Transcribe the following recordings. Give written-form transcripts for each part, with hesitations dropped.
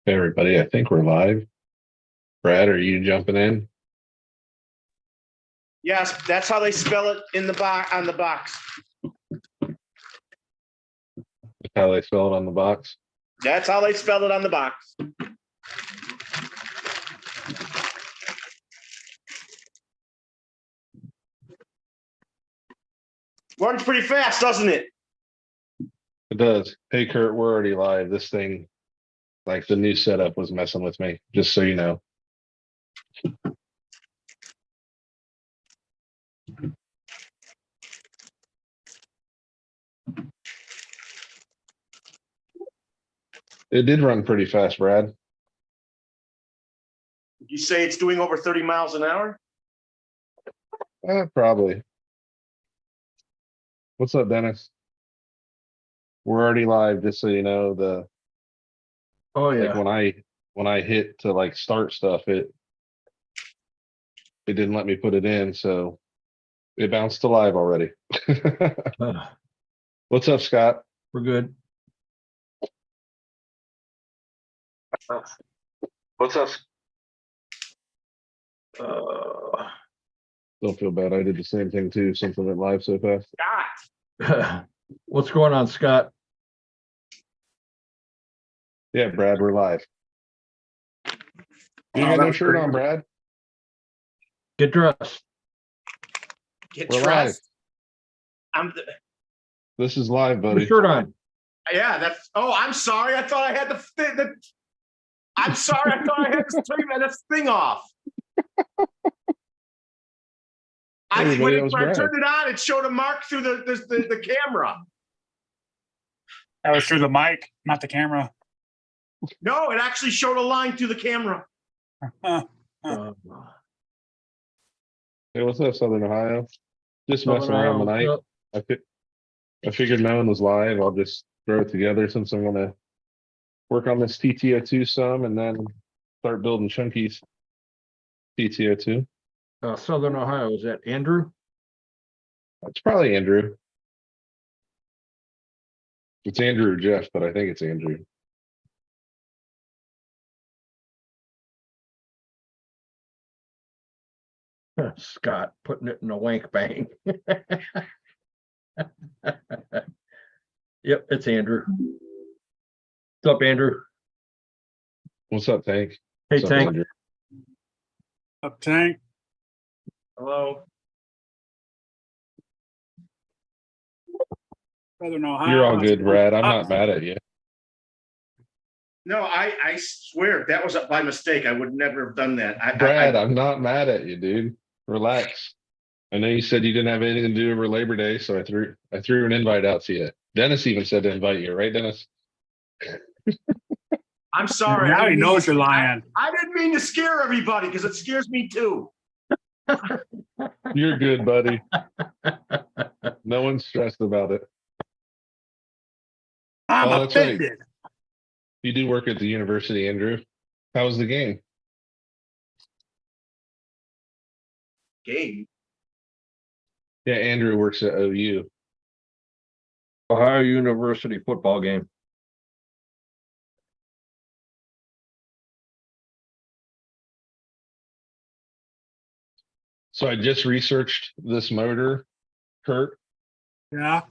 Hey everybody, I think we're live. Brad, are you jumping in? Yes, that's how they spell it in the box on the box. That's how they spell it on the box. That's how they spell it on the box. Runs pretty fast, doesn't it? It does. Hey Kurt, we're already live. This thing, like the new setup was messing with me, just so you know. It did run pretty fast, Brad. You say it's doing over 30 miles an hour? Probably. What's up, Dennis? We're already live, just so you know. Oh Like yeah. when I hit to like start stuff, it didn't let me put it in, so it bounced to live already. Uh, What's up, Scott? we're good. What's up? Uh, Don't feel bad. I did the same thing too. Something went live so fast. God. what's going on, Scott? Yeah, Brad, we're live. You Oh, got that no was shirt great. on, Brad? Get dressed. Get We're dressed. This is live, Put a buddy. shirt on. Yeah, that's. Oh, I'm sorry. I thought I had the I'm sorry. I thought I had to turn this thing off. Everybody, that was When I Brad. turned it on, it showed a mark through the camera. That was through the mic, not the camera. No, it actually showed a line through the camera. Uh, Hey, what's up, Southern Ohio? Just Southern messing around Ohio, tonight. I figured no one was live. I'll just throw it together since I'm gonna work on this TTO2 some and then start building chunkies. TTO2. Southern Ohio. Is that Andrew? It's probably Andrew. It's Andrew or Jeff, but I think it's Andrew. Scott putting it in a wank bang. Yep, it's Andrew. What's up, Andrew? What's up, Tank? Hey, What's up, Tank. Andrew? Up tank. Hello. Southern Ohio. You're all good, Brad. I'm not mad at you. No, I swear that was by mistake. I would never have done that. Brad, I'm not mad at you, dude. Relax. I know you said you didn't have anything to do over Labor Day, so I threw an invite out to you. Dennis even said to invite you, right, Dennis? I'm sorry. Now he knows you're lying. I didn't mean to scare everybody because it scares me too. You're good, buddy. No one's stressed about it. I'm Oh, that's right. offended. You do work at the university, Andrew. How was the game? Game. Yeah, Andrew works at OU. Ohio University football game. So I just researched this motor, Kurt, Yeah.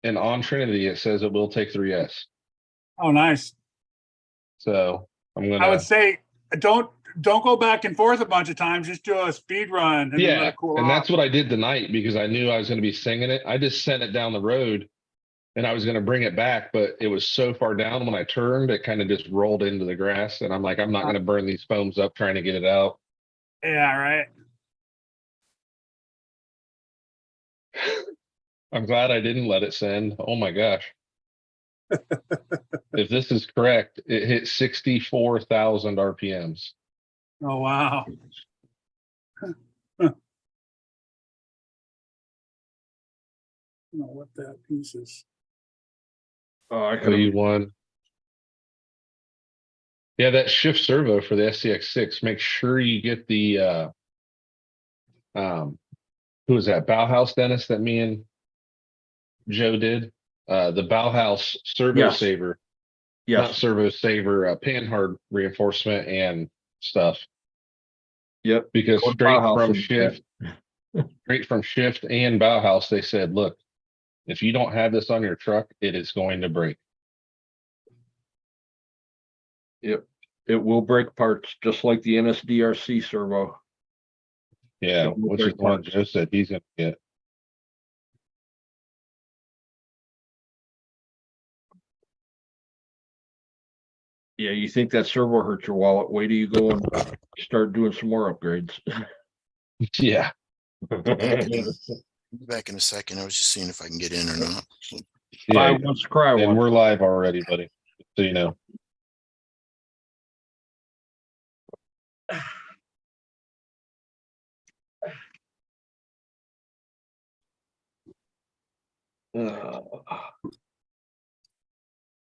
and on Trinity it says it will take 3S. Oh, nice. So I'm gonna. I would say don't go back and forth a bunch of times. Just do a speed run and then let Yeah, it cool and off. that's what I did tonight because I knew I was going to be singing it. I just sent it down the road, and I was going to bring it back, but it was so far down when I turned, it kind of just rolled into the grass, and I'm like, I'm not going to burn these foams up trying to get it out. Yeah, right. I'm glad I didn't let it send. Oh my gosh. If this is correct, it hit 64,000 RPMs. Oh wow. I don't know what that piece is. Oh, I So could you have. won. Yeah, that shift servo for the SCX6. Make sure you get the who was that? Bauhaus, Dennis, that me and Joe did. The Bauhaus servo Yes. saver. not Yes. servo saver, panhard reinforcement and stuff. Yep. Because Go to Bauhaus and do that. straight from Shift and Bauhaus, they said, look, if you don't have this on your truck, it is going to break. Yep. It will break parts, just like the NSDRC servo. Yeah, It will which is break the one parts. Joe said he's gonna get. Yeah, you think that servo hurts your wallet? Wait till you go and start doing some more upgrades. Yeah. Back in a second. I was just seeing if I can get in or not. Yeah. Cry once, cry And once. we're live already, buddy. So you know.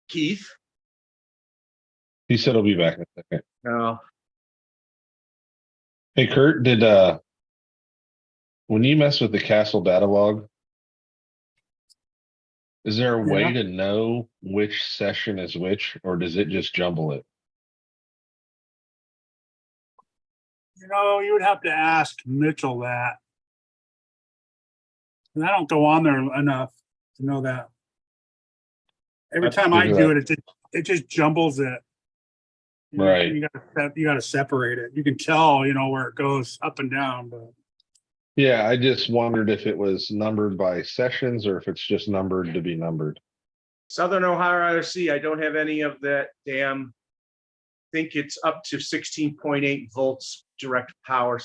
Keith. He said he'll be back in a second. No. Hey Kurt, did when you mess with the castle data log, is there a way to know which session is which, or does it just jumble it? You know, you would have to ask Mitchell that. And I don't go on there enough to know that. Every That's time I because do it, it just jumbles it. Right. You gotta separate it. You can tell, you know, where it goes up and down, but Yeah, I just wondered if it was numbered by sessions or if it's just numbered to be numbered. Southern Ohio IRC, I don't have any of that damn. Think it's up to 16.8 volts direct power.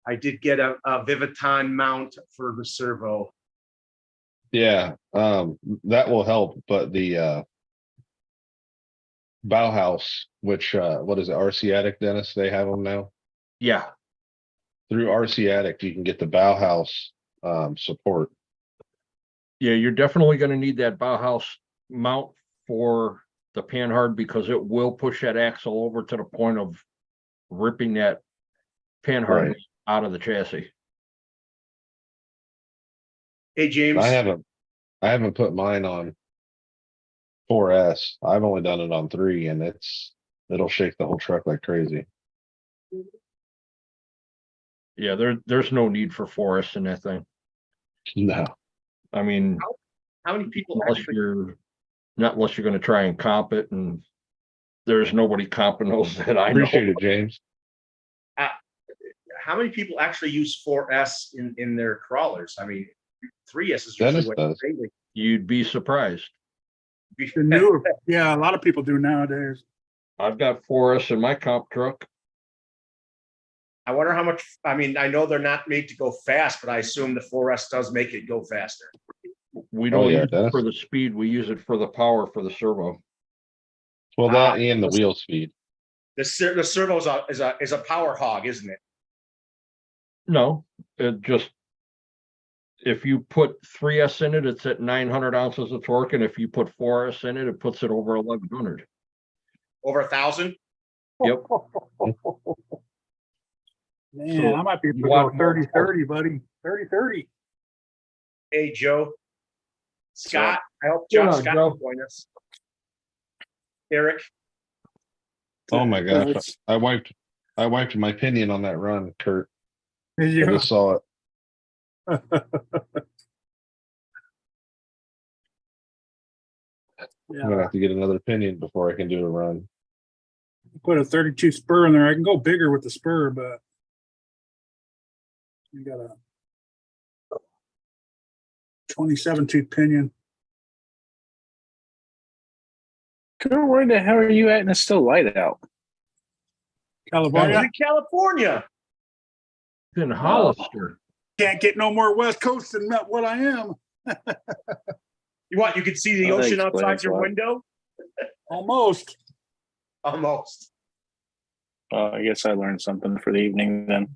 I did get a Viviton mount for the servo. Yeah, that will help, but the Bauhaus, which what is it, RC Addict, Dennis? They have them now. Yeah. Through RC Addict, you can get the Bauhaus support. Yeah, you're definitely going to need that Bauhaus mount for the panhard because it will push that axle over to the point of ripping that panhard Right. out of the chassis. Hey, James. I haven't put mine on 4S. I've only done it on 3, and it'll shake the whole truck like crazy. Yeah, there's no need for forest in that thing. No. I mean, How many people unless actually, you're going to try and comp it, and there's nobody comping those that I know. Appreciate it, James. how many people actually use 4S in their crawlers? I mean, 3S is Dennis usually what does. they would You'd be surprised. be. the new, yeah, a lot of people do nowadays. I've got forest in my comp truck. I wonder how much, I mean, I know they're not made to go fast, but I assume the 4S does make it go faster. We don't yeah, use it does. it for the speed. We use it for the power for the servo. Well, that and the wheel speed. The servo is a power hog, isn't it? No, it just, if you put 3S in it, it's at 900 ounces of torque. And if you put 4S in it, it puts it over 1100. Over 1,000? Yep. Man, So, I might be able you to want go more 30-30, buddy. 30-30. Hey, Joe. Scott, I hope Hold on, Scott Joe. will join us. Eric. Oh my gosh. I wiped my pinion on that run, Kurt. I Yeah. just saw it. I'm gonna have to get another pinion before I can do a run. Put a 32 spur in there. I can go bigger with the spur, but you got a 27 tooth pinion. Where the hell are you at? And it's still light out. I'm California in California. In Hollister. can't get no more West Coast than what I am. You can see the Oh, that ocean outside explains your why. window? Almost. Almost. I guess I learned something for the evening then.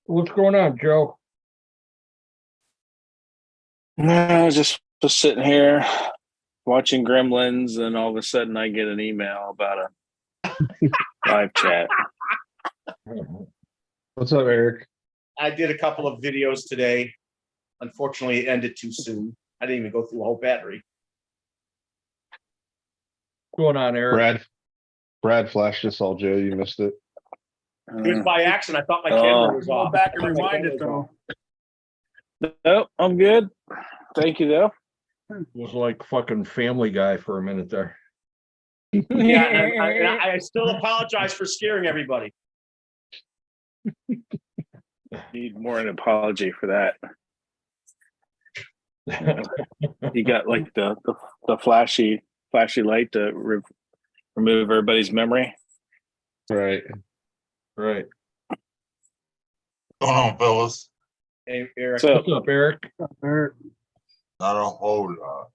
What's going on, Joe? No, I was just sitting here watching Gremlins, and all of a sudden I get an email about a live chat. What's up, Eric? I did a couple of videos today. Unfortunately, it ended too soon. I didn't even go through a whole battery. What's going on, Eric? Brad flashed us all, Joe. You missed it. It was by accident. I thought my Oh. camera was Go off. back I and thought my rewind camera it was off. though. Nope, I'm good. Thank you, though. Was like fucking Family Guy for a minute there. Yeah, and I still apologize for scaring everybody. Need more an apology for that. You got like the flashy light to remove everybody's memory. Right. Right. Going on, fellas? Hey, Eric. So What's up, Eric? Not a whole lot.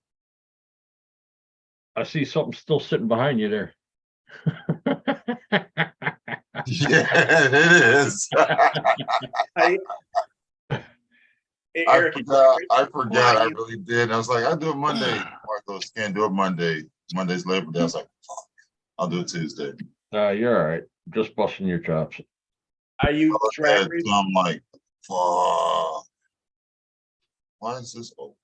I see something still sitting behind you there. Yeah, it is. Hey, Eric, I forgot. I really did. I was like, I'll do it Monday. Marcos can't do it Monday. Monday's Labor Day. I was like, fuck, I'll do it Tuesday. You're all right. Just busting your chops. are you drag So I'm like, fuck. Why is this open?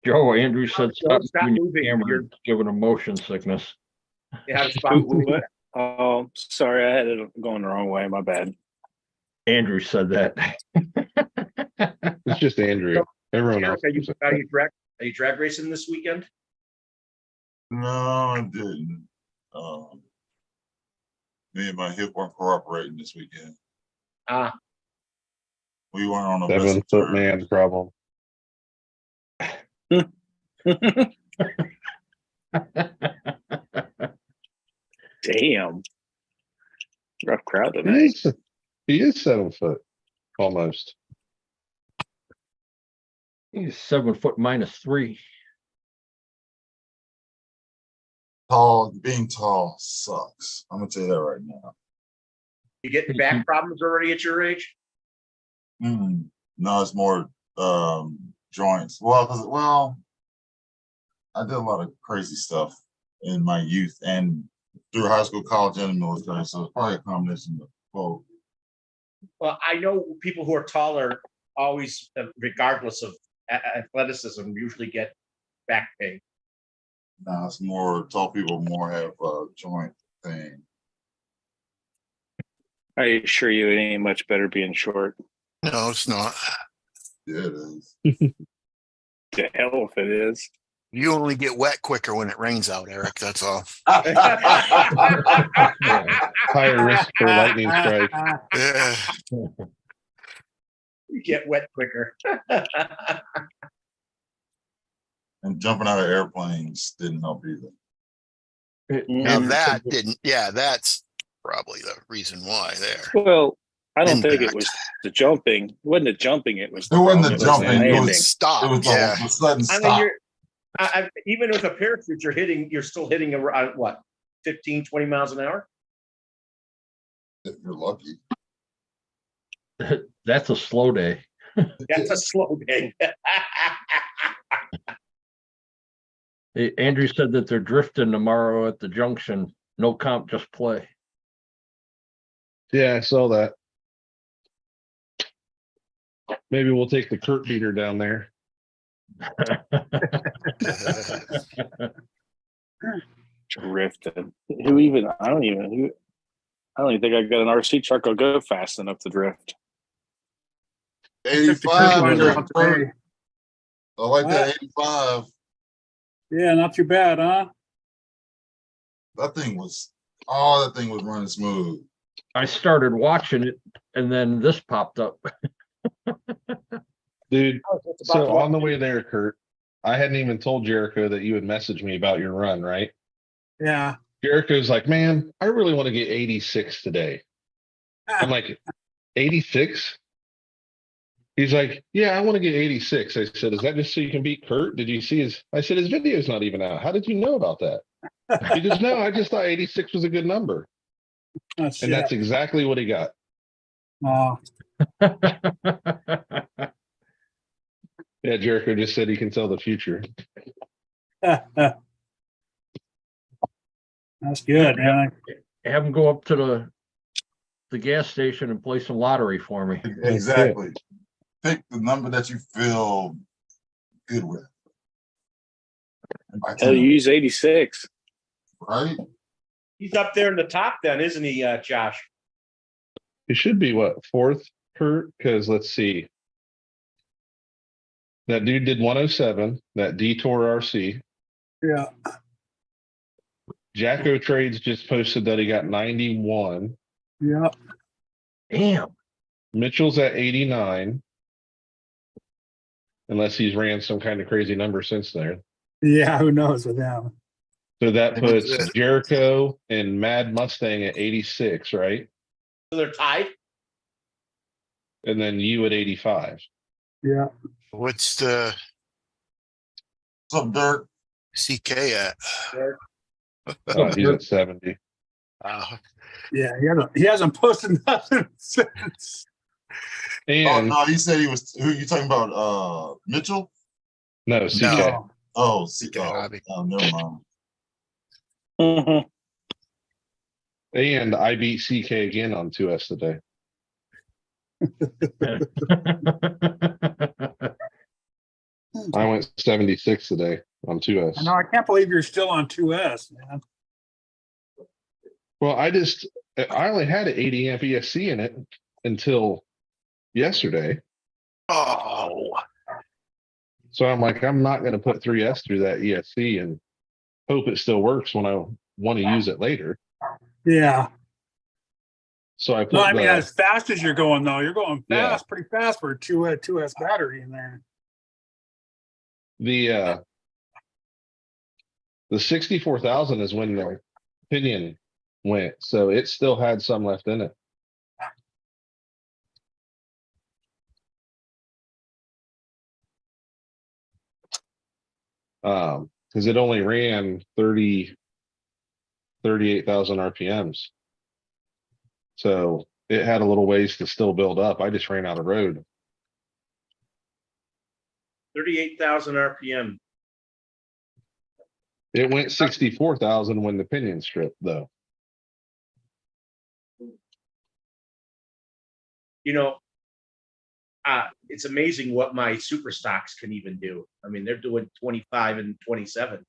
Joe, Andrew said Joe, stop stop moving your moving. camera. You're- It's giving him motion sickness. You have to stop moving. oh, sorry, I had it going the wrong way. My bad. Andrew said that. It's just Andrew. Everyone else. Eric, are you drag racing this weekend? No, I didn't. Me and my hip weren't cooperating this weekend. Ah, We weren't on the best 7 of foot terms. man problem. Damn. Rough crowd He tonight. is 7 foot. Almost. He's 7 foot -3. Being tall sucks. I'm gonna tell you that right now. you get back problems already at your age? No, it's more joints. Well, I did a lot of crazy stuff in my youth and through high school, college, and the military. So it's probably a combination of both. Well, I know people who are taller always, regardless of athleticism, usually get back pain. Now it's more tall people more have a joint thing. I assure you, it ain't much better being short. No, it's not. Yeah, it is. The hell if it is. You only get wet quicker when it rains out, Eric. That's all. Higher risk for lightning strike. Yeah. You get wet quicker. And jumping out of airplanes didn't help either. Now Andrew that said that- didn't, yeah, that's probably the reason why there. Well, I don't think it Impact. was the jumping. It wasn't the jumping. It was It wasn't the it was jumping, it landing. was- It stopped. It was Yeah. the sudden I mean, stop. even with a parachute, you're still hitting around what, 15, 20 miles an hour? If you're lucky. That's a slow day. That's a slow day. Andrew said that they're drifting tomorrow at the junction. No comp, just play. Yeah, I saw that. Maybe we'll take the Kurt beater down there. Drifted. Who even? I don't even think I got an RC truck that'll go fast enough to drift. 85. Under I out today. like that 85. Yeah, not too bad, huh? That thing was running smooth. I started watching it and then this popped up. Dude, It's about so on the way there, Kurt, I hadn't even told Jericho that you had messaged me about your run, right? Yeah. Jericho's like, man, I really want to get 86 today. I'm like, 86? He's like, yeah, I want to get 86. I said, is that just so you can beat Kurt? Did you see his? I said, his video's not even out. How did you know about that? He goes, no, I just thought 86 was a good number. That's And that's exactly what he got. Yeah, Jericho just said he can tell the future. that's good, man. Have him go up to the gas station and play some lottery for me. Exactly. pick the number that you feel good with. And by Hell, you 10, use 86. right? He's up there in the top then, isn't he, Josh? It should be what, fourth, Kurt? Because let's see. That dude did 107, that Detour RC. Yeah. Jacko Trades just posted that he got 91. Yeah. Damn. Mitchell's at 89. Unless he's ran some kind of crazy number since there. Yeah. Who knows with him? So that Maybe puts it's it. Jericho and Mad Mustang at 86, right? So they're tied? And then you at 85. Yeah. What's the What's up, Dirk? CK at? He's at 70. Uh, Yeah. He hasn't posted nothing since. Oh And no, he said he was. Who you talking about? Mitchell? no, CK. No. Oh, CK Hobby. oh, never mind. Mhm. And I beat CK again on 2S today. I went 76 today on 2S. I know. I can't believe you're still on 2S, man. Well, I only had an 80 amp ESC in it until yesterday. oh, So I'm like, I'm not going to put 3S through that ESC and hope it still works when I want to use it later. Yeah. So I put No, I mean, as fast as you're going, though, you're going Yeah. fast, pretty fast for a 2S battery in there. the 64,000 is when the pinion went, so it still had some left in it. Because it only ran 38,000 RPMs. So it had a little ways to still build up. I just ran out of road. 38,000 RPM. It went 64,000 when the pinion stripped, though. You know, it's amazing what my super stocks can even do. I mean, they're doing 25 and 27.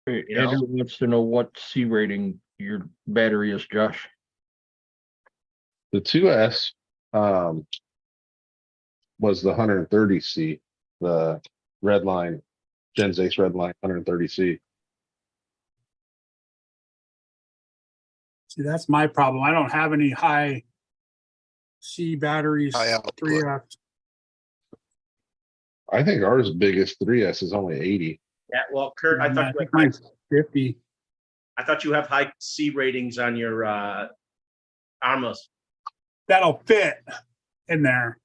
Hey, You know? Andrew wants to know what C rating your battery is, Josh. The 2S was the 130C, the red line, Gen's Ace red line 130C. See, that's my problem. I don't have any high C batteries. High output. 3S. I think ours biggest 3S is only 80. Yeah, well, Kurt, I I thought think mine's 50. you have high C ratings on your Armas. That'll fit in there.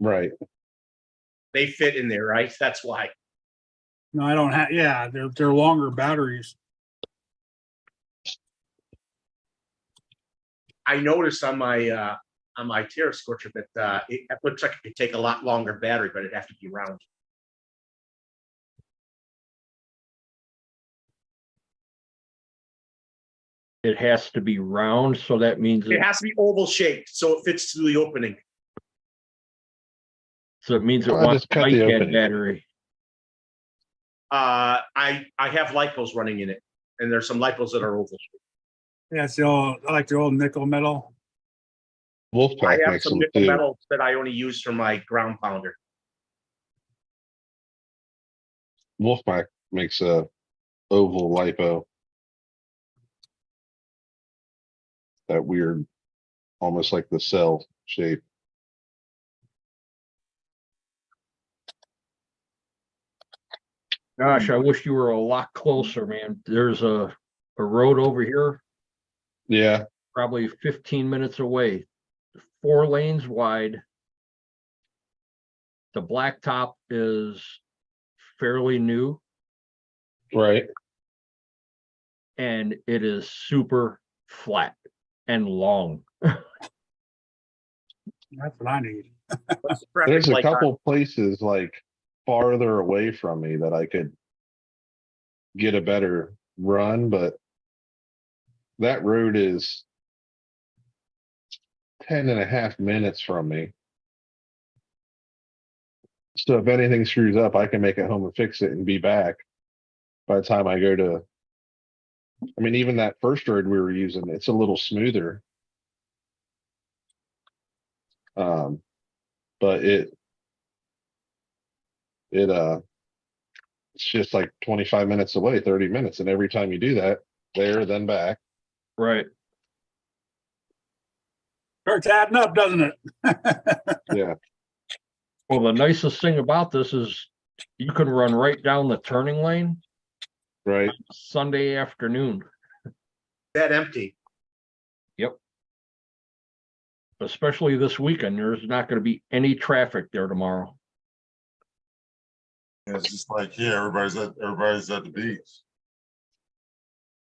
Right. They fit in there, right? That's why. No, I don't have. Yeah, they're longer batteries. I noticed on my Terra Scorcher that it looks like it could take a lot longer battery, but it'd have to be round. It has to be round, so that means It has to be oval shaped so it fits through the opening. so it means it Well, wants just a cut the light opening. battery. I have lipos running in it, and there's some lipos that are oval shaped. Yeah, it's I like the old nickel metal. I Wolfpack have makes some them nickel too. metals that I only use for my ground pounder. Wolfpack makes a oval lipo. That weird, almost like the cell shape. Gosh, I wish you were a lot closer, man. There's a road over here, Yeah, probably 15 minutes away, 4 lanes wide. The blacktop is fairly new right. and it is super flat and long. That's what I need. What's the traffic There's a like on- couple places like farther away from me that I could get a better run, but that road is 10.5 minutes from me. So if anything screws up, I can make it home and fix it and be back by the time I go to. I mean, even that first road we were using, it's a little smoother. But it's just like 25 minutes away, 30 minutes. And every time you do that, there, then back. Right. Starts adding up, doesn't it? Yeah. Well, the nicest thing about this is you can run right down the turning lane Right. Sunday afternoon, That empty. especially this weekend. There's not going to be any traffic there tomorrow. It's just like here, everybody's at the beach.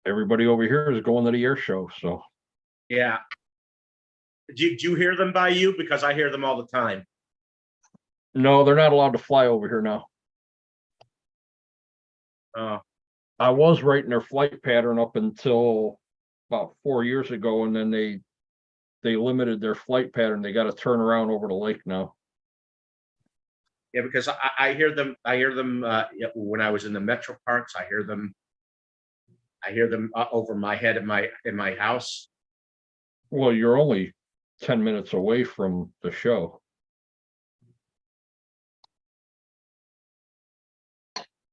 Everybody over here is going to the air show. So Yeah. Do you hear them by you? Because I hear them all the time. no, they're not allowed to fly over here now. Oh, I was writing their flight pattern up until about 4 years ago, and then they limited their flight pattern. They got to turn around over the lake now. yeah, because I hear them. I hear them yeah, when I was in the metro parks. I hear them over my head in my house. Well, you're only 10 minutes away from the show.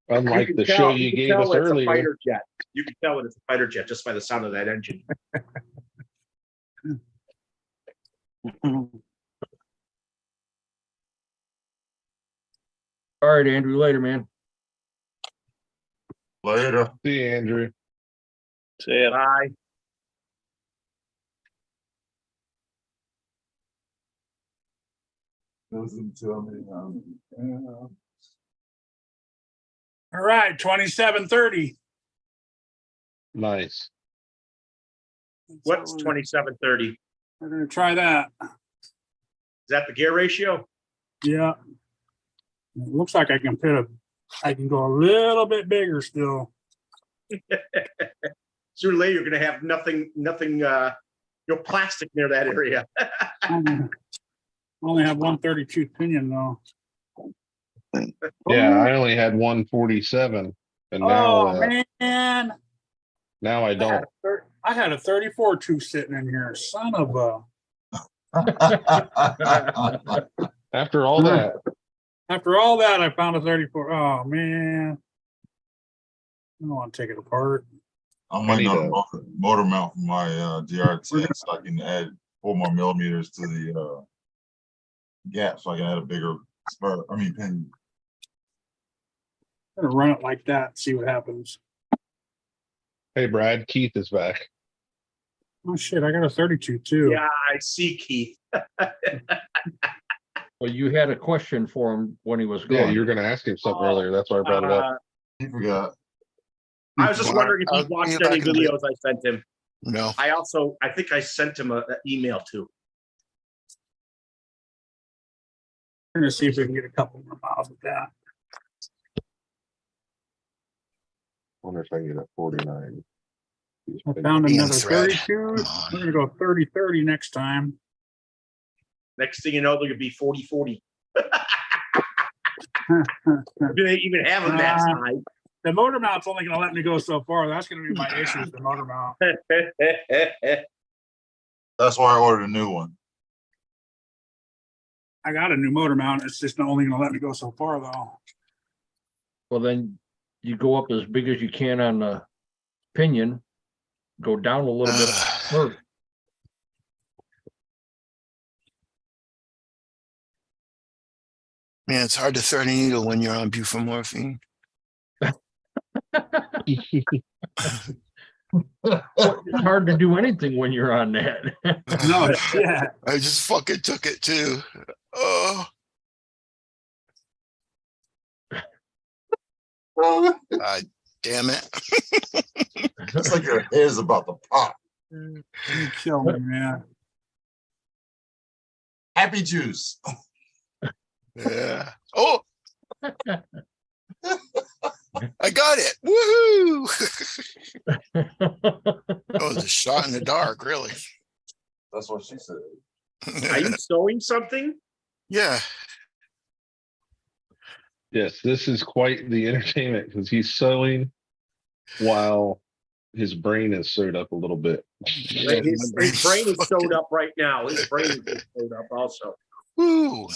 Unlike can the tell- show you you can gave tell us it's a earlier. fighter jet. You can tell it's a fighter jet just by the sound of that engine. All right, Andrew, later, man. Later. See you, Andrew. So yeah, Bye. Doesn't tell me. All right, 27:30. Nice. What's 2730? We're gonna try that. Is that the gear ratio? Yeah. It looks like I can go a little bit bigger still. Sooner or later, you're going to have nothing, plastic near that area. Only have 132 pinion though. Yeah, I only had 147, and now Oh man, now I don't. I had a 34 tooth sitting in here. Son of a. After all that, After all that, I found a 34. Oh man, I don't want to take it apart. I'm I waiting need on a motor mount for my DRT so I can add 4 more millimeters to the gap so I can add a bigger spur. I mean pin. I'm gonna run it like that. See what happens. hey Brad, Keith is back. Oh shit, I got a 32 too. Yeah, I see, Keith. Well, you had a question for him when he was Yeah, gone. you were going to ask him something Oh, earlier. That's why I brought it up. He forgot. I was just Well, wondering if I'll he watched be any back in a bit. videos I sent him. No. I think I sent him an email too. We're gonna see if we can get a couple more miles with that. Wonder if I can get a 49. I found Being another thread. 32. Come on. We're gonna go 30-30 next time. Next thing you know, they're gonna be 40-40. Do they even have them that size? The motor mount's only gonna let me go so far. That's gonna be my issue with the motor mount. That's why I ordered a new one. I got a new motor mount. It's just not only gonna let me go so far though. Well, then you go up as big as you can on the pinion, go down a little bit first. Man, it's hard to thread a needle when you're on buprenorphine. It's hard to do anything when you're on that. No, yeah. I just fucking took it too. Oh, God damn it. It's like your head's about to pop. You kill me, man. Happy juice. Yeah. Oh, I got it. Woohoo. That was a shot in the dark, really. That's what she said. Are you sewing something? Yeah. Yes, this is quite the entertainment because he's sewing while his brain is sewed up a little bit. Like, his brain is sewed up right now. His brain is just sewed up also. Woo,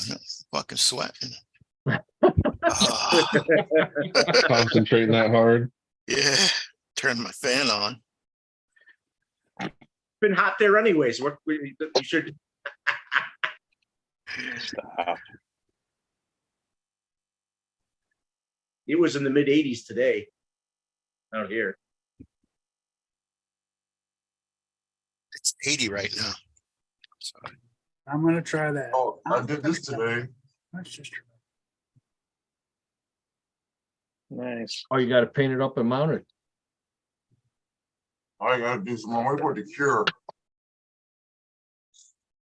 fucking sweating. Ah, Concentrating that hard. yeah, turn my fan on. Been hot there anyways. What you should. Stop. It was in the mid 80s today out here. It's 80 right now. Sorry. I'm gonna try that. Oh, I did this today. That's just Nice. Oh, you gotta paint it up and mount it. I gotta do some more. Wait for the cure.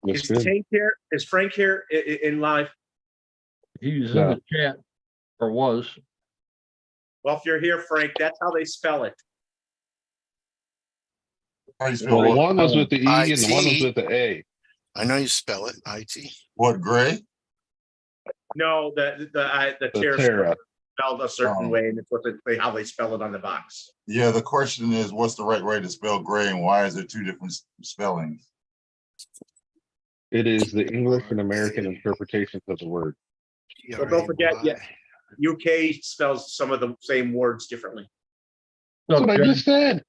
That's Is good. Tank here? Is Frank here in live? He's No. in the chat, or was. Well, if you're here, Frank, that's how they spell it. How you spell Well, the what? one was with the E and the one was IT. with the A. I know you spell it, IT. What, gray? No, the The Terra Terra. spelled a certain Oh. way, and it's what how they spell it on the box. Yeah, the question is, what's the right way to spell gray and why is there two different spellings? It is the English and American interpretations of the word. Well, don't forget, yeah. UK spells some of the same words differently. That's what I John, just said.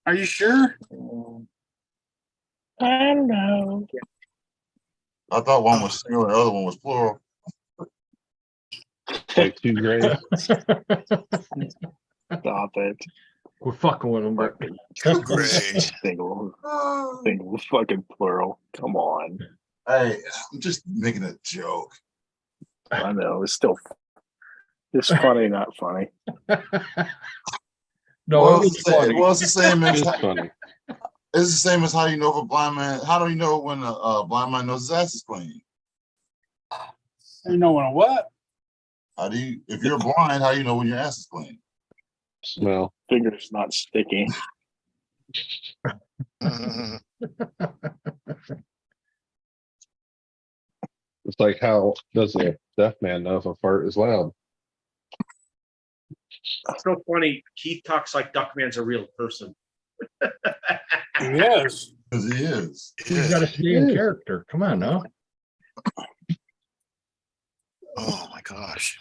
Are you sure? I don't know. I thought one was singular, the other one was plural. Like two grays. Stop it. we're fucking with him, but Great. Single fucking plural. Come on. Hey, I'm just making a joke. I know. It's still it's funny, not funny. no, Well, it was it's the same, funny. well, it's the same as It's funny. it's the same as how do you know if a blind man? How do you know when a blind man knows his ass is clean? You know what? How do you, if you're blind, how do you know when your ass is clean? Smell. Finger's not sticky. It's like how does a deaf man know if a fart is loud? It's so funny. Keith talks like Duckman's a real person. Yes. Because he is. You gotta stay in character. Come on now. Oh my gosh.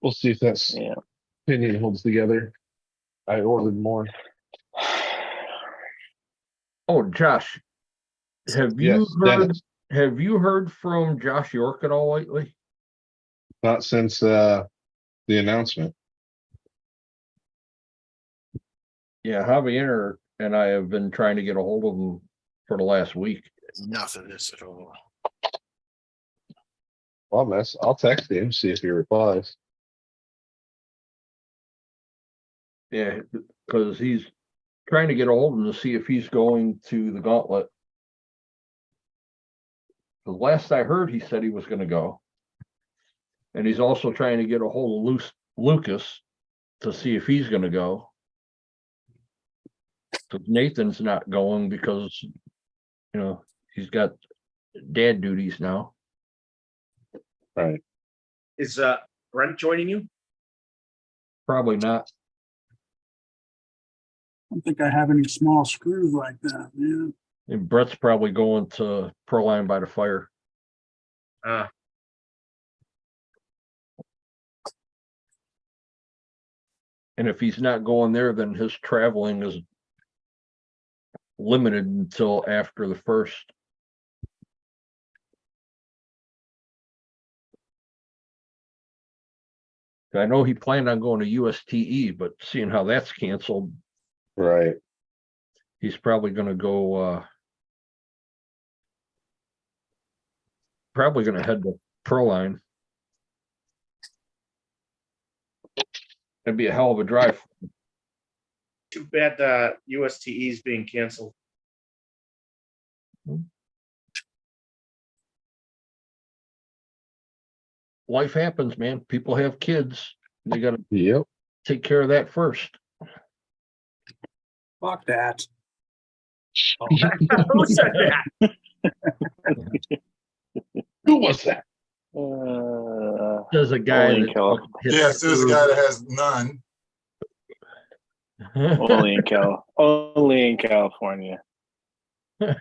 We'll see if that Yeah. opinion holds together. I ordered more. Oh, Josh, have you Yes, heard? Dennis. Have you heard from Josh York at all lately? Not since the announcement. Yeah, Javier and I have been trying to get a hold of him for the last week. Nothing of this at all. Well, I'll text him, see if he replies. Yeah, because he's trying to get a hold of him to see if he's going to the Gauntlet. The last I heard, he said he was going to go. And he's also trying to get a hold of Lucas to see if he's going to go. So Nathan's not going because, he's got dad duties now. Right. Is Brent joining you? Probably not. I don't think I have any small screws like that, man. And Brett's probably going to Proline by the Fire. And if he's not going there, then his traveling is limited until after the 1st. I know he planned on going to USTE, but seeing how that's canceled, Right. he's probably going to go, probably going to head to Proline. It'd be a hell of a drive. Too bad USTE is being canceled. life happens, man. People have kids. They gotta Yep. take care of that first. Fuck that. Who said that? Who was that? There's a guy Only in that Cal- fucking hits Yes, there's a guy that has none. only in California. And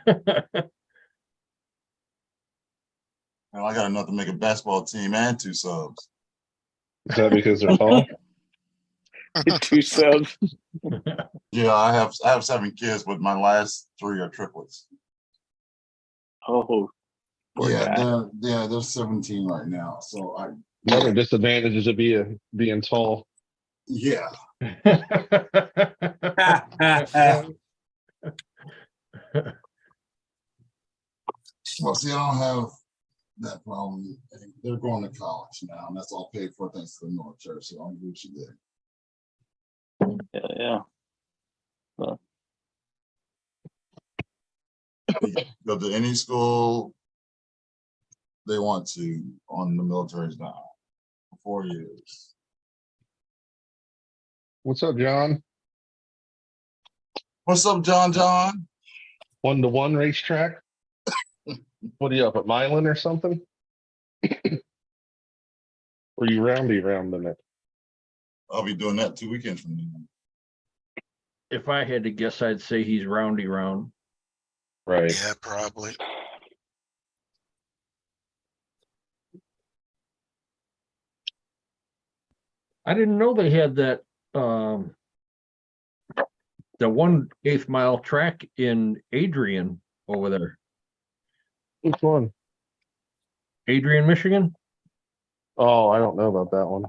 I got enough to make a basketball team and 2 subs. Is that because they're tall? 2 subs. Yeah, I have 7 kids, but my last 3 are triplets. Oh, poor guy. they're 17 right now. So Another disadvantage is being tall. yeah. Well, see, I don't have that problem. They're going to college now, and that's all paid for thanks to the military. So I'm Gucci there. Yeah. Go to any school they want to on the military's dime for 4 years. What's up, John? What's up, John? 1-to-1 racetrack? What are you up at Milan or something? Or you rounding it? I'll be doing that 2 weekends from now. If I had to guess, I'd say he's roundy round. Right. Yeah, probably. I didn't know they had that, the 1/8 mile track in Adrian over there. Which one? Adrian, Michigan. Oh, I don't know about that one.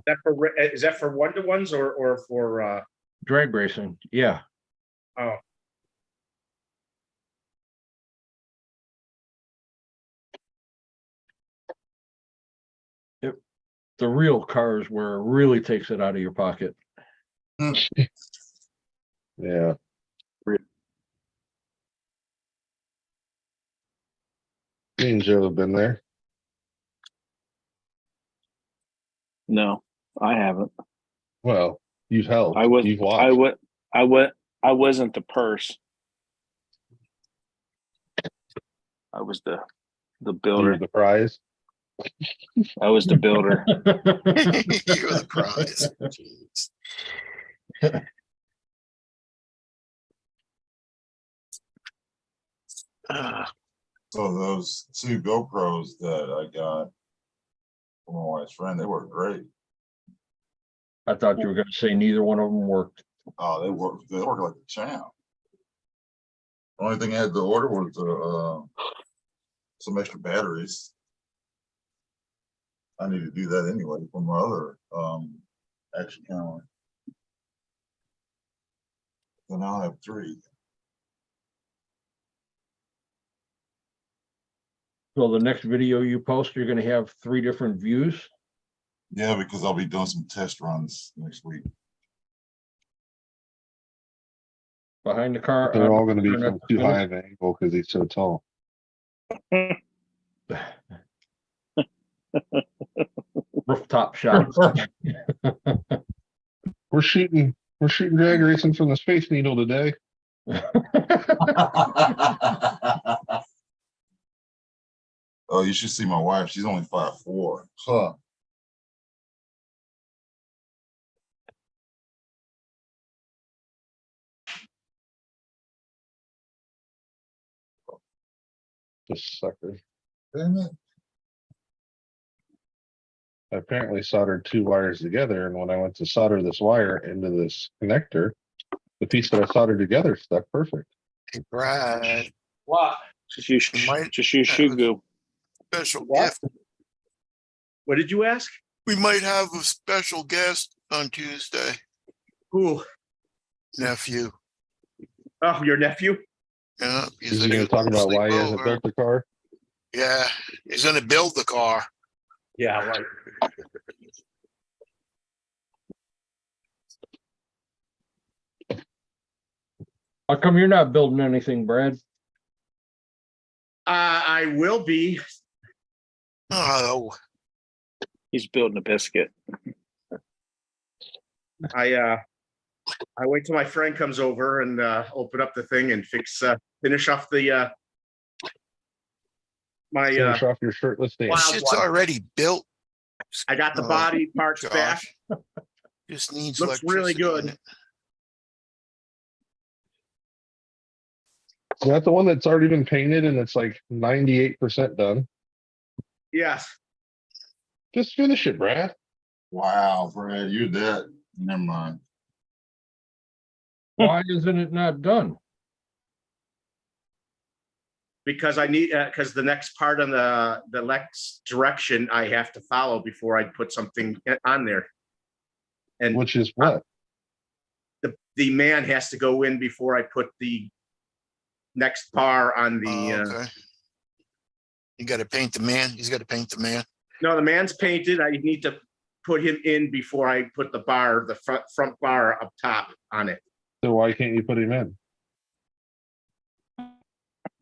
Is that for 1-to-1s or for Drag racing. Yeah. oh, The real cars where it really takes it out of your pocket. Yeah. Me and Joe have been there. No, I haven't. Well, you've helped. I was. You've watched. I wasn't the purse. I was the You builder. were the prize. I was the builder. You're the prize. Jeez. So those 2 GoPros that I got from my wife's friend, they work great. I thought you were going to say neither one of them worked. Oh, they work like a champ. Only thing I had to order was some extra batteries. I need to do that anyway for my other action camera. So now I have 3. So the next video you post, you're going to have 3 different views. Yeah, because I'll be doing some test runs next week. Behind the car. They're on all the going to be car, from not the too high finish. of an angle because he's so tall. Rooftop shots. We're shooting drag racing from the Space Needle today. Oh, you should see my wife. She's only 5'4". Huh. This sucker. Damn it. I apparently soldered 2 wires together, and when I went to solder this wire into this connector, the piece that I soldered together stuck perfect. Hey, Brad, what? Just use Might shoe goo. special What? gift. What did you ask? We might have a special guest on Tuesday. Who? Nephew. Oh, your nephew? Yeah, Is he going to talk about why he hasn't built the car? Yeah, he's gonna build the car. Yeah, right. How come you're not building anything, Brad? I will be. Oh, He's building a biscuit. I wait till my friend comes over and open up the thing and finish off the my Finish off your shirtless Wow. dance. Shit's already built. I got the Oh, body parts back. Gosh. Just needs Looks really electricity in good. it. Is that the one that's already been painted and it's like 98% done? Yes. Just finish it, Brad. Wow, Brad, you're that. Never mind. Why isn't it not done? Because I need because the next part on the next direction I have to follow before I put something on there. And Which is what? the man has to go in before I put the next bar on the Oh, okay. You got to paint the man. He's got to paint the man. no, the man's painted. I need to put him in before I put the bar, the front bar up top on it, So why can't you put him in?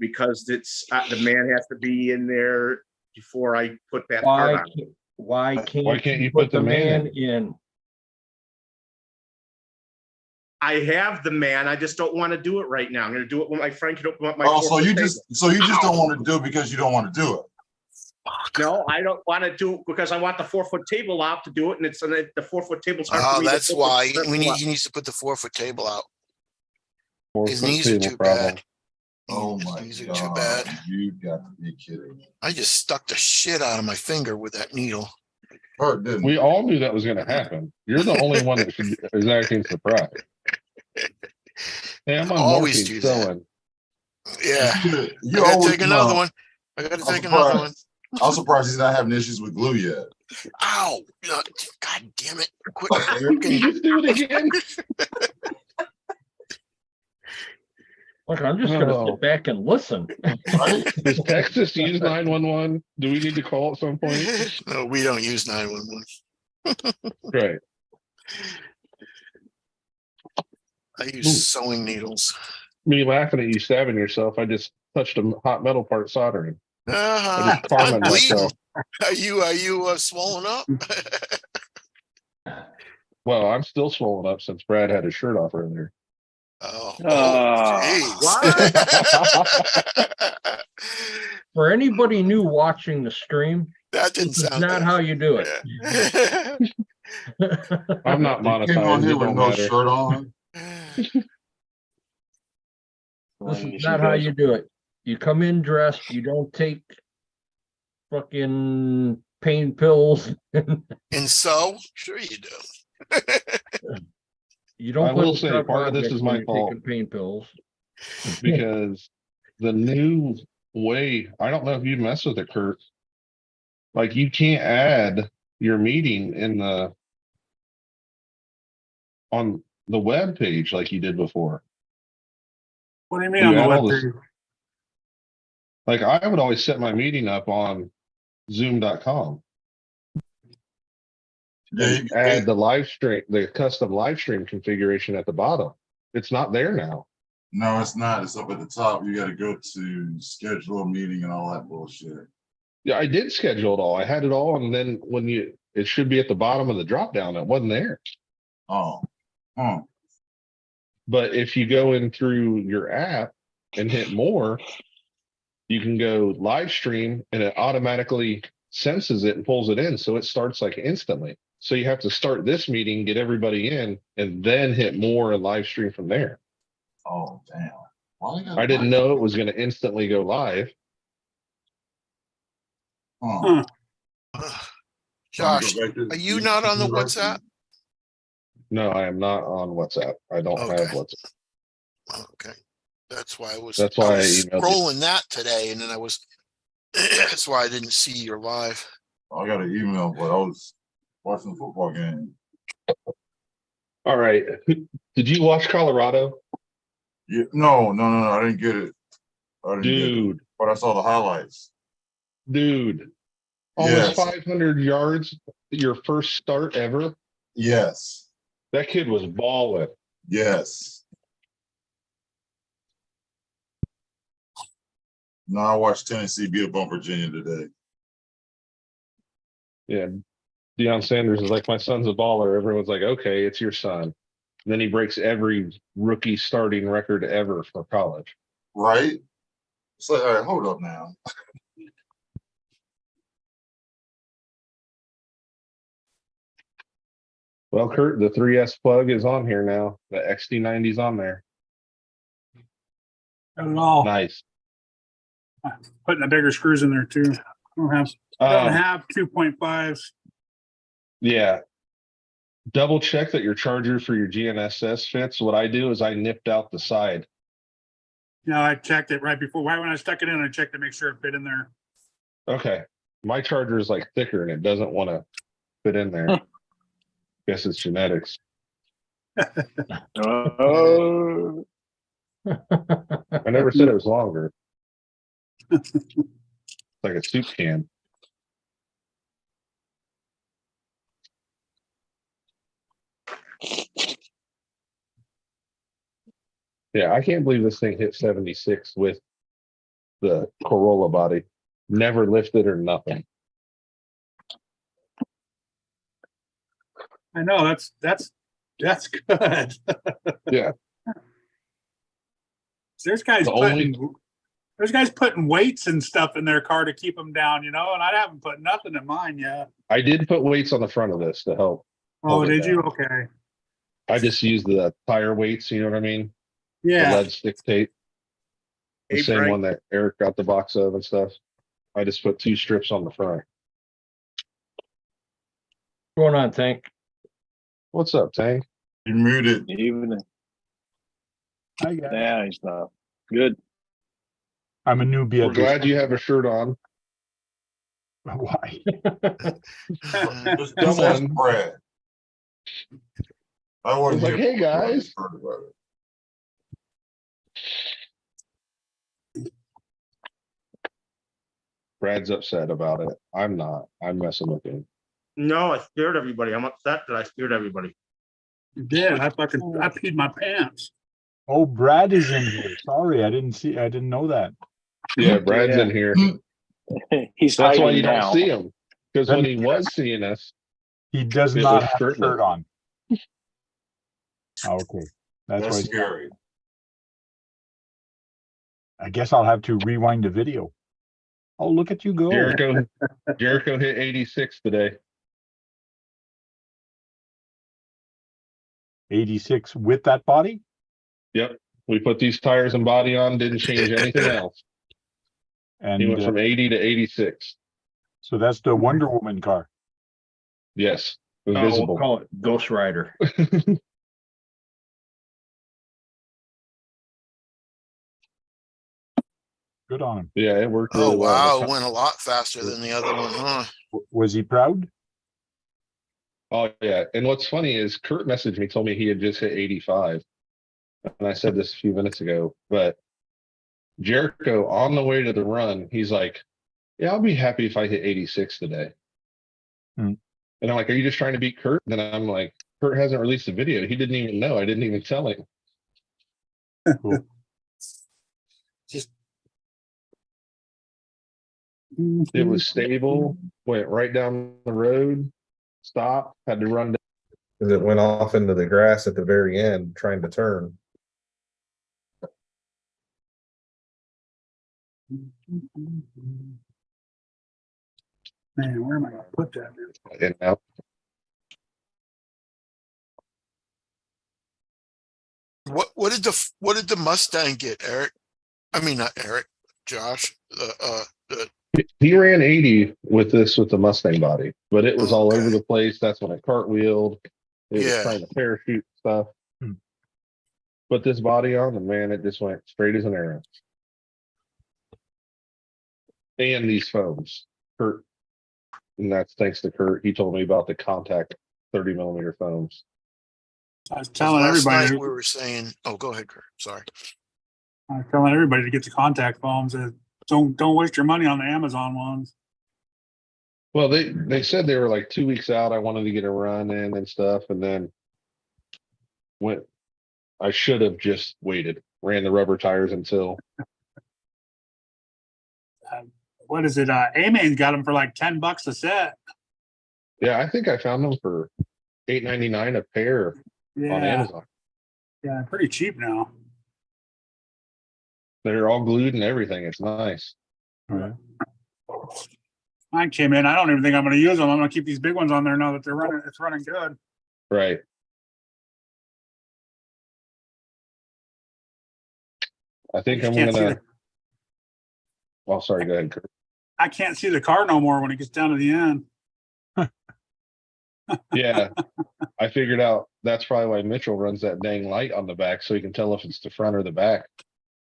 because it's the man has to be in there before I put that Why, part on. why can't you put the man in? I have the man. I just don't want to do it right now. I'm going to do it when my friend can open up my. Oh, so 4-foot you table. just don't want to do it because you don't want to do it. No, I don't want to do it because I want the 4-foot table out to do it, and it's the 4-foot table's hard for Oh, me to that's put why the he circle needs to put the 4-foot table out. 4 His foot knees are table too problem. bad. Oh His my knees are too God, bad. you got to be kidding me. I just stuck the shit out of my finger with that needle. Hurt, didn't We it? all knew that was going to happen. You're the only one that is acting surprised. Hey, I'm on Always morphine do still that. in. Yeah. You I gotta always take another know. one. I gotta I'm take another one. surprised. I'm surprised he's not having issues with glue yet. Ow! God damn it! Quit You fucking. just do it again. Look, I'm just gonna Oh. sit back and listen. Right? Does Texas use 911? Do we need to call at some point? No, we don't use 911. Right. I use Ooh. sewing needles. Me laughing at you stabbing yourself. I just touched a hot metal part soldering. I just I'm farmed bleeding. myself. Are you swollen up? Well, I'm still swollen up since Brad had his shirt off earlier. Oh, Ah. jeez. For anybody new watching the stream, That didn't this is sound not good. how you do it. Yeah. I'm not You came on monetized. here It with don't no matter. shirt on. This is not how you do it. You come in dressed, you don't take fucking pain pills. And so, sure you do. You don't I play will with say sharp part of this objects is when my you're fault. taking pain pills. Because the new way, I don't know if you mess with it, Kurt. Like you can't add your meeting on the web page like you did before. What do you mean You on the add all this- webpage? Like I would always set my meeting up on zoom.com. Yeah, And add the live stream, the custom live stream configuration at the bottom. It's not there now. no, it's not. It's up at the top. You got to go to schedule a meeting and all that bullshit. Yeah, I did schedule it all. I had it all, and then it should be at the bottom of the drop down. It wasn't there. Oh, huh. But if you go in through your app and hit more, you can go live stream and it automatically senses it and pulls it in. So it starts like instantly. So you have to start this meeting, get everybody in, and then hit more and live stream from there. Oh, damn. Why they got I didn't know it was going to instantly go live. Huh. Josh, are you not on the WhatsApp? No, I am not on WhatsApp. I don't Okay. have WhatsApp. Okay. That's why I was That's why I was emailed you. scrolling that today, and then I was that's why I didn't see your live. I got an email, but I was watching the football game. All right. Did you watch Colorado? Yeah, no, I didn't get it. I didn't get it, Dude, but I saw the highlights. dude. Almost Yes. 500 yards, your first start ever. Yes, That kid was balling. yes. No, I watched Tennessee beat up on Virginia today. Yeah. Deion Sanders is like, my son's a baller. Everyone's like, okay, it's your son. And then he breaks every rookie starting record ever for college. Right? It's like, all right, hold up now. Well, Kurt, the 3S plug is on here now. The XT90 is on there. Got it all. Nice. Putting the bigger screws in there too. I don't have 2.5s. Yeah. Double check that your charger for your GNSS fits. What I do is I nipped out the side. No, I checked it right when I stuck it in. I checked to make sure it fit in there. Okay. My charger is like thicker and it doesn't want to fit in there. Guess it's genetics. Oh, I never said it was longer. It's like a soup can. Yeah, I can't believe this thing hit 76 with the Corolla body. Never lifted or nothing. I know that's good. Yeah. There's guys The putting weights and stuff in their car to keep them down, and I haven't put nothing in mine yet. I did put weights on the front of this to help. Oh, hold it did you? down. Okay. I just used the tire weights, you know what I mean? The Yeah. lead stick tape. The Hey, same Frank. one that Eric got the box of and stuff. I just put 2 strips on the front. What's going on, Tank? What's up, Tank? You muted. evening. I got it. Yeah, he's not good. I'm a newbie We're at this. glad you have a shirt on. Why? Just Come ask on. Brad. I I was wasn't like, here hey for it, I guys. just heard about it. Brad's upset about it. I'm not. I'm messing with him. No, I scared everybody. I'm upset that I scared everybody. You did. I peed my pants. Oh, Brad is in here. Sorry, I didn't know that. Yeah, Brad's Yeah. in here. He's That's why hiding you now. don't see him. Because when he was seeing us, He does It not was have a shirtless. shirt on. Okay. That's That's why scary. I guess I'll have to rewind the video. Oh, look at you go. Jericho hit 86 today. 86 with that body? Yep. We put these tires and body on, didn't change anything else. He And went from 80 to 86. so that's the Wonder Woman car. Yes. Oh, we'll Invisible. call it Ghost Rider. Good on him. Yeah, it worked Oh, really well. wow. It went a lot faster than the other one, huh? Was he proud? Oh, yeah. And what's funny is Kurt messaged me, told me he had just hit 85. And I said this a few minutes ago, but Jericho on the way to the run, he's like, yeah, I'll be happy if I hit 86 today. Hmm. And I'm like, are you just trying to beat Kurt? Then I'm like, Kurt hasn't released a video. He didn't even know. I didn't even tell him. Cool. Just It was stable, went right down the road, stopped, had to run down. Because it went off into the grass at the very end, trying to turn. Man, where am I gonna put that? And out. What did the Mustang get, Eric? I mean, not Eric, Josh. He ran 80 with the Mustang body, but it was all over Okay. the place. That's when it cartwheeled. It was Yeah. trying to parachute stuff. Hmm. Put this body on, and man, it just went straight as an arrow. And these foams, Kurt, and that's thanks to Kurt. He told me about the contact 30mm foams. I was telling Last everybody. night we were saying, oh, go ahead, Kurt. Sorry. I was telling everybody to get the contact foams. Don't waste your money on the Amazon ones. Well, they said they were like 2 weeks out. I wanted to get a run in and stuff, and then went. I should have just waited, ran the rubber tires until. What is it? A-Main's got them for like $10 a set. Yeah, I think I found them for $8.99 a pair on Yeah, Amazon. yeah, pretty cheap now. They're all glued and everything. It's nice. Mine came in. I don't even think I'm gonna use them. I'm gonna keep these big ones on there now that they're running, it's running good. Right. I think just I'm can't see gonna. Oh, sorry. Go ahead, Kurt. I can't see the car no more when it gets down to the end. Yeah, I figured out that's probably why Mitchell runs that dang light on the back, so he can tell if it's the front or the back.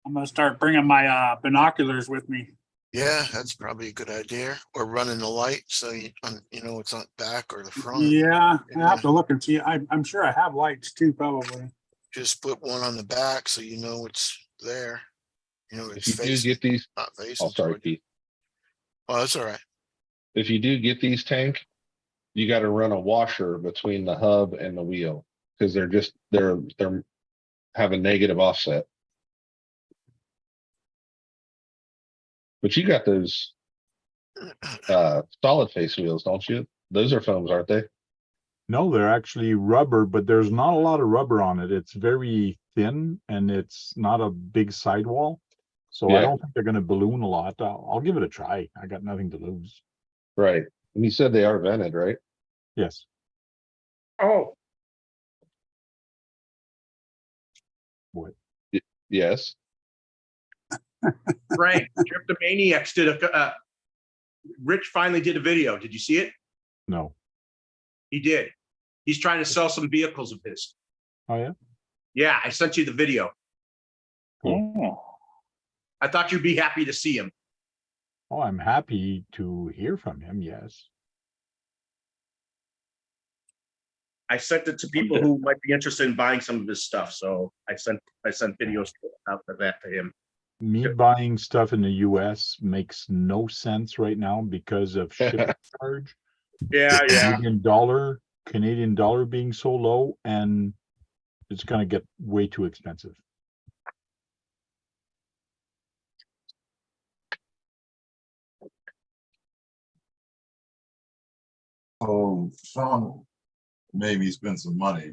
I'm gonna start bringing my binoculars with me. Yeah, that's probably a good idea. Or running the light so you know it's on back or the front. Yeah, I have to look and see. I'm sure I have lights too, probably. Just put one on the back so you know it's there. You know If it's you do facing, get these, not facing. oh, sorry, toward you. Keith. Oh, that's all right. If you do get these, Tank, you got to run a washer between the hub and the wheel because they're have a negative offset. But you got those solid face wheels, don't you? Those are foams, aren't they? No, they're actually rubber, but there's not a lot of rubber on it. It's very thin and it's not a big sidewall. So I Yeah. don't think they're going to balloon a lot. I'll give it a try. I got nothing to lose. Right. And you said they are vented, right? Yes. Oh, What? Yes. Frank, Maniacs did Rich finally did a video. Did you see it? No. He did. He's trying to sell some vehicles of his. Oh, yeah? Yeah, I sent you the video. Oh. I thought you'd be happy to see him. Oh, I'm happy to hear from him. Yes. I sent it to people who might be interested in buying some of his stuff. So I sent videos out of that to him. Me buying stuff in the US makes no sense right now because of shipping charge. Yeah, yeah. Canadian dollar being so low, and it's going to get way too expensive. So Sean made me spend some money.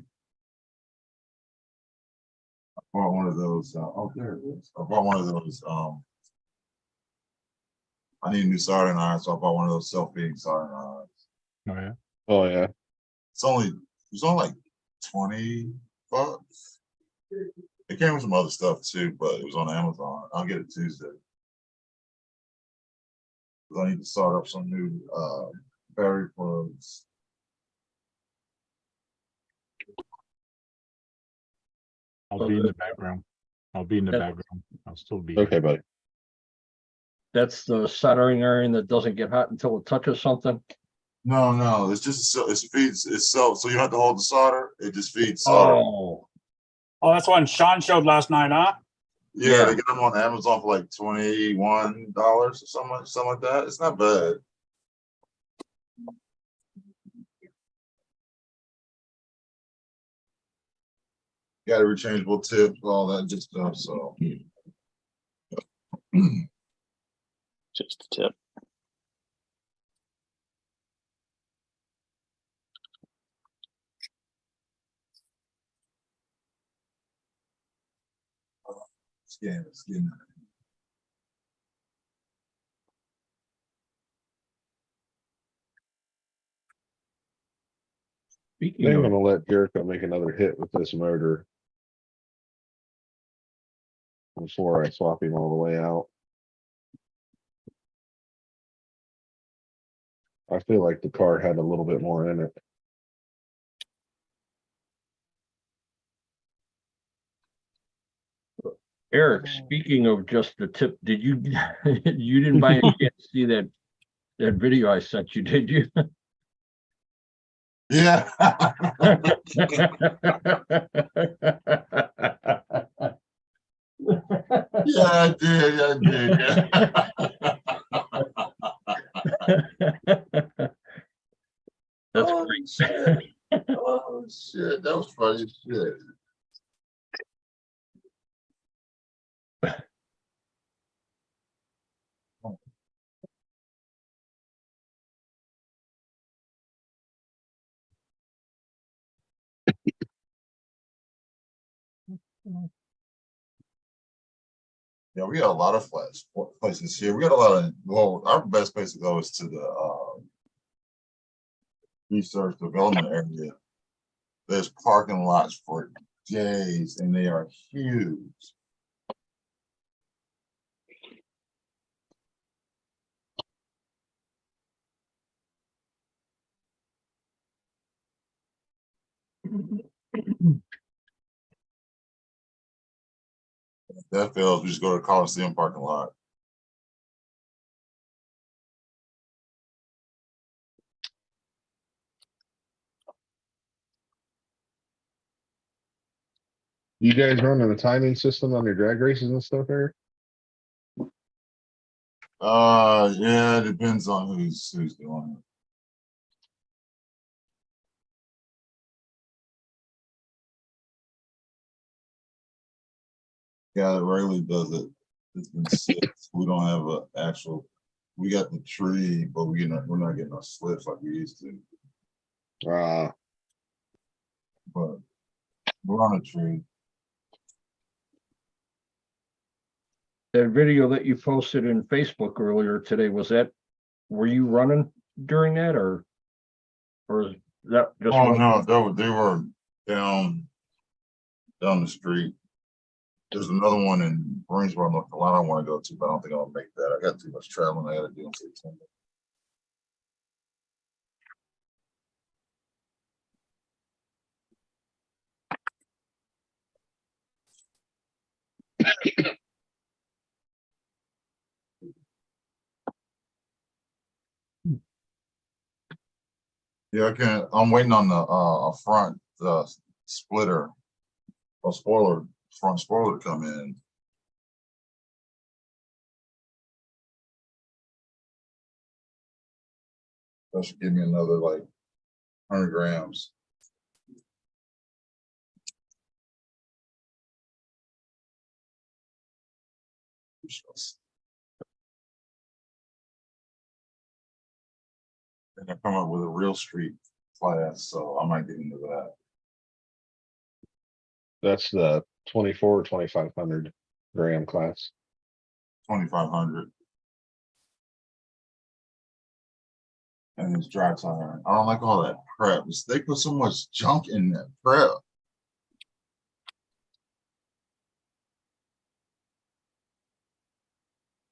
I bought one of those. Oh, there it is. I bought one of those. I need a new soldering iron, so I bought one of those self-feeding soldering irons. Oh, yeah. Oh yeah. It's only like $20. It came with some other stuff too, but it was on Amazon. I'll get it Tuesday. I need to start up some new battery plugs. I'll be in the background. I'll be in the background. I'll still be Okay, here. buddy. That's the soldering iron that doesn't get hot until it touches something. No, it's just it feeds itself. So you have to hold the solder. It just feeds solder. Oh, Oh, that's one Sean showed last night, huh? Yeah, they get them on Amazon for like $21 or something like that. It's not bad. Got a rechangeable tip, all that good stuff. So Just a tip. scan. I speaking think I'm of, gonna let Jericho make another hit with this motor before I swap him all the way out. I feel like the car had a little bit more in it. Eric, speaking of just the tip, did you, you didn't by any chance see that video I sent you, did you? Yeah. Yeah, I did. That's Oh, great. shit. Oh shit, that was funny as shit. Yeah, we got a lot of places here. We got a lot of, well, our best place to go is to the research development area. There's parking lots for days and they are huge. If that fails, we just go to the Coliseum parking lot. You guys running a timing system on your drag races and stuff, Eric? Yeah, it depends on who's doing it. Yeah, that regularly does it. It's been six. We don't have an actual. We got the tree, but we're not getting our slips like we used to. But we're on a tree. That video that you posted in Facebook earlier today, were you running during that or is that just? Oh no, they were down the street. There's another one in Greensboro, North Carolina I want to go to, but I don't think I'll make that. I got too much traveling I got to do in September. Yeah, I can't. I'm waiting on the a front splitter or front spoiler to come in. That should give me another like 100 grams. And I come up with a real street class, so I might get into that. That's the 24 or 2500 gram class. 2,500. And it's dry tire. I don't like all that prep. They put so much junk in that prep.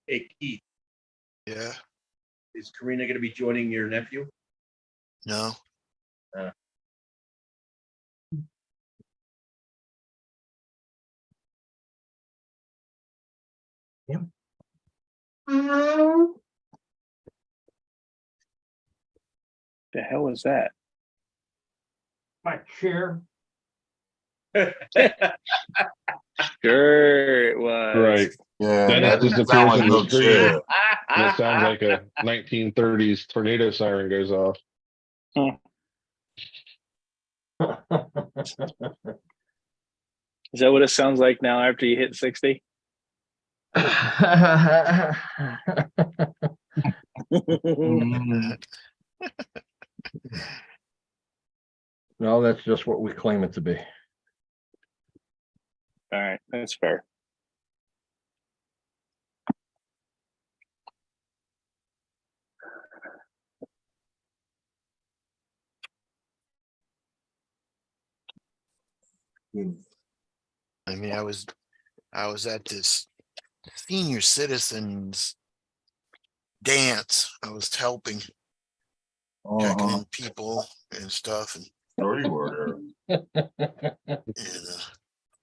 Hey, Keith, Yeah, is Karina going to be joining your nephew? no. The hell is that? My chair. Sure, it was. Right. Yeah, Then that it just doesn't sound appears like on no the screen. chair. And it sounds like a 1930s tornado siren goes off. Is that what it sounds like now after you hit 60? No, that's just what we claim it to be. All right, that's fair. I mean, I was at this senior citizens dance. I was helping, checking in people and stuff, and Sure you were there.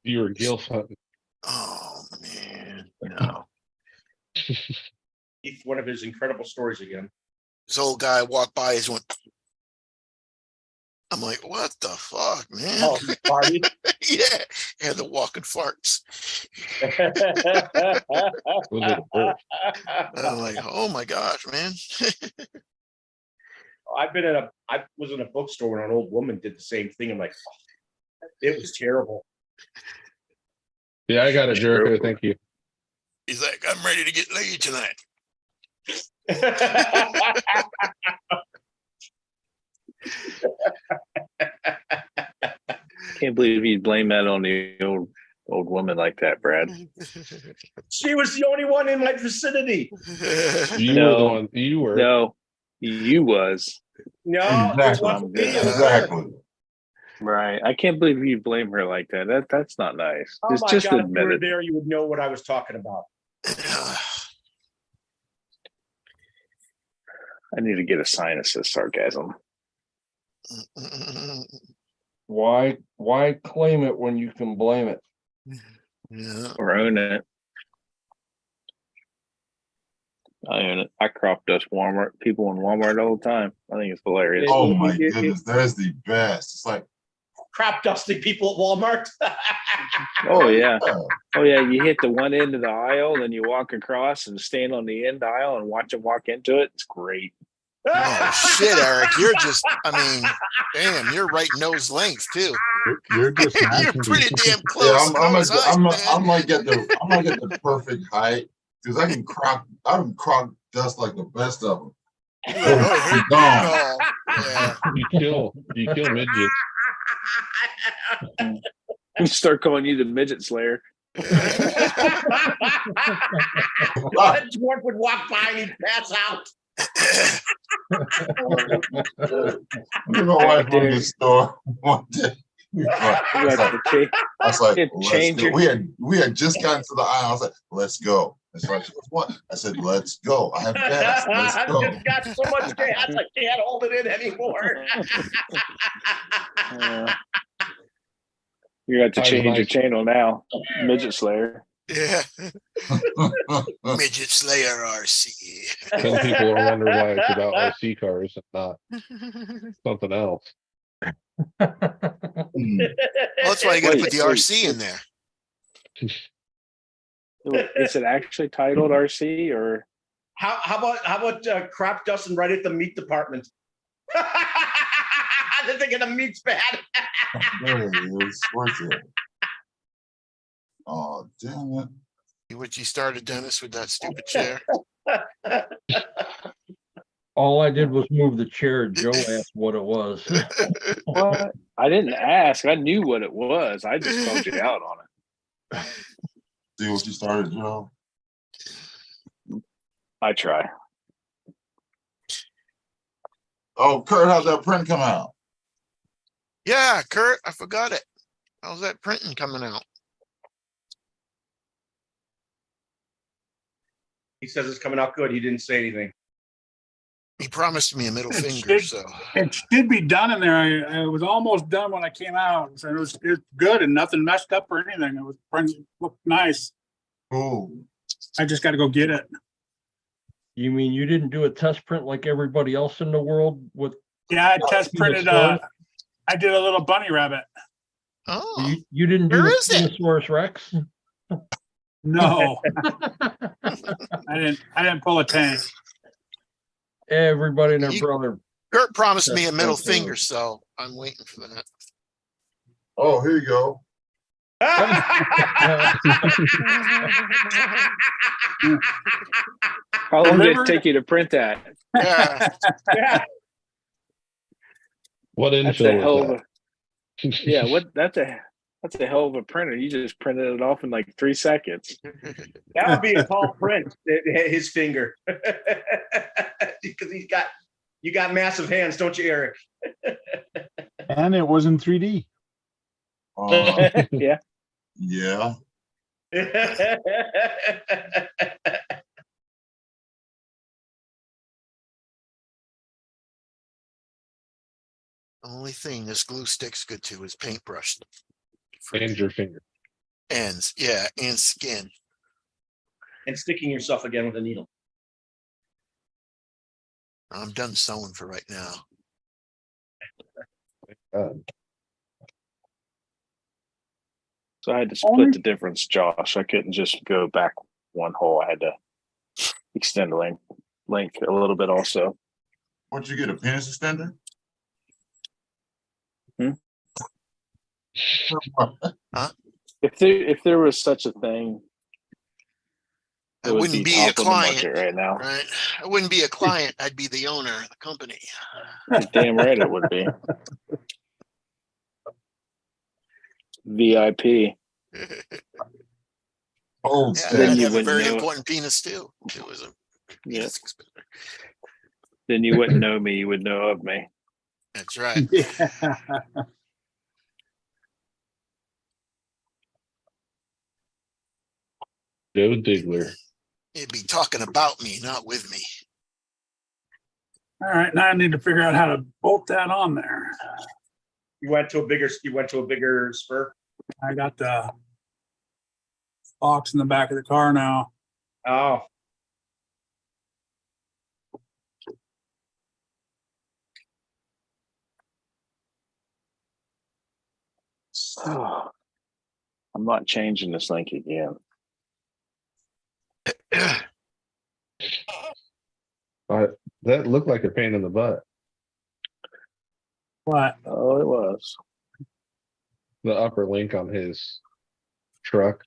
You were gilf hunting. oh man, no. Keith, one of his incredible stories again. This old guy walked by, he went. I'm like, what the fuck, man? Oh, party. Yeah, had the walking farts. Was it a bird? I'm like, oh my gosh, man. I was in a bookstore when an old woman did the same thing. I'm like, oh, it was terrible. Yeah, I got it, Jericho. Thank you. He's like, I'm ready to get laid tonight. Can't believe you blame that on the old old woman like that, Brad. She was the only one in my vicinity. You No. were the one. You were. No, you was. No, Exactly. it wasn't me. It was her. Exactly. Right. I can't believe you blame her like that. That's not nice. Oh my Just God, if you admit were it. there, you would know what I was talking about. I need to get a sign that says sarcasm. Why claim it when you can blame it? Yeah. Or own it. I own it. I crop dust Walmart people in Walmart all the time. I think it's hilarious. Oh my goodness, that is the best. It's like, Crap dusting people at Walmart. Oh yeah. Oh yeah. You hit the one end of the aisle, then you walk across and stand on the end aisle and watch them walk into it. It's great. Oh shit, Eric, you're just, I mean, damn, you're right nose length too. You're just You're matching pretty these. damn yeah, close. I'm Nose eyes, man. I'm like at the perfect height because I can crop dust like the best of them. You're like, oh, hey, Gone. yeah. You kill midgets. We start calling you the midget slayer. That dwarf would walk by and he'd pass out. Me and my wife went to the store one day. I was like, let's go. We had just gotten to the aisle. I was like, let's go. And so what? I said, let's go. I have gas. Let's I've go. just got so much gas, I can't hold it in anymore. You got to Time's change your nice. channel now. Midget slayer. Yeah. Midget Slayer RC. Some people are wondering why it's about RC cars and not something else. Well, that's why you got to put the Wait. RC in there. Is it actually titled RC or? How about crap dusting right at the meat department? They're thinking the meat's bad. There it is. Where's it? Oh, damn it. See what you started, Dennis, with that stupid chair. All I did was move the chair. Joe asked what it was. What? I didn't ask. I knew what it was. I just called you out on it. See what you started, Joe? I try. Oh, Kurt, how's that print come out? Yeah, Kurt, I forgot it. How's that printing coming out? He says it's coming out good. He didn't say anything. He promised me a middle It finger, should- so It should be done in there. I was almost done when I came out. So it was good and nothing messed up or anything. It was looked nice. Cool. I just got to go get it. You mean you didn't do a test print like everybody else in the world with? Yeah, I test the printed. story? I did a little bunny rabbit. oh, You didn't do Where the is it? Spinosaurus Rex? No, I didn't pull a tank. Everybody and their You- brother. Kurt promised me a That's middle okay. finger, so I'm waiting for that. Oh, here you go. How long did it Delivered? take you to print that? Yeah, Yeah. What That's a info hell is of a that? yeah. What that's a hell of a printer. You just printed it off in like 3 seconds. That would be a tall print. His finger, because you got massive hands, don't you, Eric? And it was in 3D. Yeah. Yeah. only thing this glue stick's good to is paintbrush. And your finger. Ends, yeah, and skin. And sticking yourself again with a needle. I'm done sewing for right now. So I had to split the difference, Josh. I couldn't just go back one hole. I had to extend the length a little bit also. What'd you get, a penis extender? If there was such a thing, I it would wouldn't be a top of the client, market right now. right? I wouldn't be a client. I'd be the owner of the company. Damn right it would be. VIP. Old Yeah, Then I stack. you have a wouldn't very know. important penis too. It was a Yeah. penis expander. Then you wouldn't know me. You would know of me. That's right. Yeah. Joe Diggler. It'd be talking about me, not with me. All right, now I need to figure out how to bolt that on there. You went to a bigger spur? I got the box in the back of the car now. Oh, Oh, I'm not changing this link again. That looked like a pain in the butt. What? Oh, it was. The upper link on his truck.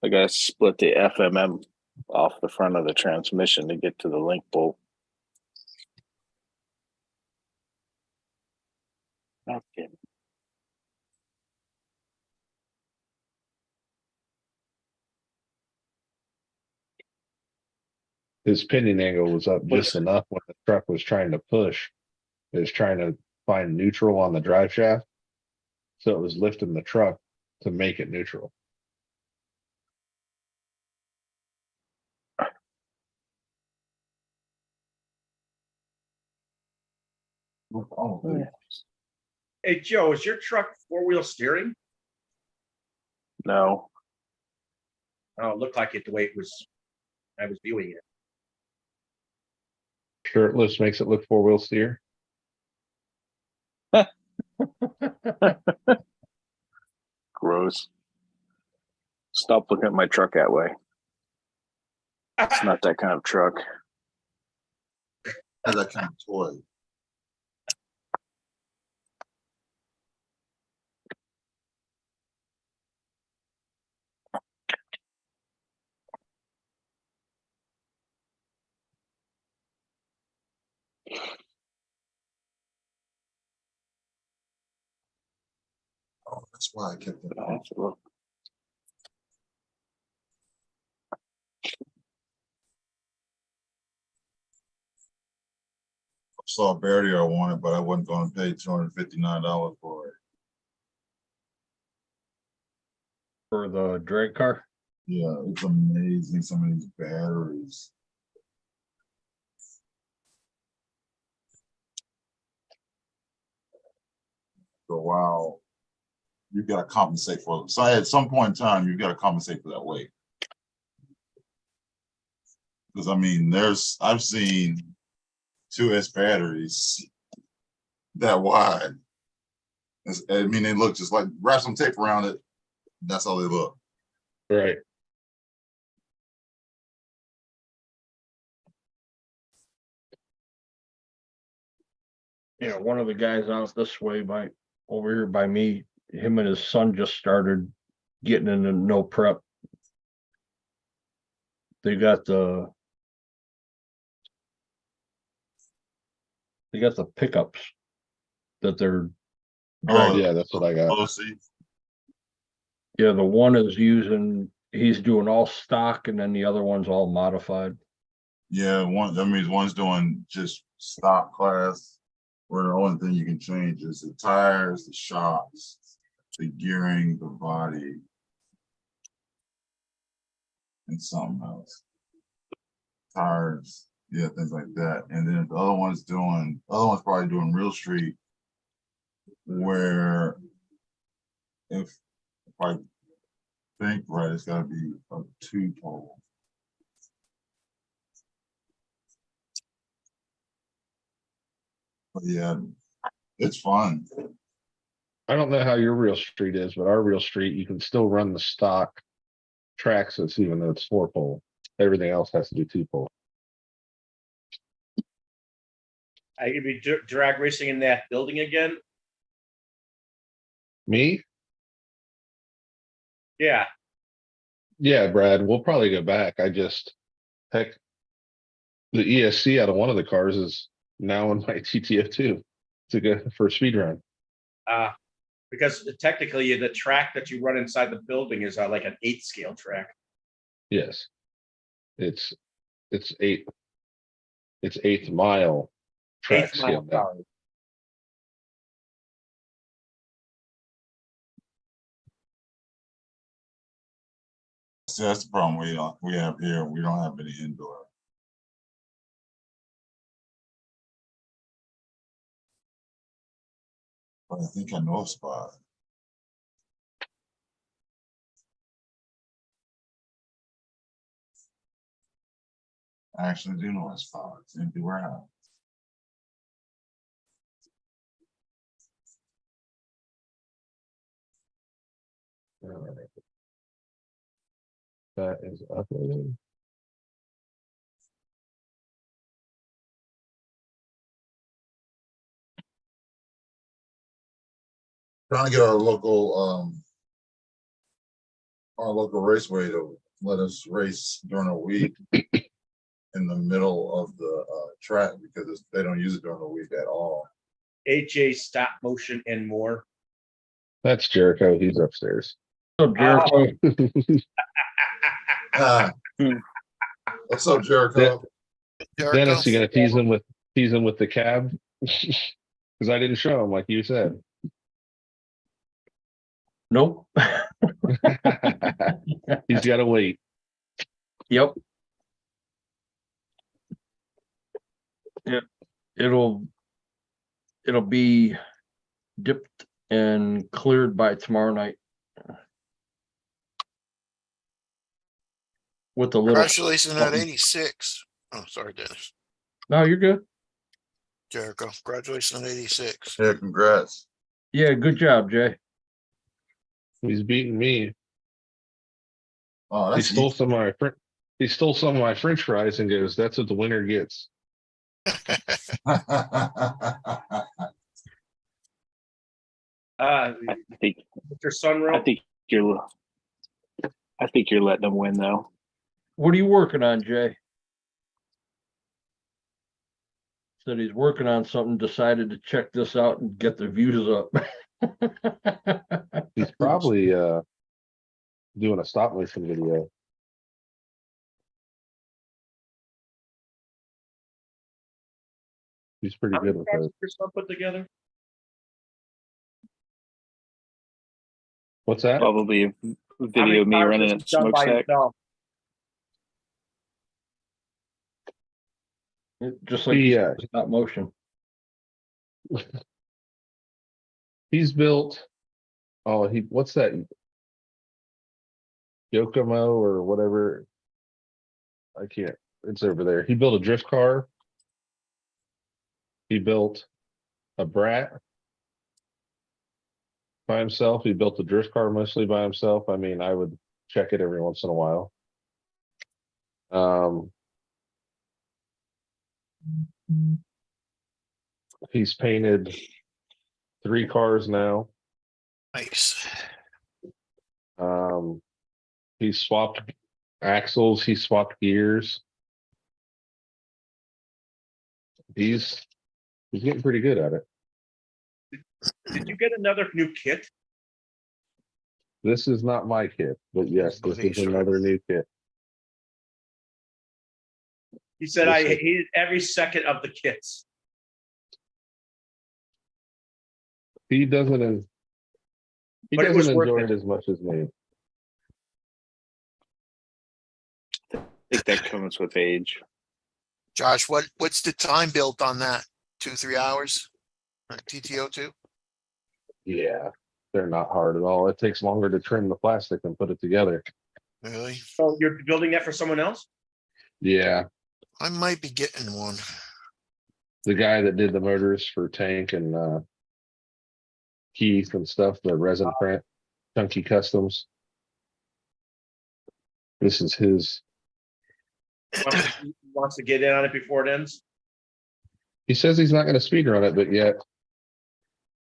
I got to split the FMM off the front of the transmission to get to the link bolt. Okay. His pinion angle was up just enough when the truck was trying to push. It was trying to find neutral on the drive shaft. So it was lifting the truck to make it neutral. Oh, Yeah. hey, Joe, is your truck four-wheel steering? No. Oh, it looked like it the way I was viewing it. Shirtless makes it look four-wheel steer. Gross. Stop looking at my truck that way. It's not that kind of truck. Has that kind of toy. Oh, that's why I kept it I on. have to look. Saw a barrier I wanted, but I wasn't going to pay $259 for it. For the drag car. Yeah, it's amazing. Some of these batteries. So wow, you got to compensate for it. So at some point in time, you got to compensate for that weight. Because I mean, I've seen 2S batteries that wide. I mean, they look just like wrap some tape around it. That's how they look. Right. Yeah, one of the guys out this way over here by me, him and his son just started getting into no prep. They got the pickups that they're Oh, Yeah, that's what I got. Lucy. yeah, the one is he's doing all stock and then the other one's all modified. Yeah, that means one's doing just stock class, where the only thing you can change is the tires, the shocks, the gearing, the body, and something else. Tires, yeah, things like that. And then the other one's probably doing real street, where if I think right, it's gotta be a 2-pole. But yeah, it's fun. I don't know how your real street is, but our real street, you can still run the stock Traxxas even though it's 4-pole. Everything else has to be 2-pole. I could be drag racing in that building again. Me? Yeah, Yeah, Brad, we'll probably go back. Heck, the ESC out of one of the cars is now in my TTO2 to go for a speed run. uh, Because technically the track that you run inside the building is like an 8 scale track. Yes. It's 8. It's 8th mile track 8th scale mile, now. sorry. See, that's the problem we have here. We don't have any indoor. But I think I know a spot. I actually do know a spot. It's empty warehouse. That is uploading. Trying to get our local raceway to let us race during a week in the middle of the track because they don't use it during the week at all. HA stop motion and more. That's Jericho. He's upstairs. So Jericho, Ah. What's up, Jericho? Jericho? Dennis, you gonna tease him with the cab? Because I didn't show him like you said. nope. He's got to wait. Yep. Yeah, it'll be dipped and cleared by tomorrow night. With a little. Congratulations on 86. Oh, sorry, Dennis. No, you're good. Jericho, congratulations on 86. Yeah, congrats. Yeah, good job, Jay. He's beating me. Oh, He that's stole some of my French fries and goes, "That's what the winner gets." I think Mr. Sunrow. I think you're letting them win though. What are you working on, Jay? Said he's working on something, decided to check this out and get the views up. He's probably doing a stop motion video. He's pretty How many good with cars those. did your son put together? What's that? Probably a How video many of me cars running has a he done by smokestack. himself? Just like He, stop motion. He's built. Oh, what's that? Yokomo or whatever. I can't. It's over there. He built a drift car. He built a Brat by himself. He built the drift car mostly by himself. I mean, I would check it every once in a while. He's painted 3 cars now. Nice. He swapped axles. He swapped gears. He's getting pretty good at it. Did you get another new kit? This is not my kit, but yes, this is another new kit. He said Yes, I sir. hated every second of the kits. He doesn't. He But it was doesn't worth enjoy it. it as much as me. I think that comes with age. Josh, what's the time built on that? 2-3 hours? TTO2? Yeah, they're not hard at all. It takes longer to trim the plastic and put it together. Really? So you're building that for someone else? Yeah, I might be getting one. the guy that did the motors for Tank and Keith and stuff, the resin print, Chunky Customs. This is his. Wants to get in on it before it ends. He says he's not going to speed run it, but yet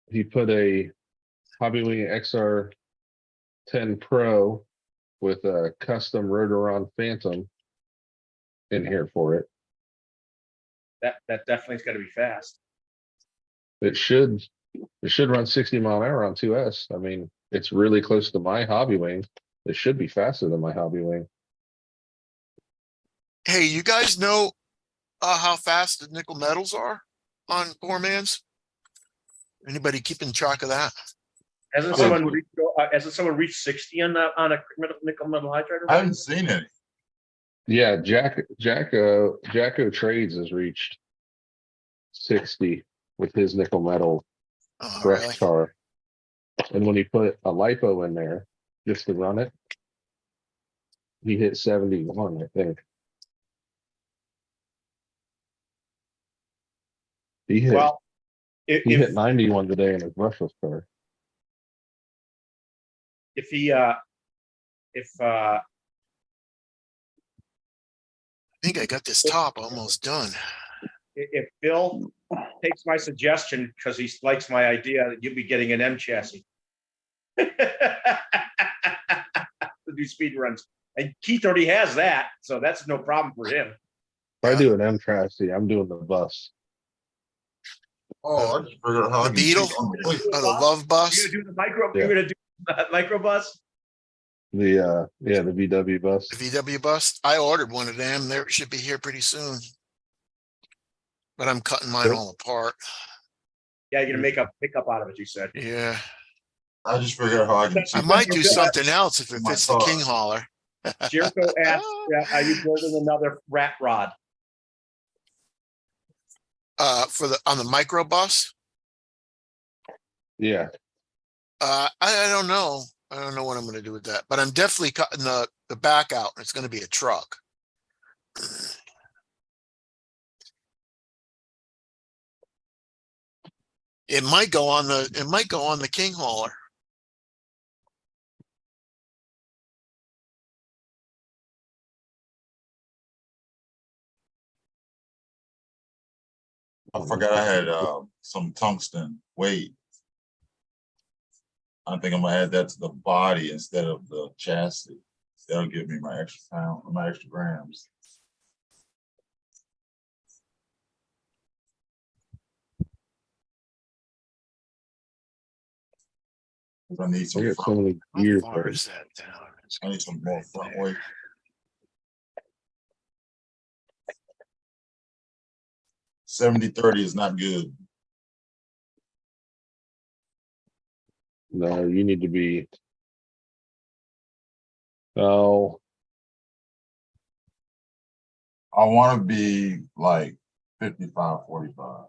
he put a Hobbywing XR10 Pro with a custom Rotoron Phantom in here for it. That definitely is going to be fast. It should It should run 60 mile an hour on 2S. I mean, it's really close to my hobby wing. It should be faster than my hobby wing. Hey, you guys know how fast the nickel metals are on poor man's? Anybody keeping track of that? Hasn't someone reached 60 on a nickel metal hydride? I haven't seen any. Yeah, Jacko Trades has reached 60 with his nickel metal Oh, brush really? tar. And when he put a lipo in there just to run it, he hit 71, I think. He hit Well, he hit 91 today in his brushless car. if he if I think I got this top almost done. if Bill takes my suggestion because he likes my idea that you'll be getting an M chassis. To do speed runs. And Keith already has that, so that's no problem for him. If I Yeah. do an M chassis, I'm doing the bus. Oh, I just figured out how The I can Beetle? cheat on the plate. Oh, the love bus? You're gonna do the micro. Yeah. You're gonna do microbus. The VW bus. The VW bus? I ordered one of them. There, it should be here pretty soon. But I'm cutting mine all apart. Yeah, you're gonna make a pickup out of it. You said. Yeah. I just figured out how I can I cheat. might do something else if it My fits the car. King hauler. Jericho asked, "Are you building another rat rod?" On the micro bus? Yeah. I don't know. I don't know what I'm gonna do with that, but I'm definitely cutting the back out. It's gonna be a truck. It might go on the King hauler. I forgot I had some tungsten weight. I think I'm gonna add that to the body instead of the chassis. That'll give me my extra pound, my extra grams. I need I some got so front, many How gears. far is that down? I need some more front weight. 70-30 is not good. No, you need to be. Oh, I want to be like 55-45.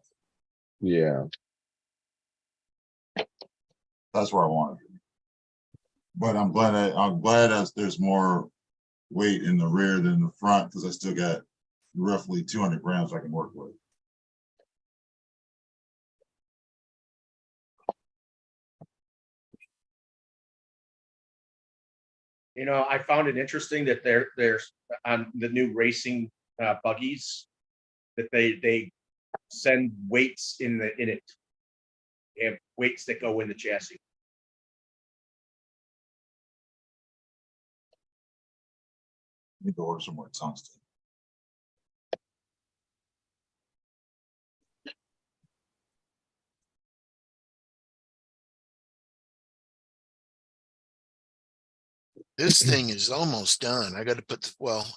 yeah. That's where I want to be. But I'm glad that there's more weight in the rear than the front because I still got roughly 200 grams I can work with. You know, I found it interesting that there's on the new racing buggies that they send weights in it. They have weights that go in the chassis. I need to order some more tungsten. This thing is almost done. I gotta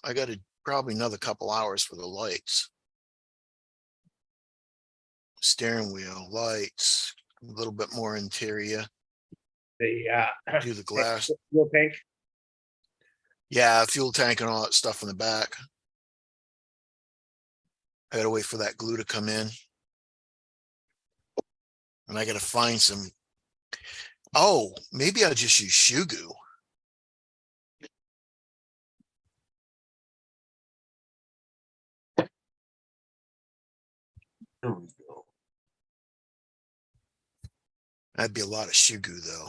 I gotta probably another couple hours for the lights. Steering wheel, lights, a little bit more interior, The do the glass. fuel tank. Yeah, fuel tank and all that stuff in the back. I gotta wait for that glue to come in. And I gotta find some. Oh, maybe I'll just use shoe goo. Here we go. That'd be a lot of shoe goo though.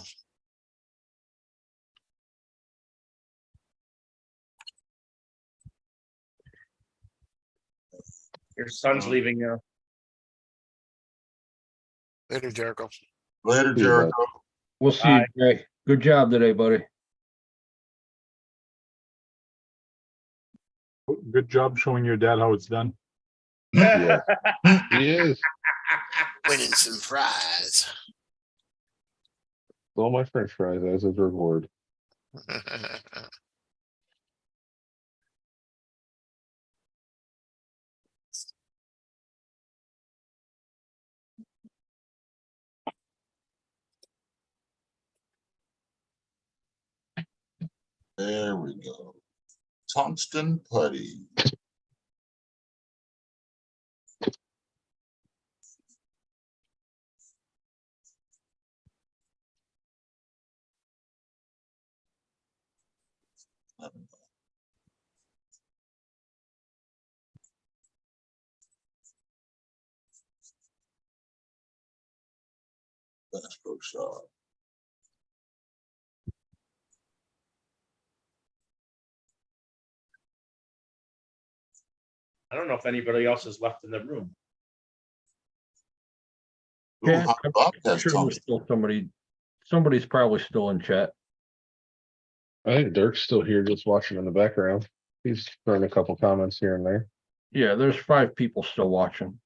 Your son's leaving now. Later, Jericho. Later, See you, Jericho. We'll see you, Bye. Jay. Good job today, buddy. Good job showing your dad how it's done. Yeah. He is. Winning some fries. Stole my French fries as a reward. There we go. Tungsten putty. Bass Pro Shop. I don't know if anybody else is left in the room. Ooh, Yeah, Hot I'm Bobcat's sure there's tungsten. still somebody's probably still in chat. I think Dirk's still here just watching in the background. He's throwing a couple comments here and there. Yeah, there's 5 people still watching.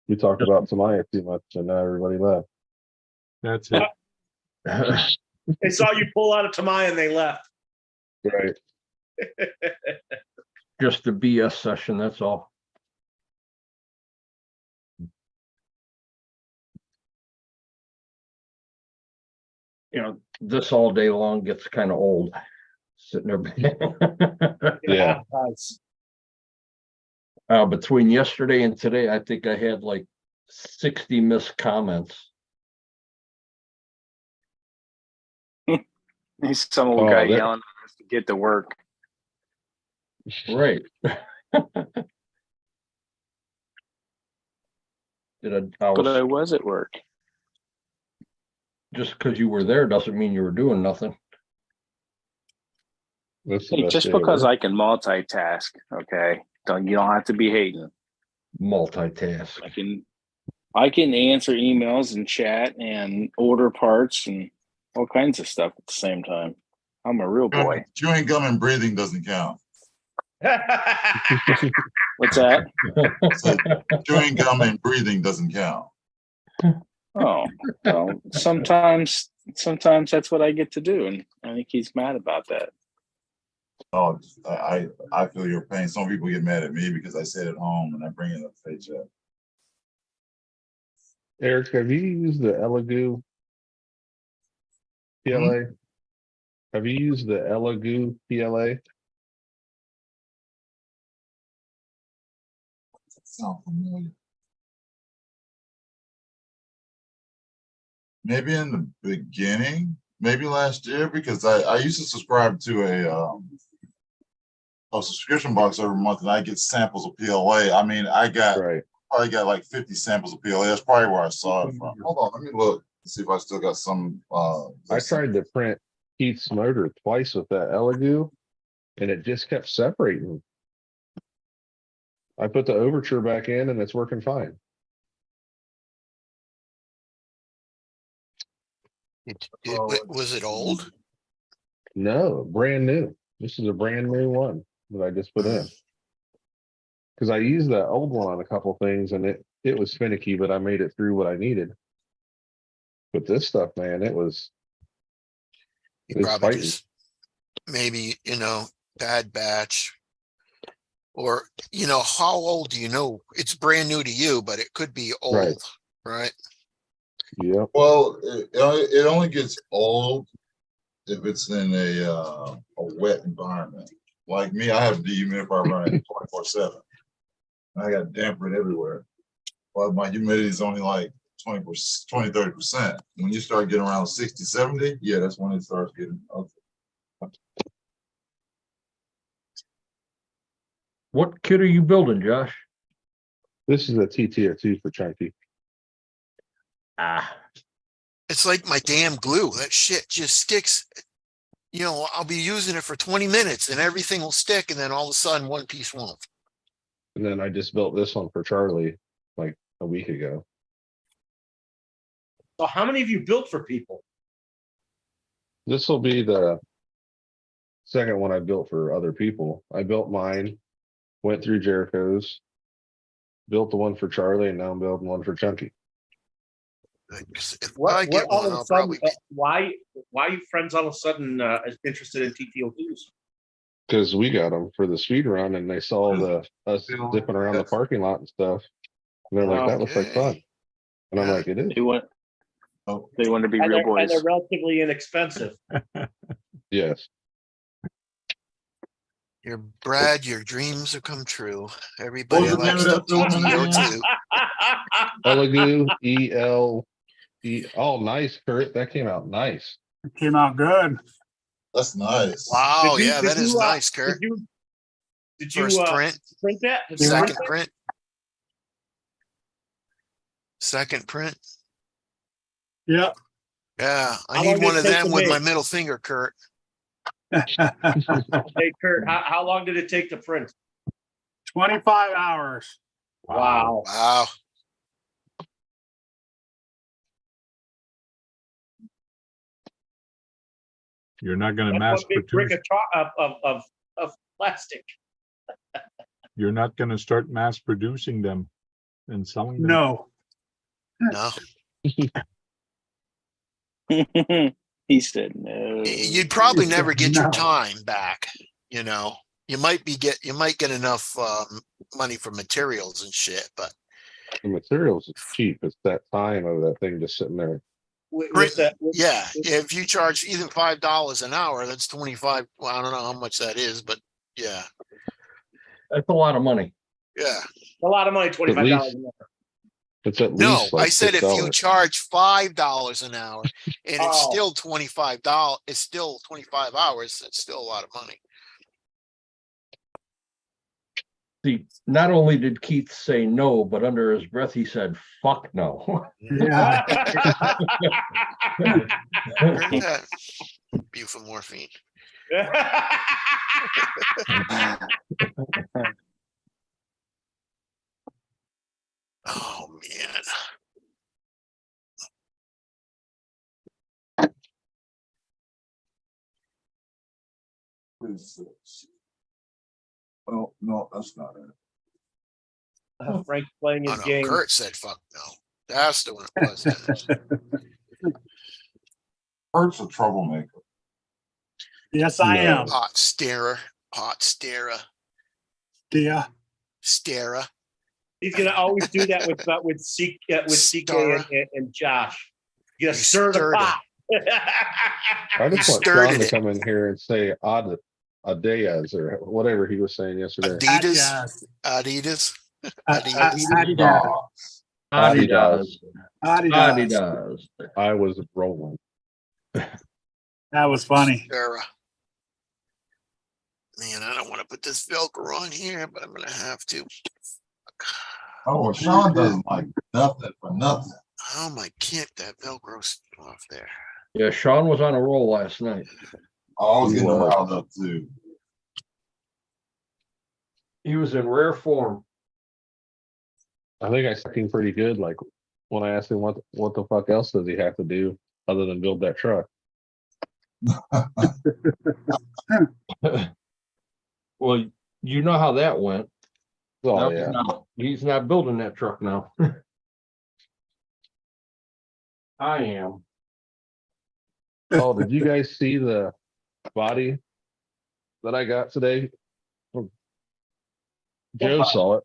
We talked about Tamaya too much and now everybody left. That's it. They saw you pull out of Tamaya and they left. Right. Just a BS session, that's all. You know, this all day long gets kind of old. Sitting there. Yeah. Between yesterday and today, I think I had like 60 missed comments. He's some old Oh, guy that- yelling at us to get to work. Right. But I was at work. Just because you were there doesn't mean you were doing nothing. That's the Hey, best just day at because work. I can multitask, okay? You don't have to be hating. Multitask. I can answer emails and chat and order parts and all kinds of stuff at the same time. I'm a real boy. Chewing gum and breathing doesn't count. What's that? So chewing gum and breathing doesn't count. Oh, well, sometimes that's what I get to do, and I think he's mad about that. Oh, I feel your pain. Some people get mad at me because I sit at home and I bring in a paycheck. Eric, have you used the Elegoo PLA? Have you used the Elegoo PLA? Sound familiar? Maybe in the beginning, maybe last year, because I used to subscribe to a subscription box every month, and I get samples of PLA. I mean, I Right. probably got like 50 samples of PLA. That's probably where I saw it from. Hold on, let me look and see if I still got some. I tried to print Keith's motor twice with that Elegoo, and it just kept separating. I put the overture back in, and it's working fine. Was it old? No, brand new. This is a brand new one that I just put in. Because I used that old one on a couple things, and it was finicky, but I made it through what I needed. But this stuff, man, it was Probably fighting. just maybe, bad batch. Or, how old do you know? It's brand new to you, but it could be old, right? Yep. Well, it only gets old if it's in a wet environment. Like me, I have a dehumidifier running 24/7. I got damper everywhere. But my humidity is only like 20-30%. When you start getting around 60-70, yeah, that's when it starts getting ugly. What kit are you building, Josh? This is a TTO2 for Chunky. It's like my damn glue. That shit just sticks. I'll be using it for 20 minutes and everything will stick, and then all of a sudden one piece won't. And then I just built this one for Charlie like a week ago. So how many have you built for people? This will be the second one I built for other people. I built mine, went through Jericho's, built the one for Charlie, and now I'm building one for Chunky. If What, I get all one, of a I'll sudden, probably be. why are you friends all of a sudden interested in TTO2s? Because we got them for the speed run, and they saw us zipping around the parking lot and stuff. And they're like, "That looks like fun," Okay. and I'm Yeah. like, "It is." They want to be And real they're, and boys. they're relatively inexpensive. Yes. Brad, your dreams have come true. What Everybody was the name likes of the that filament again? TTO2. Elegoo, ELE. Oh, nice, Kurt. That came out nice. It came out good. That's nice. Wow, Did you- yeah, did that is you, nice, Kurt. Did you First print, print that? Did you second print print, second print. Yeah. Yeah, I How need long did one it of take them to with my make? middle finger, Kurt. that? Hey, Kurt, how long did it take to print? 25 hours. Wow. Wow. You're not gonna That's mass one big brick produce, of plastic. you're not gonna start mass producing them and selling them. No. No, He said no. you'd probably never get your No. time back. You know, you might get enough money for materials and shit, but The materials is cheap. It's that time of that thing just sitting there. With that, yeah, if you charge even $5 an hour, that's 25. Well, I don't know how much that is, but yeah, That's a lot of money. yeah. a lot of money, $25 least- an hour. It's at No, least like I said if you $6. charge $5 an hour and it's Oh. still $25, it's still 25 hours, it's still a lot of money. See, not only did Keith say no, but under his breath, he said, fuck no. Yeah. Heard that? Bufomorphine. Oh man. Oh, no, that's not it. Frank playing Oh his no, game. Kurt said fuck no. That's the one it was. Then. Kurt's a troublemaker. Yes, I No. am. Pot starer. Yeah. Stara. He's gonna always do that with CK Stara. and Josh. You You gotta stir the stirred pot. I just want Started Sean to it. come in here and say Adidas or whatever he was saying yesterday. Adidas. Adidas. Adidas. Adidas. Adidas. Adidas. Adidas. I was rolling. That was funny. Stara. Man, I don't want to put this Velcro on here, but I'm gonna have to. Oh, well, Sean doesn't like nothing for nothing. How am I can't that Velcro off there? Yeah, Sean was on a roll last night. I was He getting was. riled up too. He was in rare form. I think I sucked him pretty good. Like when I asked him what the fuck else does he have to do other than build that truck? Well, you know how that went. Oh Now yeah. he's not building that truck now. I am. Oh, did you guys see the body that I got today? Joe saw it,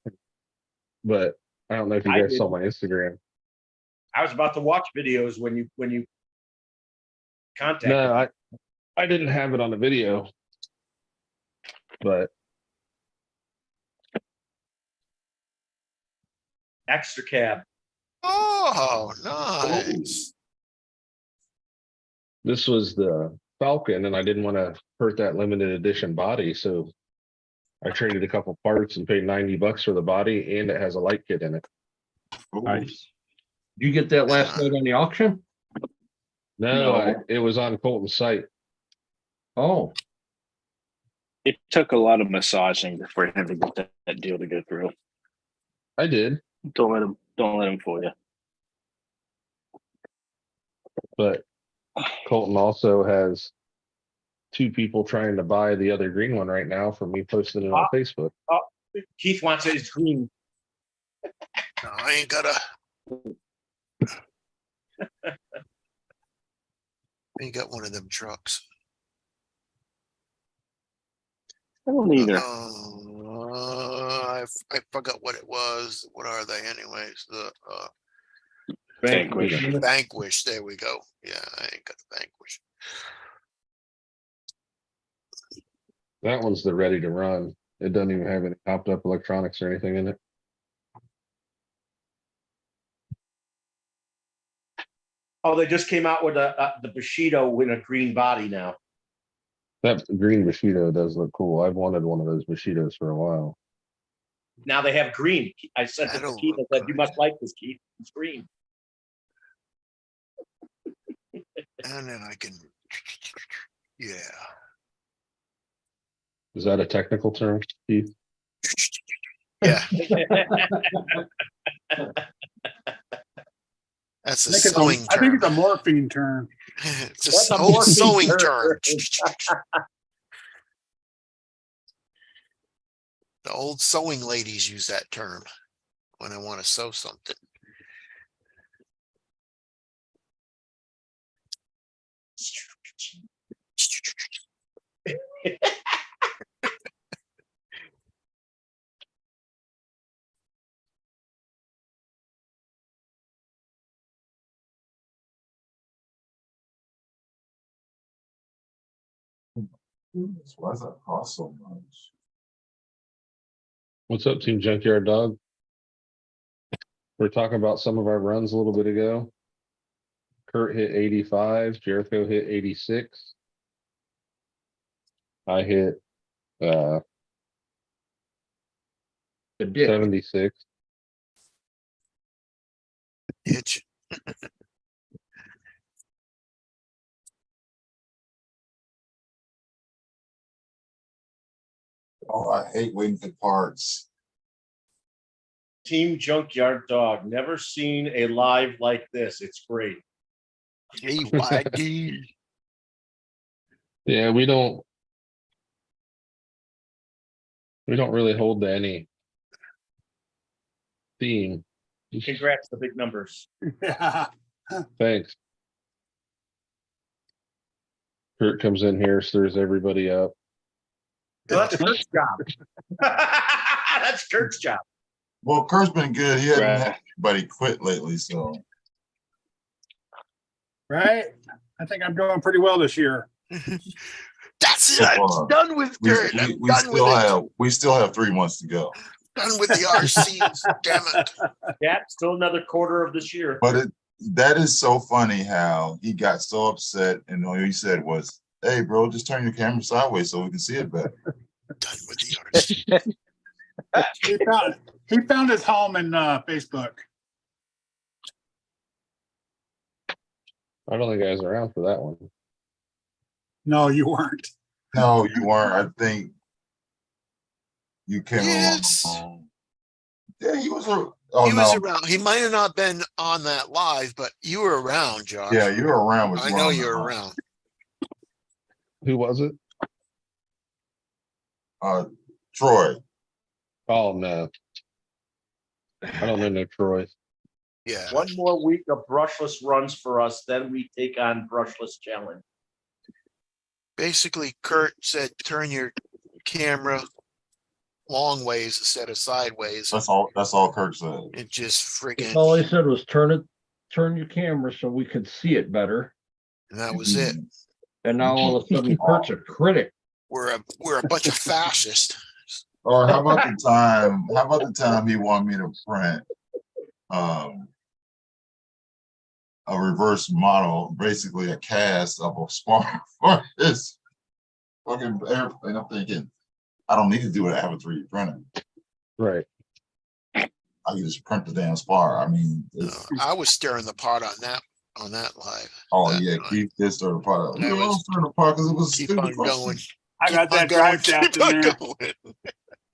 but I don't know if you I guys saw didn't. my Instagram. I was about to watch videos when you contacted No, me. I didn't have it on the video, but Extra cab. Oh, nice. this was the Falcon, and I didn't want to hurt that limited edition body, so I traded a couple parts and paid $90 for the body, and it has a light kit in it. Nice. Did you get that last night on the auction? No, it was on Colton's site. Oh, It took a lot of massaging for him to get that deal to go through. I did, Don't let him fool you. but Colton also has 2 people trying to buy the other green one right now for me posting it on Facebook. Keith wants his green. No, I ain't got a. I ain't got one of them trucks. I don't either. I forgot what it was. What are they anyways? The Vanquish. Vanquish. There we go. Yeah, I ain't got a Vanquish. That one's the ready to run. It doesn't even have any hopped up electronics or anything in it. Oh, they just came out with the Bushido with a green body now. That green Bushido does look cool. I've wanted one of those Bushidos for a while. Now they have green. I said to That'll Keith, I look said, you good. must like this, Keith. It's green. And then I can. Yeah. Is that a technical term, Keith? Yeah. That's a sewing I think term. it's a morphine term. It's That's a a old morphine sewing term. term. The old sewing ladies use that term when I want to sew something. Why does that cost so much? What's up, Team Junkyard Dog? We're talking about some of our runs a little bit ago. Kurt hit 85, Jericho hit 86. I hit The ditch. 76. Itch. Oh, I hate waiting for parts. Team Junkyard Dog. Never seen a live like this. It's great. JYD. Yeah, we don't really hold to any theme. Congrats, the big numbers. Yeah. Thanks. Kurt comes in here, stirs everybody up. So that's Kurt's job. That's Kurt's job. Well, Kurt's been good. He hasn't Right. had anybody quit lately, so Right? I think I'm doing pretty well this year. That's it. I'm done with we, Kurt. we, I'm we done still with it. have 3 months to go. Done with the RCs. Damn it. Yeah, still another quarter of this year. But that is so funny how he got so upset, and all he said was, "Hey, bro, just turn your camera sideways so we can see it better." Done with the RC. He found his home in Facebook. I don't think I was around for that one. No, you weren't. No, you weren't. I think you came Yes. along. Yeah, he was. Oh He was no, around. He might have not been on that live, but you were around, Josh. yeah, you were around. But I you know weren't you were on around. Who was it? Troy. Oh no. I don't know no Troy. Yeah. One more week of brushless runs for us, then we take on brushless challenge. Basically, Kurt said, turn your camera long ways instead of sideways. That's all Kirk said. It just All friggin', I said was turn your camera so we could see it better. and that was it. And now all of a sudden Kurt's a critic. We're a bunch of fascists. Or how about the time? How about the time he wanted me to print a reverse model, basically a cast of a spar for his fucking airplane? I'm thinking, I don't need to do it. I have a 3D printer. Right. I can just print the damn spar. I mean, I was stirring the pot on that live. oh that yeah, night. Keith did start the part. I I was- was starting the part because it was a Keep stupid on question. going. I got that drive shaft in there. Going.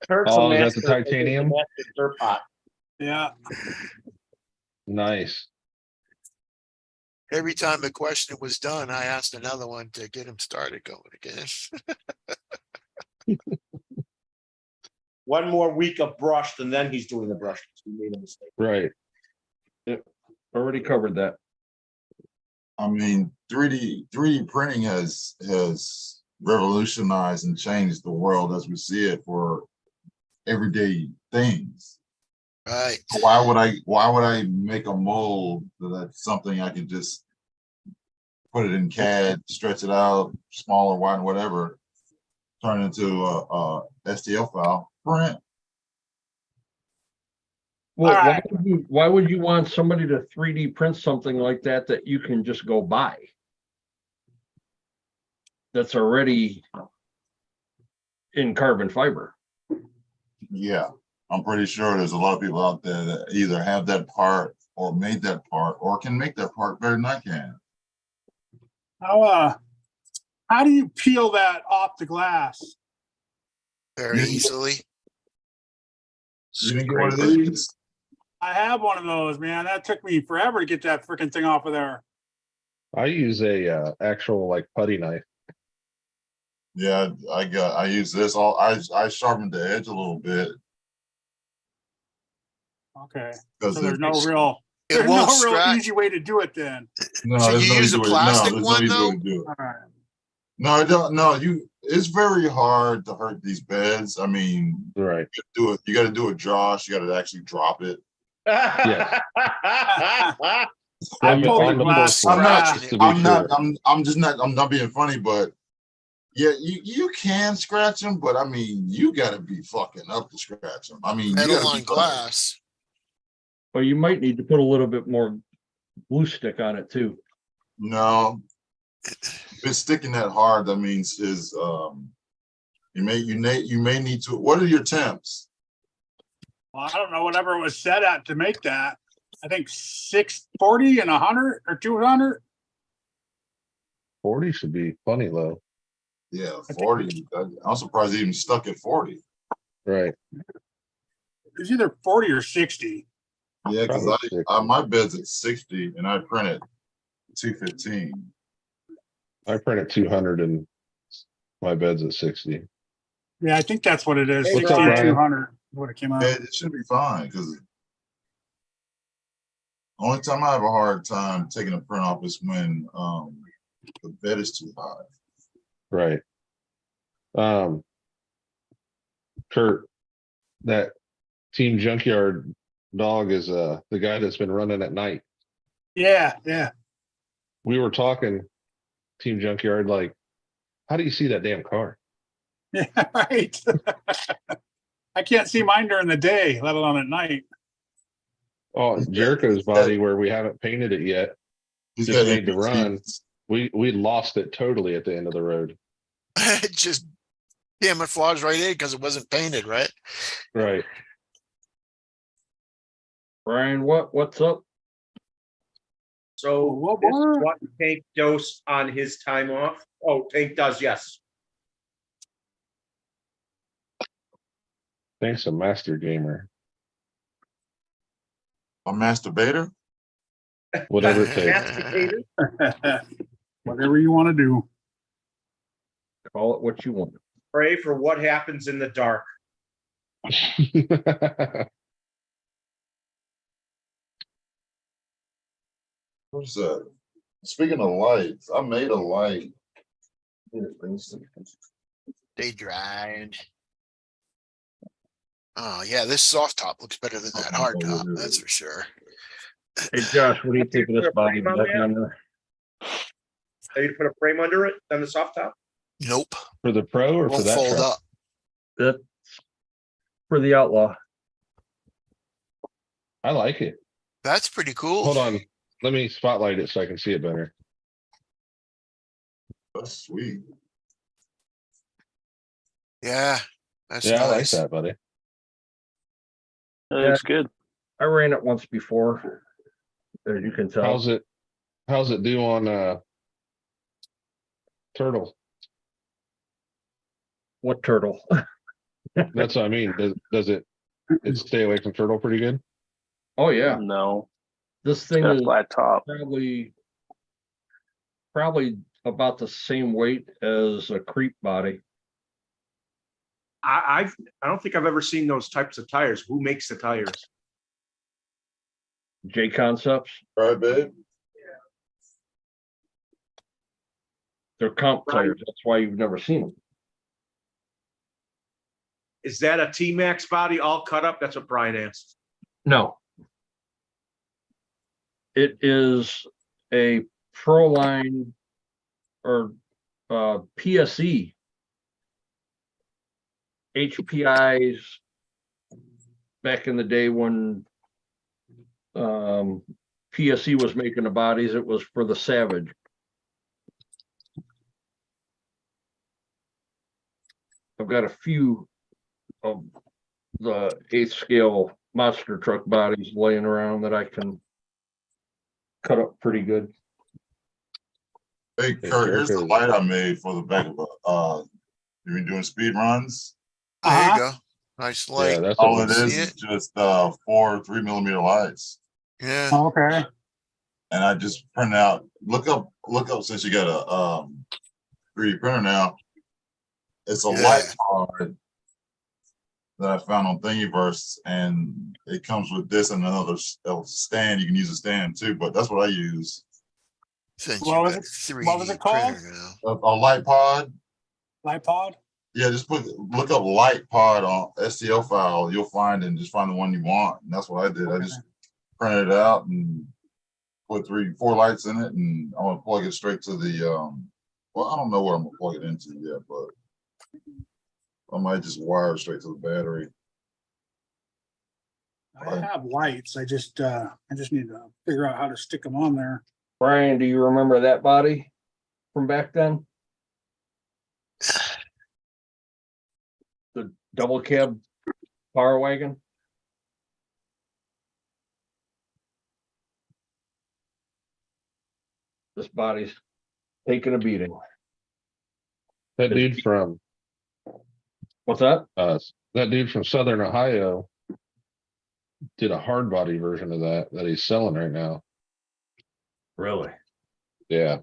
Kurt's Oh, a is that the master- titanium? master stir pot. Yeah. Nice. Every time a question was done, I asked another one to get him started going again. one more week of brushed and then he's doing the brush. He made a mistake. Right. Already covered that. I mean, 3D printing has revolutionized and changed the world as we see it for everyday things. Right. Why would I make a mold that's something I can just put it in CAD, stretch it out, smaller, wide, whatever, turn it into a STL file, print. Well, All right. why would you want somebody to 3D print something like that you can just go buy? That's already in carbon fiber. Yeah, I'm pretty sure there's a lot of people out there that either have that part or made that part or can make that part better than I can. How do you peel that off the glass? Very Yeah. easily. You didn't get one of these? I have one of those, man. That took me forever to get that freaking thing off of there. I use a actual like putty knife. Yeah, I use this. I sharpened the edge a little bit Okay. because So there's no real It won't scratch. easy way to do it then. no, Should there's you no use easy a way. plastic No, there's one, no easy way though? to do it. All right. No, I don't. No, it's very hard to hurt these beds. I mean, Right. you got to do it, Josh. You got to actually drop it. Yeah. I Rub it pulled on the the glass. porcelain, scratch. just to be I'm not. sure. I'm just not. I'm not being funny, but yeah, you can scratch them, but I mean, you got to be fucking up to scratch them. I mean, you Metal got to on be glass. Well, you might need to put a little bit more glue stick on it too. No, if it's sticking that hard, that means you may need to. What are your temps? Well, I don't know, whatever it was set at to make that. I think 640 and 100 or 200. 40 should be plenty low. Yeah, 40. I'm surprised it even stuck at 40. Right. It's either 40 or 60. Yeah, because Probably 60. my bed's at 60 and I print it 215. I print at 200 and my bed's at 60. Yeah, I think that's what it is. Hey, 60 Ryan. and 200 is what it came out. It should be fine because only time I have a hard time taking a print off is when the bed is too high. Right. Kurt, that Team Junkyard dog is the guy that's been running at night. Yeah, yeah. We were talking Team Junkyard, like, how do you see that damn car? Yeah, right. I can't see mine during the day, let alone at night. Oh, Jericho's body, where we haven't painted it yet, He's just got made to APTs. run. We lost it totally at the end of the road. It just camouflaged right in because it wasn't painted, right? Right. Brian, what's up? So What this more? is what Tank dose on his time off. Oh, Tank does, yes. Thanks, a master gamer. A masturbator? Whatever it takes. Masticated. Whatever you want to do. Call it what you want. Pray for what happens in the dark. What's that? Speaking of lights, I made a light. Here, let me see. They dried. Oh yeah, this soft top looks better than that hard top. That's for sure. Hey Josh, what do you think of this body? Frame on that? Are you to put a frame under it on the soft top? Nope. For the Pro or for Won't that fold truck? up. That's for the Outlaw. I like it. That's pretty cool. Hold on. Let me spotlight it so I can see it better. That's sweet. Yeah, that's Yeah, I like nice. that, buddy. It looks good. I ran it once before, as you can tell. How's it do on Turtle? What turtle? That's what I mean. Does it stay away from Turtle pretty good? Oh yeah, No, this it's thing got a is flat top. probably about the same weight as a creep body. I don't think I've ever seen those types of tires. Who makes the tires? J Concepts, Right, babe? they're comp Right. tires. That's why you've never seen them. Is that a T-Max body all cut up? That's what Brian asked. No. It is a Proline or PSE. HPI's back in the day when PSE was making the bodies, it was for the Savage. I've got a few of the 8th scale monster truck bodies laying around that I can cut up pretty good. Hey, Kurt, here's the light I made for the back of you've been doing speed runs. There you go. Nice Yeah, light. that's All what it see is it? just 4 3mm lights. Yeah. Okay. And I just print out, look up since you got a 3D printer now. It's a Yeah. light card that I found on Thingiverse, and it comes with this and another stand. You can use a stand too, but that's what I use. Since What you was got it? a What was 3D it called? printer now. A light pod. Lipod? Yeah, just look up light pod on STL file. You'll find and just find the one you want. And that's what I did. I just printed it out and put 4 lights in it, and I'm gonna plug it straight to the well, I don't know what I'm gonna plug it into yet, but I might just wire it straight to the battery. I have lights. I just need to figure out how to stick them on there. Brian, do you remember that body from back then? The double cab power wagon? This body's taking a beating. That dude from What's that? that dude from Southern Ohio did a hard body version of that he's selling right now. Really? Yeah.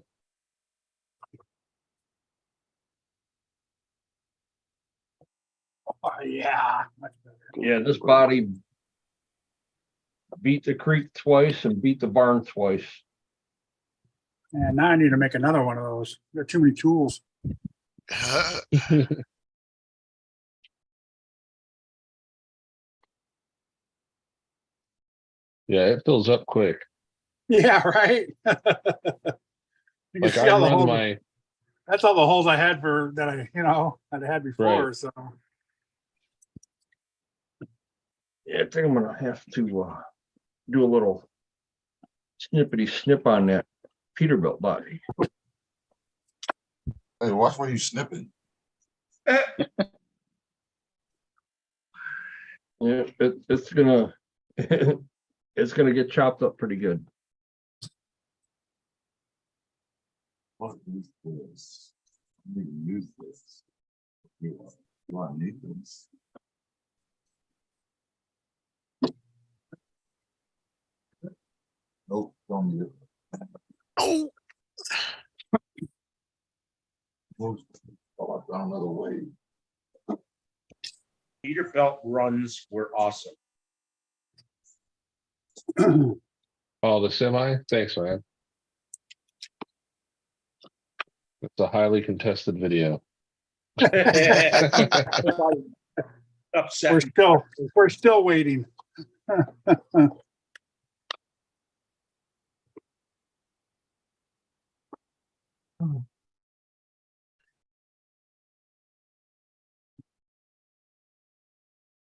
Oh, yeah. Much better. Yeah, this body beat the creek twice and beat the barn twice. And now I need to make another one of those. There are too many tools. Yeah, it fills up quick. Yeah, right. You can Like see I all the run holes. my That's all the holes I had for that I had before. Right. So Yeah, I think I'm gonna have to do a little snippety snip on that Peterbilt body. Hey, watch where you snipping. Yeah, it's gonna it's gonna get chopped up pretty good. What is this? I need to use this. Do I need this? Nope, don't need it. Oh, Oh, I found another way. Peterbilt runs were awesome. oh the semi. Thanks, man. It's a highly contested video. Upset. we're still waiting.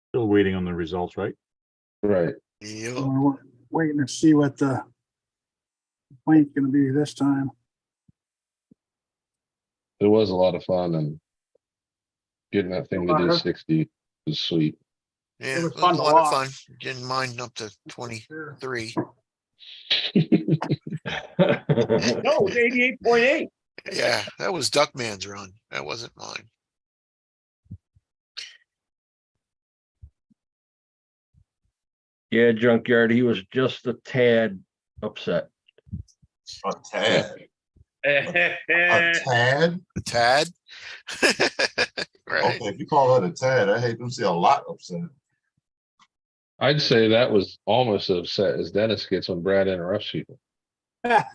Still waiting on the results, right? Right. yep. We're waiting to see what the plane's going to be this time. It was a lot of fun, and getting that thing to do 60 was sweet. Yeah, It was it was fun a to lot of watch. fun. Getting mine up to 23. No, it was 88.8. Yeah, that was Duckman's run. That wasn't mine. Yeah, Junkyard, he was just a tad upset. A tad. A tad? Tad? Right? Okay, if you call that a tad, I hate to see a lot upset. I'd say that was almost as upset as Dennis gets when Brad interrupts people. At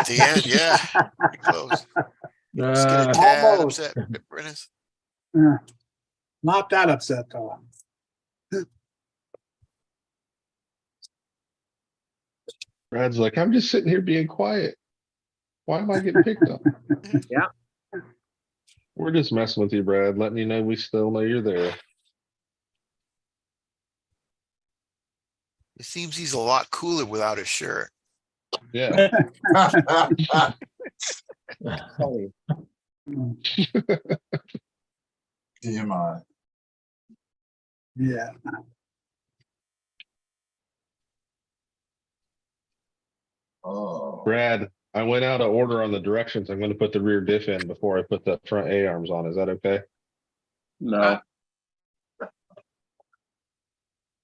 the end, yeah. Pretty close. Just get a Uh, tad Almost. upset, Brennis. Yeah. Not that upset though. Brad's like, I'm just sitting here being quiet. Why am I getting picked on? Yeah. We're just messing with you, Brad, letting you know we still know you're there. It seems he's a lot cooler without his shirt. Yeah. TMI. Yeah. Oh. Brad, I went out of order on the directions. I'm going to put the rear diff in before I put the front A arms on. Is that okay? No,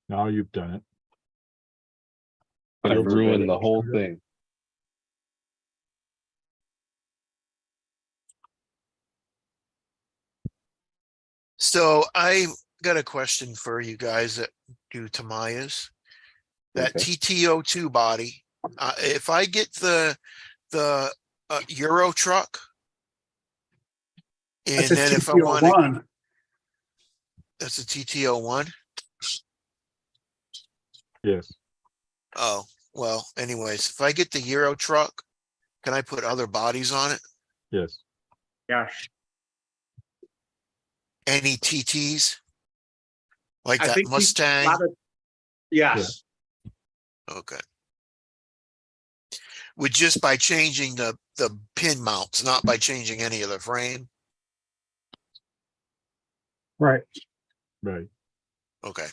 Now you've done it. I Never ruined did the it. whole thing. So I got a question for you guys that do Tamiya's. That Okay. TTO2 body, if I get the Euro truck, and That's a then if I want to, TTO1. that's a TTO1. Yes. Oh, well, anyways, if I get the Euro truck, can I put other bodies on it? Yes. Yeah. Any TTs? Like I that think a Mustang? lot of- Yes. Okay. With just by changing the pin mounts, not by changing any of the frame? Right. Right. Okay.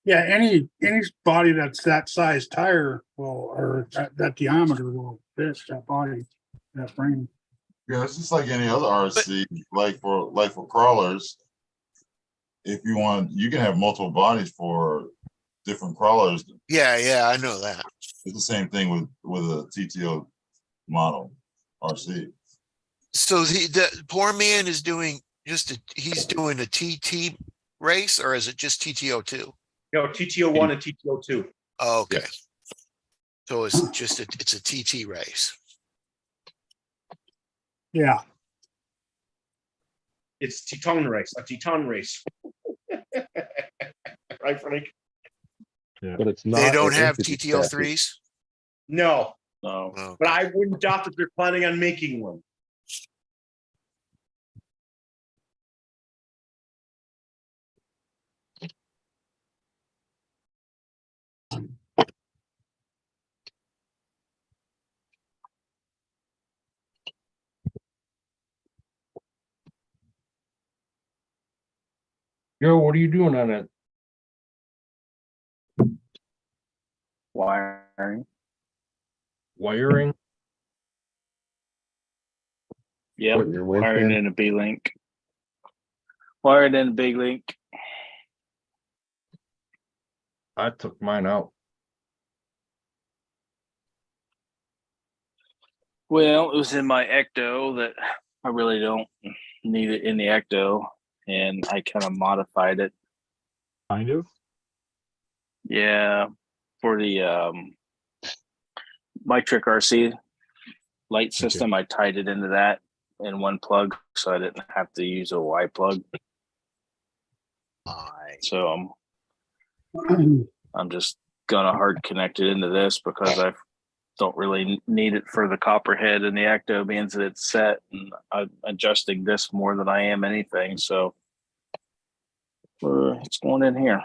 Yeah, any body that's that size tire will, or that diameter will fit that body, that frame. Yeah, it's just like any other RC, like for crawlers. If you want, you can have multiple bodies for different crawlers. Yeah, I know that. It's the same thing with a TTO model RC. So the poor man is doing he's doing a TT race, or is it just TTO2? No, TTO1 and TTO2. Oh, okay. Yes. So it's just it's a TT race. Yeah. It's Teton race, a Teton race. Right, Frank? But it's not. They don't an have entity chassis. TTO3s? No, no. Okay. but I wouldn't doubt that they're planning on making one. Joe, what are you doing on that? Wiring. Wiring? Yep. Putting your winch Wiring in. in a B link. Wired in a big link. I took mine out. Well, it was in my Ecto that I really don't need it in the Ecto, and I kind of modified it. Kind of. Yeah, for the my Trick RC light system, I tied it into that in one plug, so I didn't have to use a Y plug. So I'm just gonna hard connect it into this because I don't really need it for the copperhead and the Ecto, being that it's set, and I'm adjusting this more than I am anything. So it's going in here.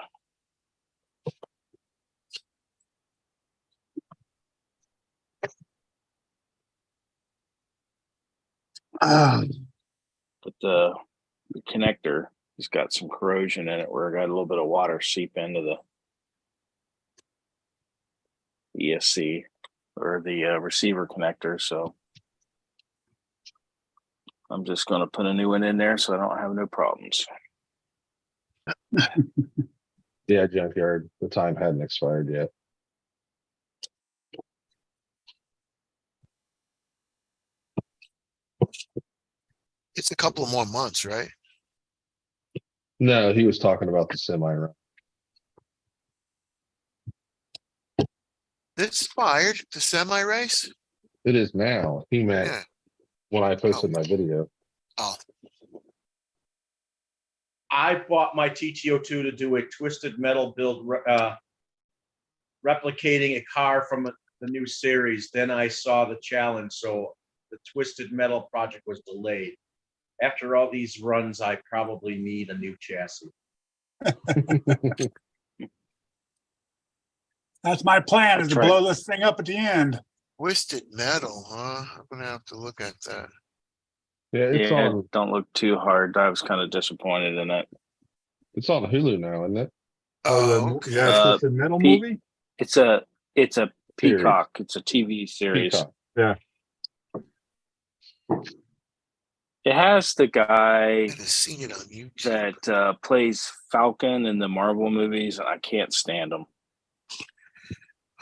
But the connector has got some corrosion in it where I got a little bit of water seep into the ESC or the receiver connector. So I'm just going to put a new one in there so I don't have no problems. Yeah, junkyard. The time hadn't expired yet. It's a couple of more months, right? No, he was talking about the semi run. It's expired, the semi race? It is now. He meant Yeah. when I posted my video. Oh, I bought my TTO2 to do a twisted metal build, replicating a car from the new series. Then I saw the challenge, so the twisted metal project was delayed. After all these runs, I probably need a new chassis. That's my plan, is to That's right. blow this thing up at the end. twisted metal, huh? I'm gonna have to look at that. Yeah, it's Yeah, on. don't look too hard. I was kind of disappointed in it. It's on Hulu now, isn't it? Oh, okay. yeah, Twisted Metal Pete- movie. It's a Series. Peacock. It's a TV series. Peacock. Yeah, It has the guy I've seen it on YouTube. that plays Falcon in the Marvel movies, and I can't stand him.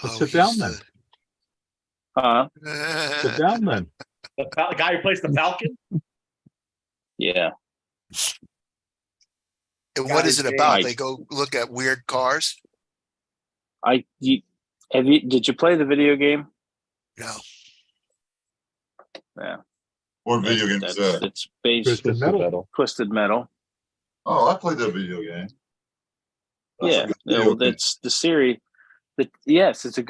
Let's sit down then. Huh? Sit down then. The guy who plays the Falcon? Yeah. And what is it about? Right. They go look at weird cars? Did you play the video game? No. Yeah. What video game is that? It's based Twisted Metal. Twisted Metal. Oh, I played that video game. That's a Yeah. good No, video game. that's the series. Yes, it's a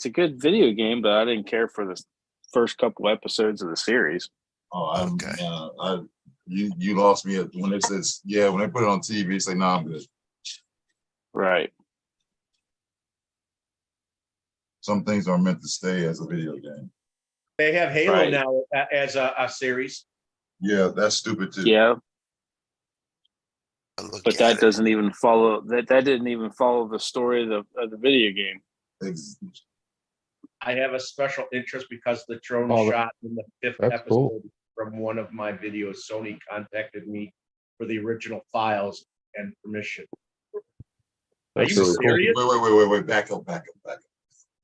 good video game, but I didn't care for the first couple episodes of the series. Oh, Okay. You lost me when they says when they put it on TV. It's like, nah, I'm good. Right. Some things are meant to stay as a video game. They have Halo Right. now as a series. Yeah, that's stupid too. Yeah, I look but at that it. doesn't even follow that didn't even follow the story of the video game. Ex- I have a special interest because the drone Oh, shot in the 5th that's episode cool. from one of my videos. Sony contacted me for the original files and permission. That's you really cool. serious? Wait. Back up.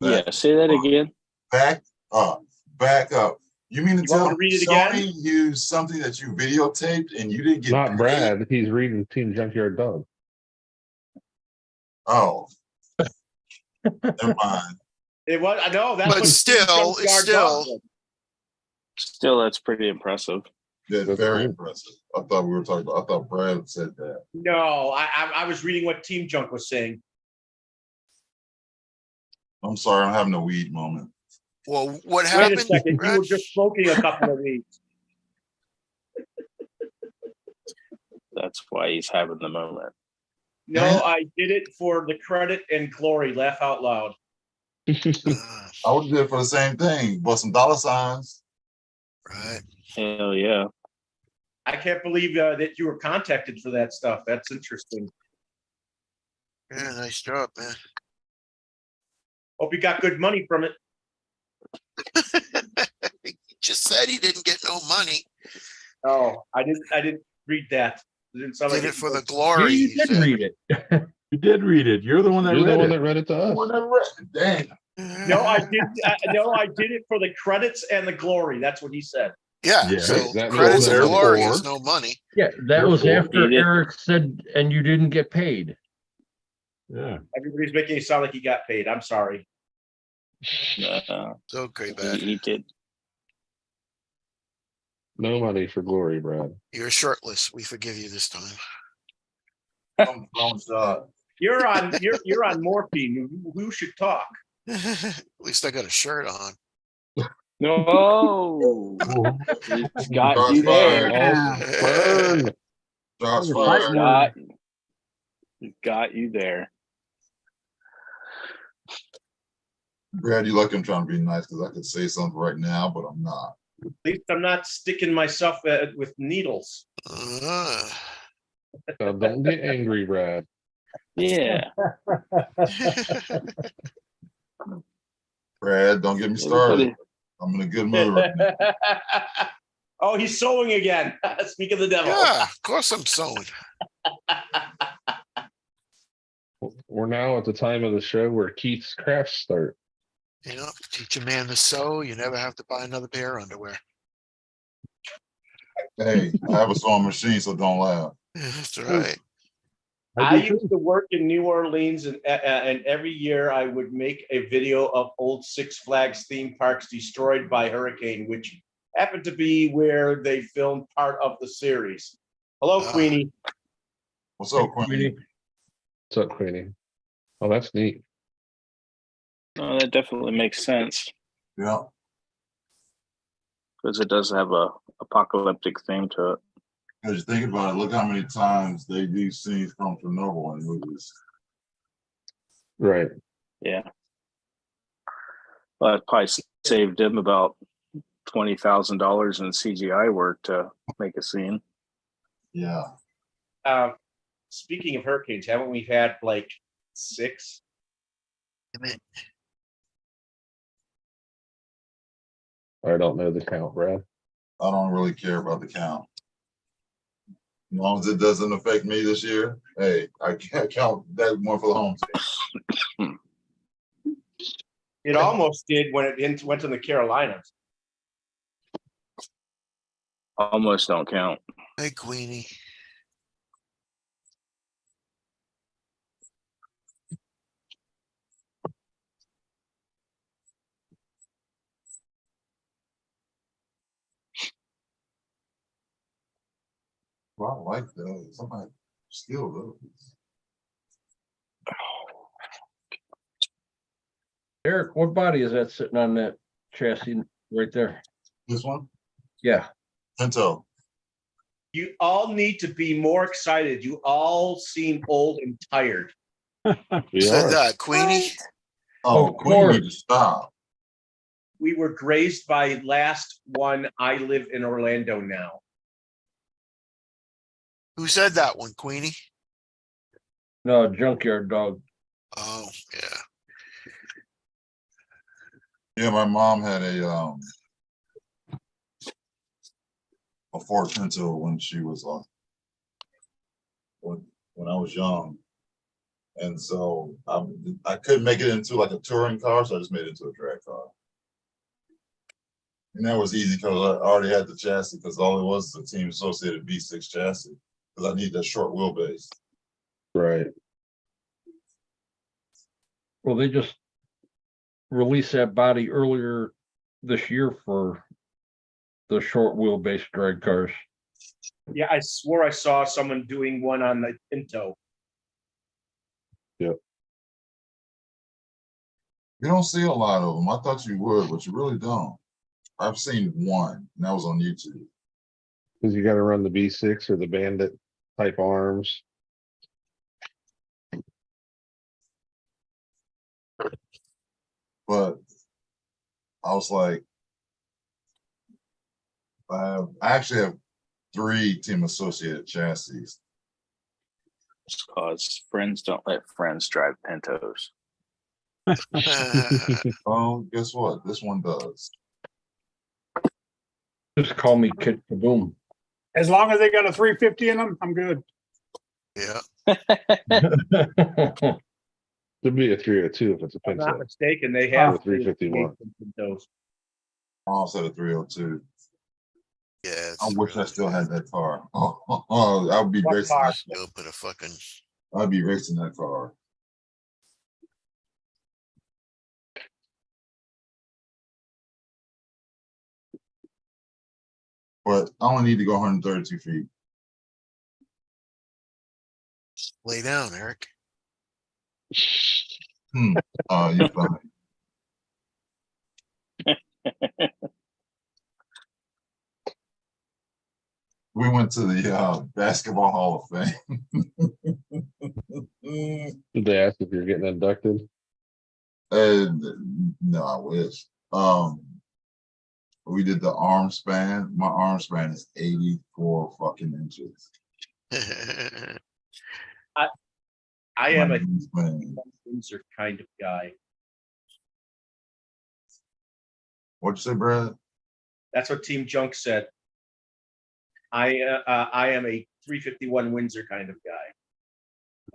Yeah, say that again. Back up. You mean to You want tell me to read it Sony again? used something that you videotaped and you didn't get Not paid? Brad. He's reading Team Junkyard Dog. Oh. Never mind. It was. I know that. But was still, it's still- Still, that's pretty impressive. That's That's very cool. impressive. I thought Brad said that. No, I was reading what Team Junk was saying. I'm sorry, I'm having a weed moment. Well, what Wait a happened? second, you Brad? were just smoking a couple of weeks. That's why he's having the moment. No, I did it for the credit and glory. Laugh out loud. I would have did it for the same thing, but some dollar signs. Right. Hell yeah. I can't believe that you were contacted for that stuff. That's interesting. Yeah, nice job, man. Hope you got good money from it. He just said he didn't get no money. Oh, I didn't read that. It didn't sound Did like it for the was- Yeah, glory. you he did said. read it. You did read it. You're the one that You're the read one it. that read it to us. Well, never read. Damn. No, I didn't. No, I did it for the credits and the glory. That's what he said. Yeah, Yeah. so That credits means and glory is therefore- no money. Yeah, that was Therefore, after he did- Eric said, and you didn't get paid. Yeah. Everybody's making it sound like he got paid. I'm sorry. It's okay, man. He did. No money for glory, Brad. You're shirtless. We forgive you this time. I'm sorry. You're on morphine. Who should talk? At least I got a shirt on. No, it's got Shots you there. fired. Burn. Shots Fight fired. word. Got you there. Brad, you lucky I'm trying to be nice because I could say something right now, but I'm not. At least I'm not sticking myself with needles. Uh, Now, don't get angry, Brad. Yeah. Brad, don't get me started. Everybody- I'm in a good mood right now. Oh, he's sewing again. Speak of the devil. yeah, of course I'm sewing. We're now at the time of the show where Keith's crafts start. You know, teach a man to sew. You never have to buy another pair of underwear. Hey, I have a sewing machine, so don't laugh. That's right. I do used to work in New Orleans, and every year I would make a video of old Six Flags theme parks destroyed by hurricane, which happened to be where they filmed part of the series. Hello, Ah. Queenie. What's up, Queenie? Queenie. What's up, Queenie? Oh, that's neat. No, that definitely makes sense Yeah. because it does have a apocalyptic theme to it. Because you think about it, look how many times they do scenes from Chernobyl in movies. Right. Yeah. Well, it probably saved them about $20,000 in CGI work to make a scene. Yeah. Speaking of hurricanes, haven't we had like 6? Damn it. I don't know the count, Brad. I don't really care about the count. As long as it doesn't affect me this year, hey, I can't count that one for the home team. It almost did when it went to the Carolinas. Almost don't count. Hey, Queenie. Well, I like those. Somebody steal those. Eric, what body is that sitting on that chassis right there? This one? Yeah. Pinto. You all need to be more excited. You all seem old and tired. We Said are. that, Queenie. Oh, Of Queen need to course. stop. We were grazed by last one. I live in Orlando now. Who said that one, Queenie? No, junkyard dog. Oh, yeah. Yeah, my mom had a Ford Pinto when she was when I was young, and so I couldn't make it into like a touring car, so I just made it into a drag car. And that was easy because I already had the chassis, because all it was the Team Associated V6 chassis, because I need that short wheelbase. Right. Well, they just released that body earlier this year for the short wheelbase drag cars. Yeah, I swore I saw someone doing one on the Pinto. You don't see a lot of them. I thought you would, but you really don't. I've seen one, and that was on YouTube. Because you got to run the V6 or the Bandit type arms. But I was like, I actually have 3 Team Associated chassis. It's because friends don't let friends drive Pintos. Oh, guess what? This one does. Just call me Kid Kaboom. As long as they got a 350 in them, I'm good. Yeah. There'd be a 302 if it's a If I'm not Pinto. mistaken, they have Or 351. Pintos. I also had a 302. Yeah. I it's wish I really still good. had that car. Oh, I would be What racing. car? Still put a fucking. I'd be racing that car. But I only need to go 132 feet. Lay down, Eric. You're funny. We went to the Basketball Hall of Fame. Did they ask if you're getting inducted? No, I wish. We did the arm span. My arm span is 84 fucking inches. I am a arm span. Windsor kind of guy. What'd you say, Brad? That's what Team Junk said. I am a 351 Windsor kind of guy.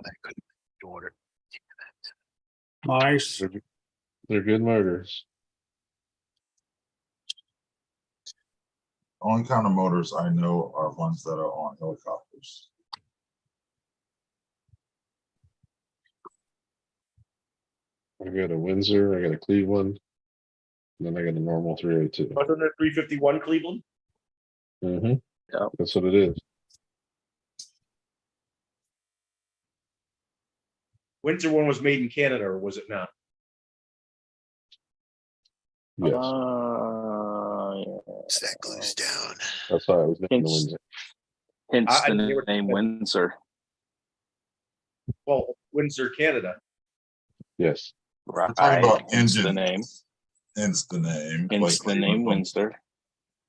I couldn't order. Nice. They're good motors. Only kind of motors I know are ones that are on helicopters. I got a Windsor, I got a Cleveland, and then I got a normal 302. Wasn't there 351 Cleveland? Mm-hmm. Yep. That's what it is. Windsor one was made in Canada, or was it not? Yes, So that glues down. that's why I was thinking the Hence- Windsor. Hence I the didn't hear what you name said. Windsor. Well, Windsor, Canada. Yes. Right. We're talking about Hence the engine. name. Hence the name. Hence the name Windsor.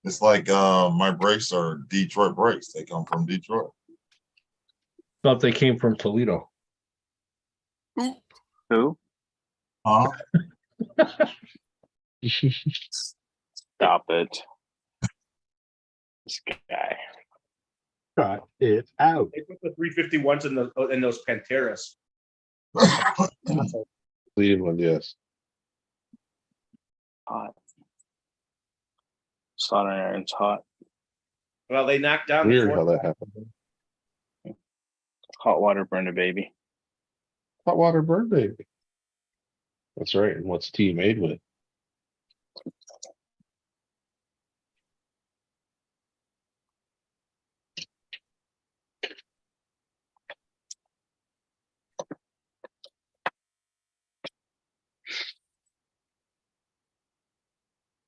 It's like my brakes are Detroit brakes. They come from Detroit. Thought they came from Toledo. Who? Huh? Stop it. This guy. Cut it out. They put the 351s in those Panteras. Cleveland, yes. Hot. Soldering iron's hot. Well, they knocked down Weird the how fourth. that happened. Hot water burned a baby. Hot water bird baby. That's right. And what's tea made with?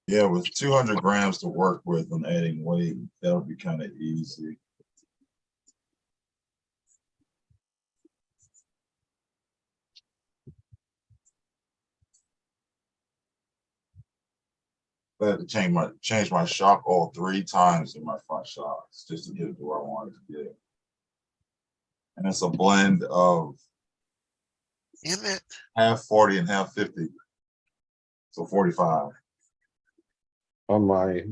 Yeah, with 200 grams to work with and adding weight, that'll be kind of easy. I had to change my shock oil 3 times in my front shocks just to get it to where I wanted to get it. And it's a blend of Damn it. half 40 and half 50. So 45. On my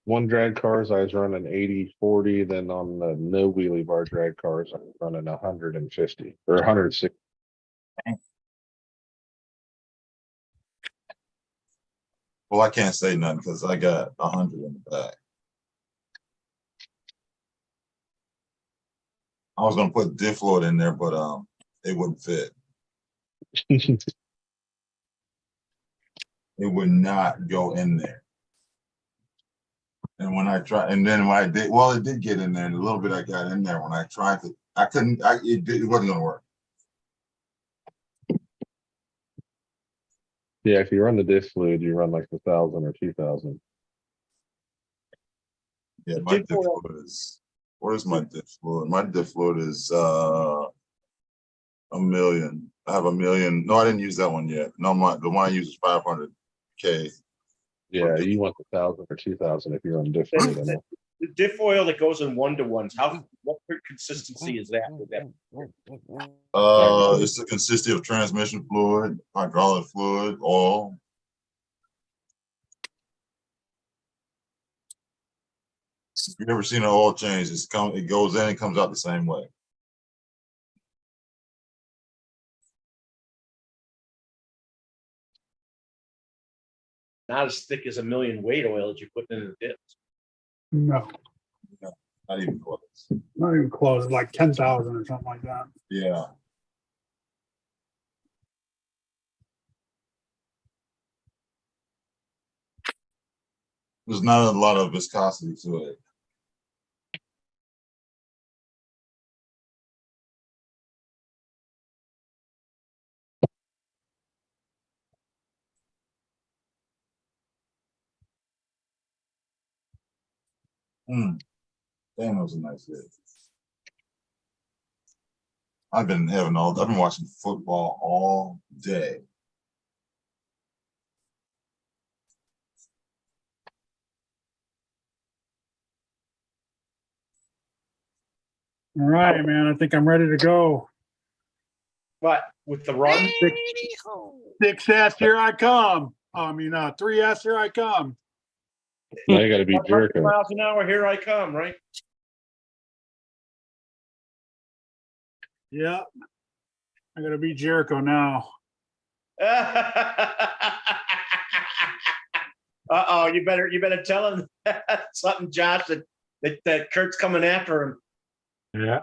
one drag cars, I was running 80/40. Then on the no wheelie bar drag cars, I was running 150 or 160. Well, I can't say nothing because I got 100 in the back. I was gonna put diff fluid in there, but it wouldn't fit. It would not go in there. And when I tried, and then when I did, well, it did get in there, and a little bit I got in there. When I tried to, I couldn't. It wasn't gonna work. Yeah, if you run the diff fluid, you run like 1,000 or 2,000. Yeah, my diff fluid is. What is my diff fluid? My diff fluid is 1 million. I have 1 million. No, I didn't use that one yet. No, the one I use is 500K. Yeah, you want 1,000 or 2,000 if you're on diff fluid. I know. The diff oil that goes in 1-to-1s. What consistency is that? With that? It's the consistency of transmission fluid, hydraulic fluid, oil. If you've ever seen an oil change, it goes in and comes out the same way. Not as thick as 1 million weight oil that you put in the dips. No, Not even close. not even close, like 10,000 or something like that. Yeah. There's not a lot of viscosity to it. Damn, that was a nice hit. I've been watching football all day. All right, man, I think I'm ready to go. But with the run, 6S, here I come. I mean, 3S, here I come. Now you got to beat 100 Jericho. miles an hour, here I come, right? Yeah. I gotta beat Jericho now. Uh-oh, you better tell him something, Josh, that Kurt's coming after him. Yeah.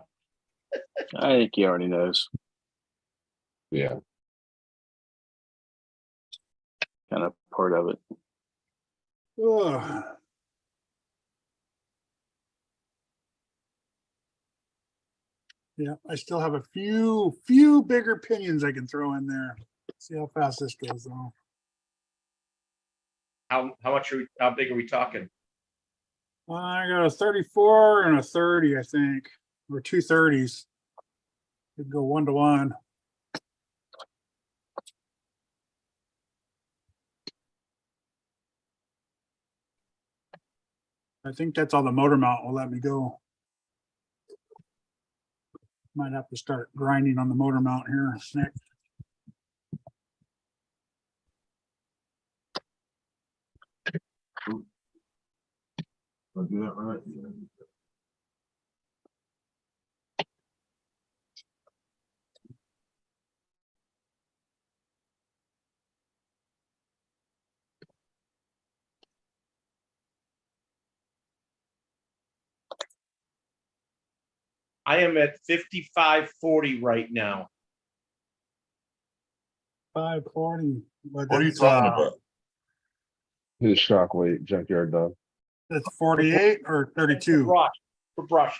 I think he already knows. Yeah. Kind of part of it. Ugh. Yeah, I still have a few bigger pinions I can throw in there. See how fast this goes though. How big are we talking? I got a 34 and a 30, I think, or 2 30s. Could go 1-to-1. I think that's all the motor mount will let me go. Might have to start grinding on the motor mount here next. I'll do that right. I am at 5540 right now. 540. But What are you that's, talking about? His shock weight, junkyard dog. that's 48 or 32. For brush.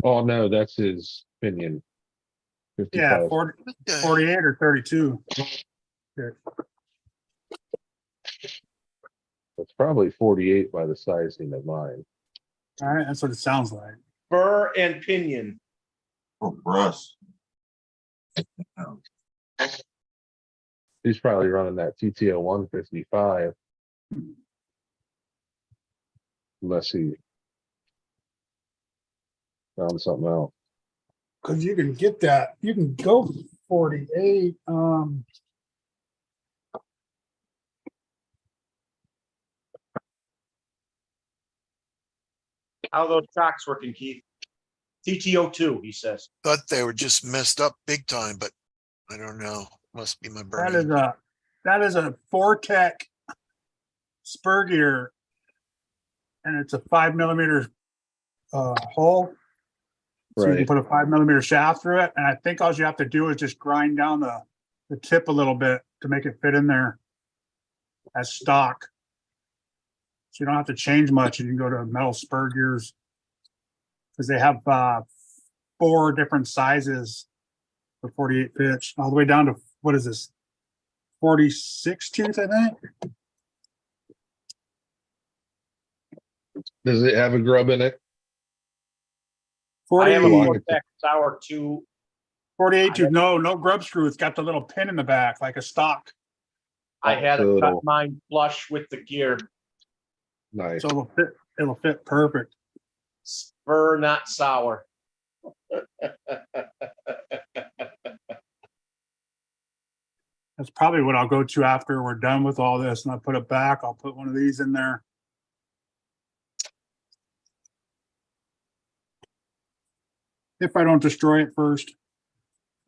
Oh no, that's his pinion. Yeah, 55. 48 or 32. It's probably 48 by the sizing of mine. All right, that's what it sounds like. Burr and pinion. For brush. He's probably running that TTO 155. Unless he found something else. Because you can get that, you can go 48. How are those tracks working, Keith? TTO2, he says. Thought they were just messed up big time, but I don't know. Must be my brain. That is a Fortec spur gear, and it's a 5mm hole. So you can Right. put a 5mm shaft through it, and I think all you have to do is just grind down the tip a little bit to make it fit in there as stock. So you don't have to change much, and you can go to metal spur gears because they have 4 different sizes for 48 pitch, all the way down to, what is this, 46 tooth, I think. Does it have a grub in it? I have a 40, Vortex Sour 2. 48 tooth, no grub screw. It's got the little pin in the back like a stock. I had to cut Little. mine flush with the gear. Nice. So it'll fit perfect. Spur, not sour. That's probably what I'll go to after we're done with all this, and I put it back. I'll put one of these in there. If I don't destroy it first.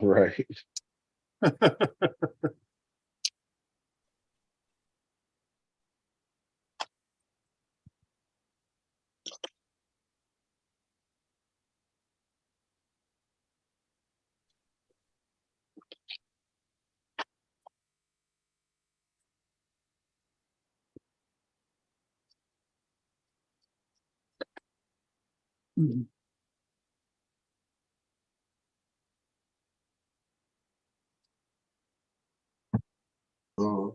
Right. Mhm. Uh,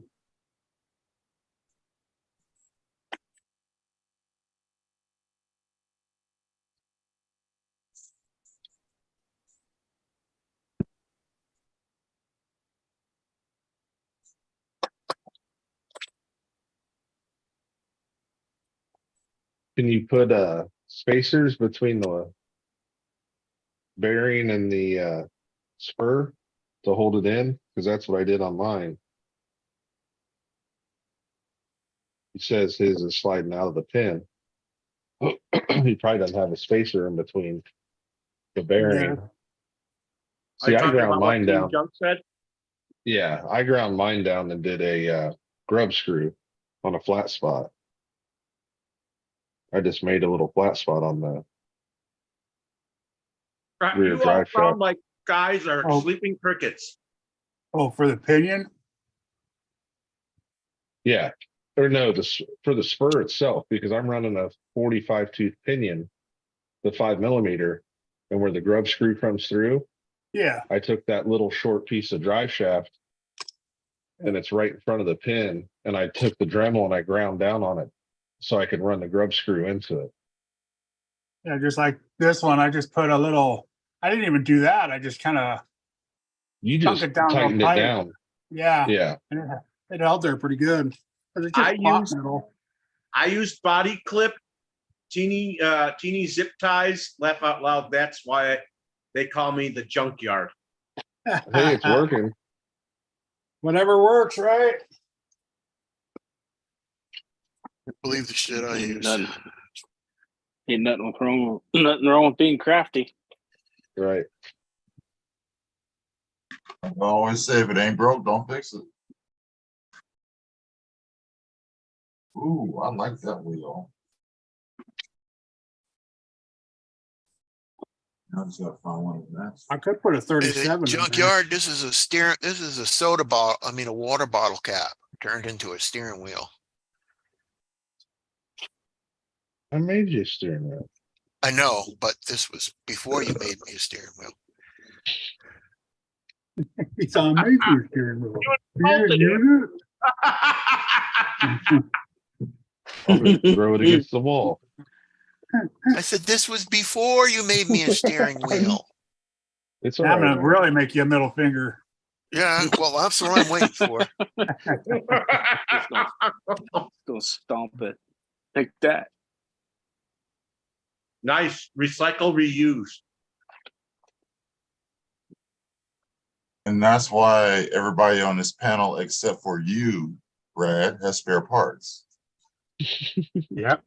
Can you put spacers between the bearing and the spur to hold it in? Because that's what I did on mine. He says his is sliding out of the pin. He probably doesn't have a spacer in between the bearing. Are See, you I talking ground about what mine Team down. Junk said? Yeah, I ground mine down and did a grub screw on a flat spot. I just made a little flat spot on the rear You all drive shaft. sound like guys are Oh. sleeping crickets. Oh, for the pinion? Yeah, or no, for the spur itself, because I'm running a 45 tooth pinion, the 5 mm, and where the grub screw comes through, Yeah, I took that little short piece of drive shaft and it's right in front of the pin, and I took the Dremel and I ground down on it so I could run the grub screw into it. yeah, just like this one, I just put a little, I didn't even do that. I just kind of, You Chunk just it down real tightened it tight. down. yeah, Yeah, and it held there pretty good. 'Cause it's just I pot used- metal. I used body clip, teeny zip ties, laugh out loud. That's why they call me the junkyard. hey, it's working. Whatever works, right? Believe the shit I use. Ain't nothing wrong with being crafty. Right. I always say if it ain't broke, don't fix it. Ooh, I like that wheel. I just gotta find one of that. I could put a 37 in there. Junkyard, this is a soda bottle, I mean, a water bottle cap turned into a steering wheel. I made you a steering wheel. I know, but this was before you made me a steering wheel. It's on me for your steering wheel. You insulted didn't use I'm gonna throw it against the wall. I said, this was before you made me a steering wheel. It's it. all I'm right. gonna man. really make you a middle finger. Yeah, well, that's what I'm waiting for. Go stomp it. Take that. Nice, recycle, reuse. And that's why everybody on this panel, except for you, Brad, has spare parts. Yep.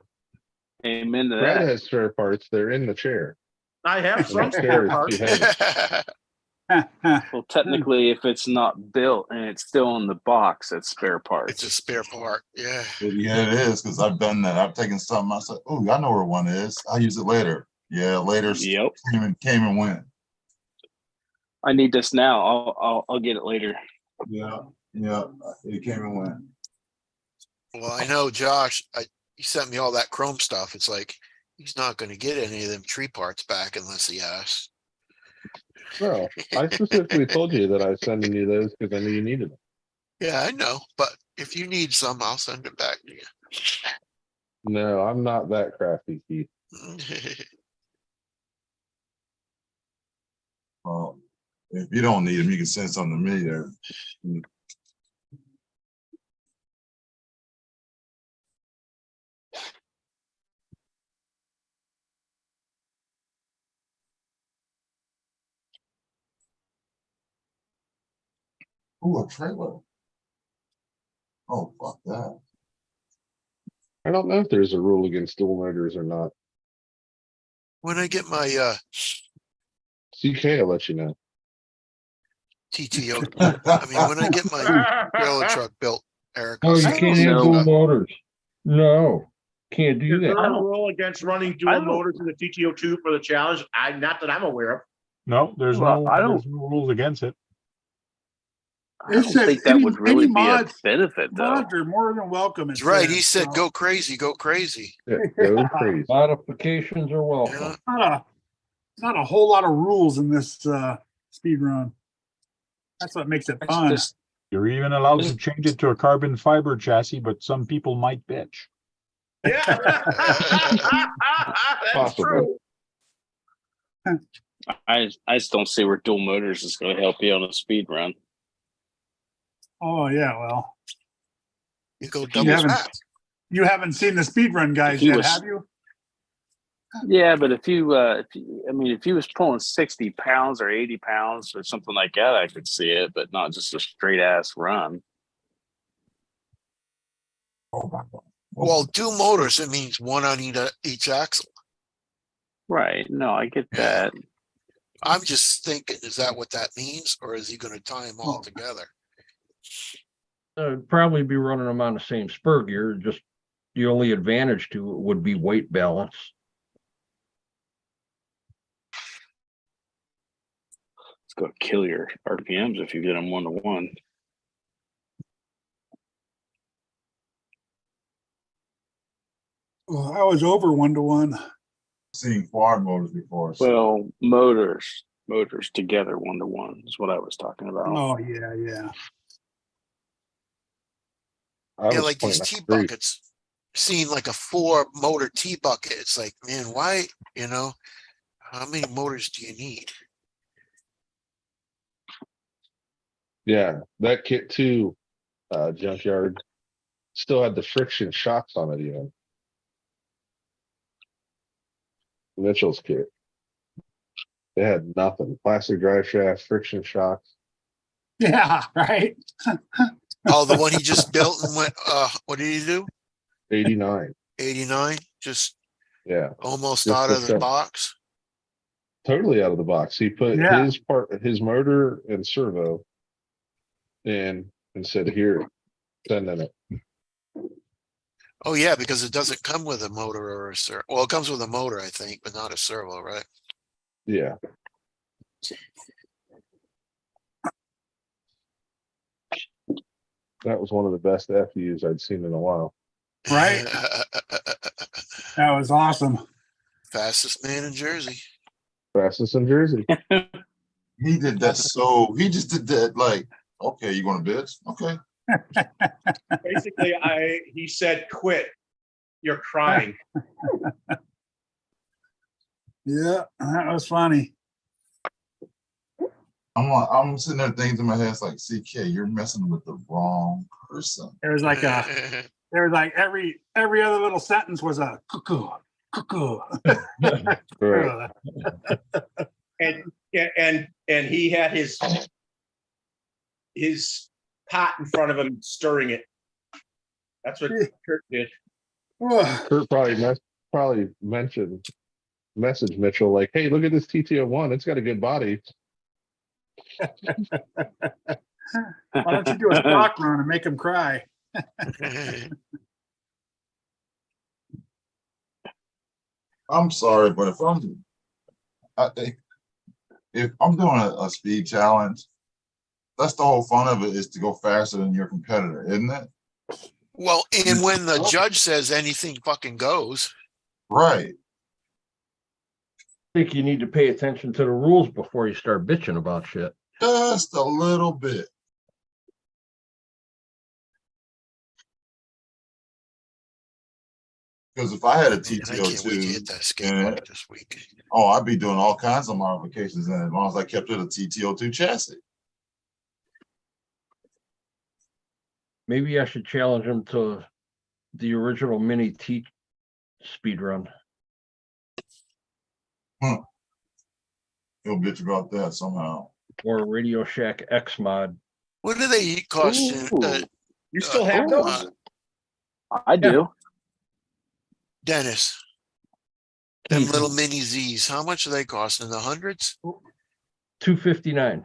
Amen to Brad that. has spare parts. They're in the chair. I have And some the chair spare is too parts. heavy. Well, technically, if it's not built and it's still in the box, it's spare parts. It's a spare part, yeah. Yeah, it is, because I've done that. I've taken something, I said, oh, I know where one is. I'll use it later. Yeah, later Yep. came and went. I need this now. I'll get it later. Yeah, it came and went. Well, I know Josh, he sent me all that chrome stuff. It's like, he's not gonna get any of them tree parts back unless he asks. No, I specifically told you that I was sending you those because I knew you needed them. Yeah, I know, but if you need some, I'll send it back to No, I'm not that crafty, Keith. you. Well, if you don't need them, you can send something to me there. Ooh, a trailer. Oh, fuck that. I don't know if there's a rule against dual motors or not. When I get my CK will let you know. TTO, I mean, when I get my trailer truck built, Eric. Oh, I'll you send can't you have some dual stuff. motors. No, can't do Is there that. a rule against running I dual don't- motors in the TTO2 for the challenge? Not that I'm aware of. No, there's Well, no, I don't- there's no rules against it. I don't says think that any- would really any be a mods- benefit, though. Mods are more than welcome. That's right. He said, go crazy, go crazy. Yeah, go crazy. Modifications are Yeah. welcome. Not a whole lot of rules in this speed run. That's what makes it It's fun. just You're even allowed to change it to a carbon fiber chassis, but some people might bitch. Yeah. That's Possible. true. I just don't see where dual motors is going to help you on a speed run. Oh yeah, well, You go double haven't- fast. you haven't seen the speed run guys If he yet, was- have you? Yeah, but if you was pulling 60 pounds or 80 pounds or something like that, I could see it, but not just a straight ass run. Oh, my God. Well, dual motors, it means one on each axle. Right. No, I get that. I'm just thinking, is that what that means? Or is he gonna tie them all Oh. together? Probably be running them on the same spur gear, just the only advantage to it would be weight balance. It's gonna kill your RPMs if you get them 1-to-1. Well, I was over 1-to-1. Seen quad motors before. So Well, motors together 1-to-1 is what I was talking about. Oh, yeah, yeah. I Yeah, was like these pointing T at the street. buckets, seeing like a 4-motor T bucket. It's like, man, why, how many motors do you need? Yeah, that kit too, junkyard still had the friction shocks on it even. Mitchell's kit. They had nothing. Plastic drive shaft, friction shocks. Yeah, right. Oh, the one he just built and went, what did he do? 89. 89, just Yeah. almost Just out to of the show- box. Totally out of the box. He put Yeah. his motor and servo in and said, here, send in it. Oh yeah, because it doesn't come with a motor or a servo. Well, it comes with a motor, I think, but not a servo, right? Yeah. That was one of the best FUs I'd seen in a while. Right. That was awesome. Fastest man in Jersey. Fastest in Jersey. he did that. So he just did that. Like, okay, you want to bitch? Okay. Basically, he said, quit. You're crying. Yeah, that was funny. I'm sitting there thinking to my head, it's like, CK, you're messing with the wrong person. There was like every other little sentence was a cuckoo, cuckoo. Right. And he had his pot in front of him stirring it. That's what Kurt did. Kurt probably messaged Mitchell like, hey, look at this TT01. It's got a good body. Why don't you do a stock run and make him cry? I'm sorry, but if I'm doing a speed challenge, that's the whole fun of it, is to go faster than your competitor, isn't it? Well, and when the judge says anything fucking goes. Right. I think you need to pay attention to the rules before you start bitching about shit. Just a little bit. Because if I had a Man, I can't wait to hit TTO2, that skate park this week. oh, I'd be doing all kinds of modifications, and as long as I kept it a TTO2 chassis. Maybe I should challenge him to the original mini T speed run. He'll bitch about that somehow. Or Radio Shack X mod. What do they cost you? Ooh. You still have those? I do. Dennis, them little mini Z's, how much are they costing? In the hundreds? $259.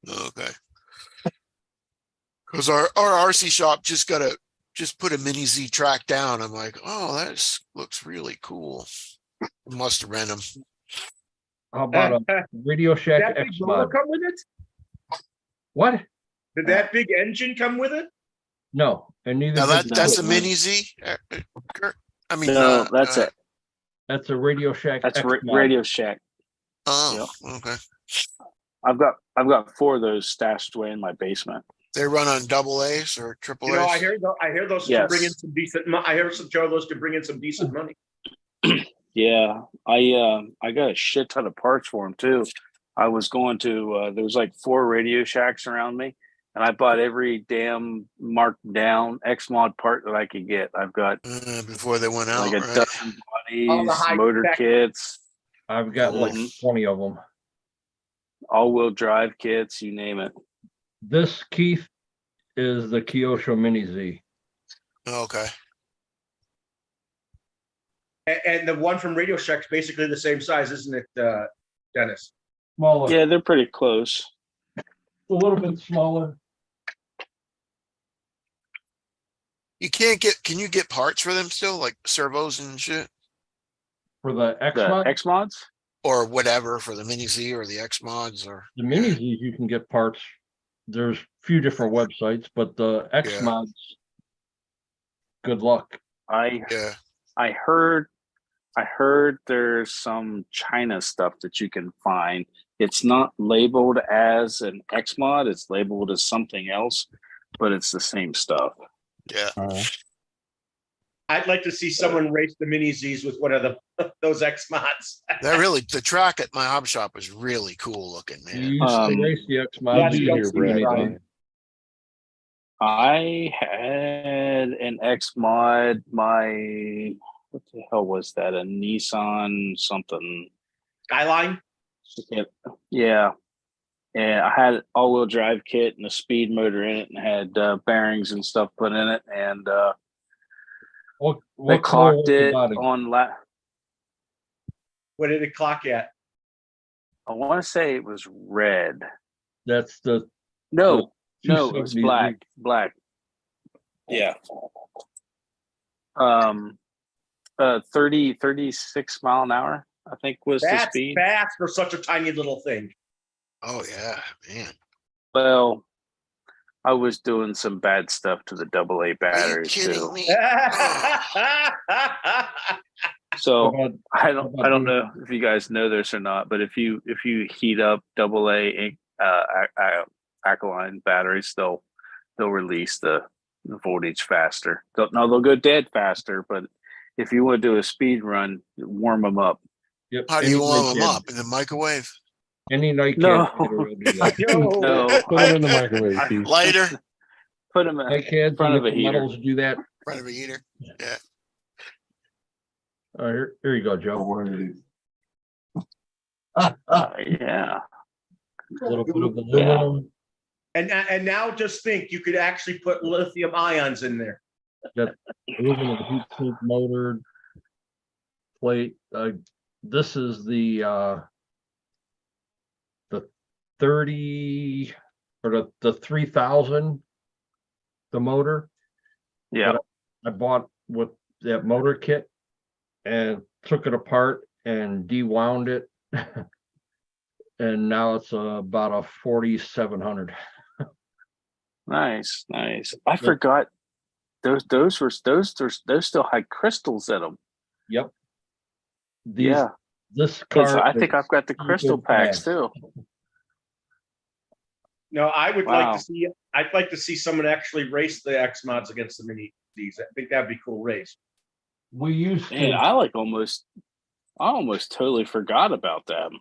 Okay. Because our RC shop just put a mini Z track down. I'm like, oh, that looks really cool. Must have rent them. How about a Radio Shack That big X motor mod? come with it? What? Did that big engine come with it? No, and neither. Now did that's the- a mini Z, Kurt? I mean, No, that's it. That's a Radio Shack. That's X mod. Radio Shack. Oh, okay. I've got 4 of those stashed away in my basement. They run on double A's or triple A's? I hear those can bring in some decent. I hear some those can bring in some decent money. Yeah, I got a shit ton of parts for them too. I was going to there was like 4 Radio Shacks around me, and I bought every damn marked down X mod part that I could get. I've got Before they went out, like a right? dozen All the bodies, high motor tech. kits, I've got like 20 of them. all-wheel drive kits, you name it. This, Keith, is the Kyosho Mini Z. Okay. And the one from Radio Shack's basically the same size, isn't it, Dennis? Smaller. Yeah, they're pretty close. A little bit smaller. You can't get, can you get parts for them still, like servos and shit? For the X The mod, X mods? Or whatever for the Mini Z or the X mods or? the Mini Z's, you can get parts. There's a few different websites, but the X Yeah. mods, good luck. Yeah, I heard there's some China stuff that you can find. It's not labeled as an X mod, it's labeled as something else, but it's the same stuff. yeah. I'd like to see someone race the Mini Zs with one of the those X mods. That really, the track at my hobby shop was really cool looking, You man. used to Um, race the X What mod. did you hear, Brad? Ryan. I had an X mod, what the hell was that? A Nissan something. Skyline. Yeah. And I had all-wheel drive kit and a speed motor in it and had bearings and stuff put in it. And What they color clocked was the it body? on What did it clock at? I want to say it was red. That's the No, it was 270Z. black. Yeah. 36 mile an hour, I think was the That's speed. fast for such a tiny little thing. Oh yeah, man. Well, I was doing some bad stuff to the AA Are you batteries kidding too. me? So About- I about don't doing- know if you guys know this or not, but if you heat up AA alkaline batteries, they'll release the voltage faster. They'll go dead faster, but if you want to do a speed run, warm them up. Yep. How do you any warm night them can- up in the microwave? Any night No. battery will do that. Yo. No, Put it in the microwave, Keith. Lighter, put them in Night cans front and of a heater. metals do that. front of a heater. Yeah. Here you go, Joe. Yeah. A little bit of aluminum. And now just think, you could actually put lithium ions in there. Aluminum heat sink motor plate. This is the 30 or the 3000, the motor. Yeah. I bought with that motor kit and took it apart and dewound it. And now it's about a 4700. Nice. I forgot those still had crystals in them. Yep. Yeah. This 'Cause car. I think I've got the super crystal packs fast. too. No, I would like Wow. to see. I'd like to see someone actually race the X mods against the Mini Zs. I think that'd be a cool race. We used Man, to. I almost totally forgot about them.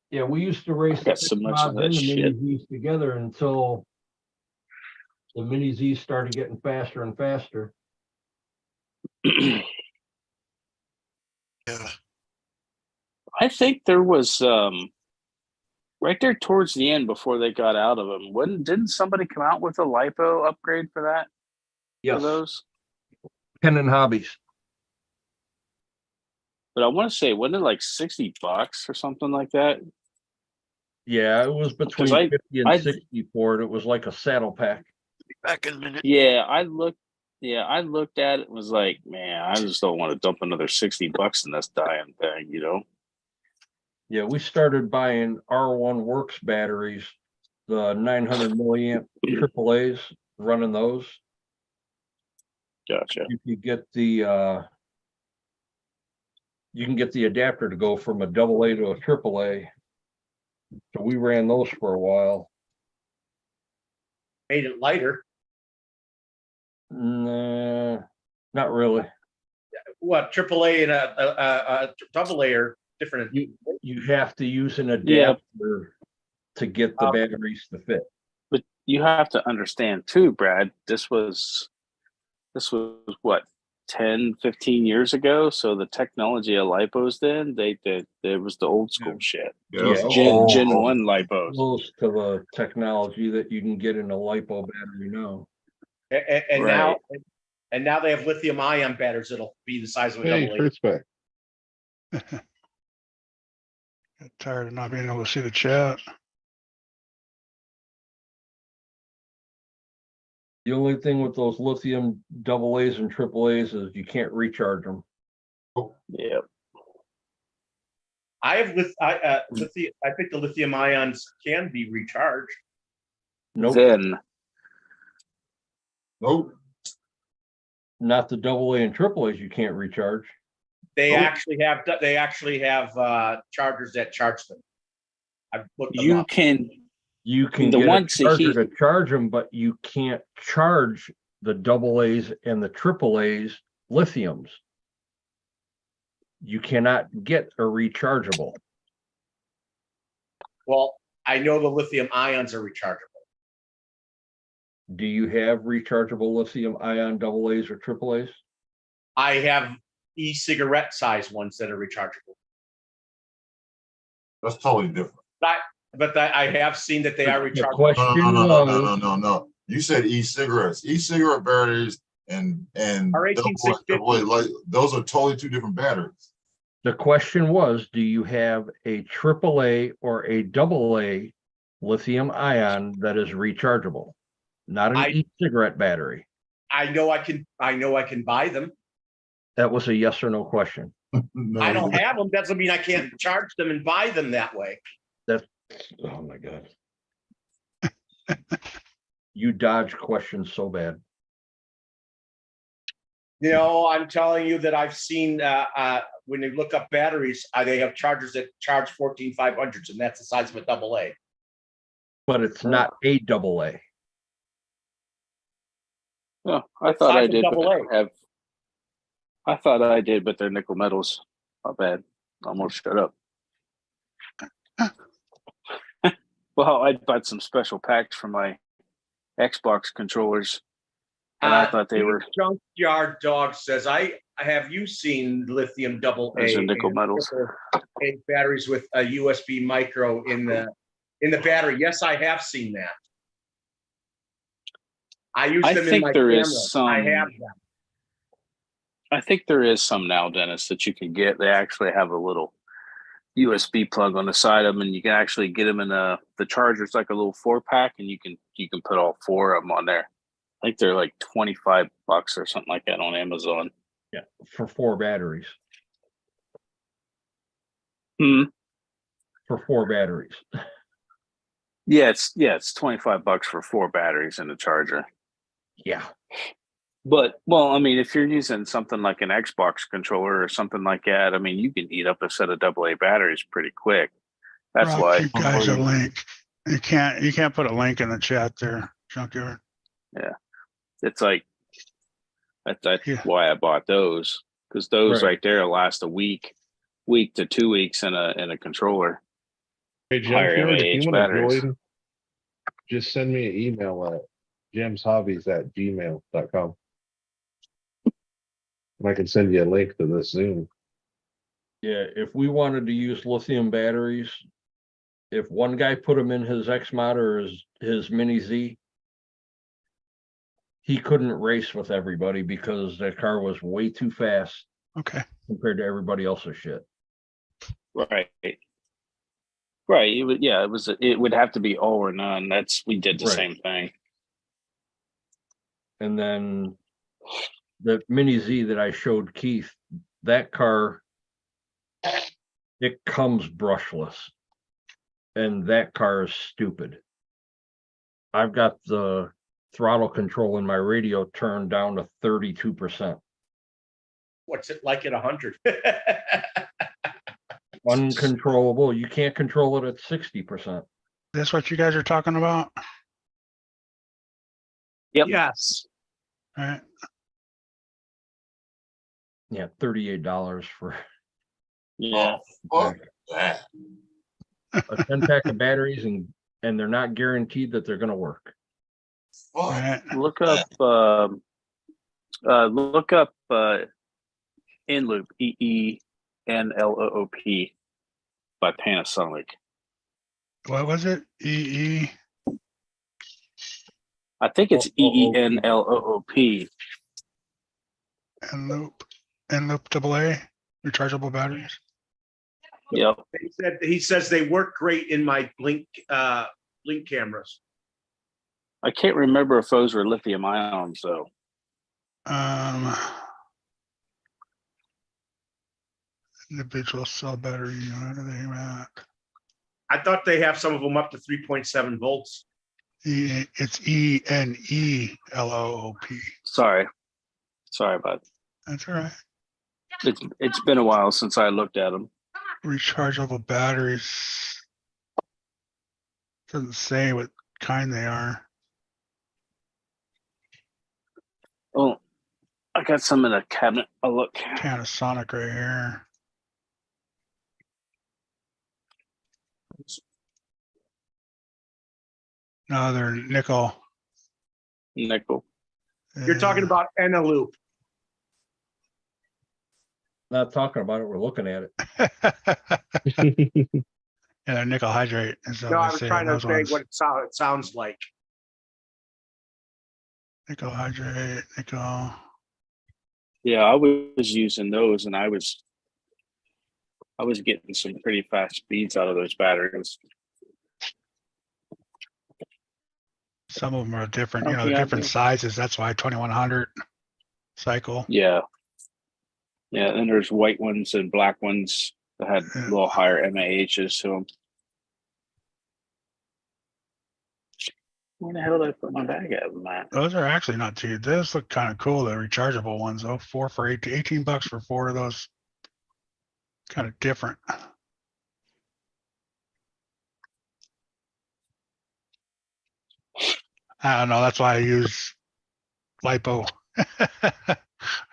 Yeah, we used to race I got so much of that and the shit. Mini Zs together until the Mini Zs started getting faster and faster. Yeah. I think there was right there towards the end before they got out of them. Didn't somebody come out with a lipo upgrade for that? For those? Pen Hobbies. But I want to say, wasn't it like $60 or something like that? Yeah, it was between I- 50 and I- 60 for it. It was like a saddle pack. Back in a minute. Yeah, I looked at it and was like, man, I just don't want to dump another $60 in this damn thing, you know? Yeah, we started buying R1 Works batteries, the 900 milliamp AAAs, running those. Gotcha. You can get the adapter to go from a AA to a AAA. So we ran those for a while. Made it lighter. Nah, not really. What AAA and a double A are different. You have to use an adapter to get the batteries to fit. But you have to understand too, Brad, this was what, 10, 15 years ago. So the technology of lipos then, it was the old school shit. Yeah. Gen 1 lipos. Close to the technology that you can get in a lipo battery now. And Right. now they have lithium ion batteries that'll be the size of a Hey, double A. Kurt's back. Get tired of not being able to see the chat. The only thing with those lithium AA's and AAA's is you can't recharge them. Yep. I have lithium. I think the lithium ions can be recharged. Nope, Then Nope. not the AA and AAA's you can't recharge. They Oh. actually have chargers that charge them. I've looked them you up. can You can The get a ones that charger he- to charge them, but you can't charge the AA's and the AAA's lithiums. You cannot get a rechargeable. Well, I know the lithium ions are rechargeable. Do you have rechargeable lithium ion AA's or AAA's? I have e-cigarette size ones that are rechargeable. That's totally different. But I have seen that they are The rechargeable. question No. You said e-cigarettes. E-cigarette batteries and R18650. like those are totally two different batteries. The question was, do you have a AAA or a AA lithium ion that is rechargeable? Not an e-cigarette battery. I know I can buy them. That was a yes or no question. No, I don't have them. Doesn't mean I can't charge them and buy them that way. Oh my God. You dodge questions so bad. You know, I'm telling you that I've seen when you look up batteries, they have chargers that charge 14500s, and that's the size of a AA. But it's not a AA. Oh, I thought I Size of did. But AA. I thought I did, but they're nickel metals. Not bad. Almost shut up. Well, I bought some special packs for my Xbox controllers, and I thought they were. Junkyard Dog says, have you seen lithium AA Those are nickel and metals. AAA batteries with a USB micro in the battery? Yes, I have seen that. I use I them in think my there camera. is some. I have them. I think there is some now, Dennis, that you can get. They actually have a little USB plug on the side of them, and you can actually get them in the charger's like a little 4-pack, and you can put all 4 of them on there. I think they're like $25 or something like that on Amazon. Yeah, for 4 batteries. Hmm. For 4 batteries. Yeah, it's $25 for 4 batteries in the charger. Yeah. But I mean, if you're using something like an Xbox controller or something like that, I mean, you can eat up a set of AA batteries pretty quick. That's Rock, why. you guys a link. You can't put a link in the chat there, Junkyard. Yeah, it's like that's Yeah. why I bought those, because those Right. right there last a week to 2 weeks in a controller. Hey, Jim, Higher if mAh you want to batteries. join, just send me an email at jemshobbies@gmail.com. And I can send you a link to this Zoom. Yeah, if we wanted to use lithium batteries, if one guy put them in his X-Mod or his Mini Z, he couldn't race with everybody because the car was way too fast Okay. compared to everybody else's shit. Right. It would have to be all or none. We did the Right. same thing. And then the Mini Z that I showed Keith, that car, it comes brushless. And that car is stupid. I've got the throttle control in my radio turned down to 32%. What's it like at 100? Uncontrollable. You can't control it at 60%. That's what you guys are talking about? Yep. Yes. All right. Yeah, $38 for Yeah. Fuck that. a 10-pack of batteries, and they're not guaranteed that they're going to work. Fuck. All right. Look up Inloop, EENLOOP by Panasonic. What was it? EE. I think it's EENLOOP. And loop AA rechargeable batteries. Yep. He says they work great in my blink cameras. I can't remember if those were lithium ions though. Individual cell battery unit, are they at? I thought they have some of them up to 3.7 volts. It's ENELOOP. Sorry about That's all right. it. It's been a while since I looked at them. Rechargeable batteries. Doesn't say what kind they are. Oh, I got some in the cabinet. I'll look. Panasonic right here. No, they're nickel. Nickel. You're talking about Eneloop. Not talking about it, we're looking at it. Yeah, they're nickel hydrate. Is what No, they I was say trying on to those think ones. what it sounds like. Nickel hydrate, nickel. Yeah, I was using those, and I was getting some pretty fast speeds out of those batteries. Some of them are different, you know, Okay, they're I different do. sizes. That's why 2100 cycle. Yeah. Yeah, and there's white ones and black ones that had a little higher MAHs to them. Where the hell did I put my bag at, Matt? Those are actually not too. Those look kind of cool. The rechargeable ones, though. 4 for 18 bucks for 4 of those. Kind of different. I don't know. That's why I use LiPo.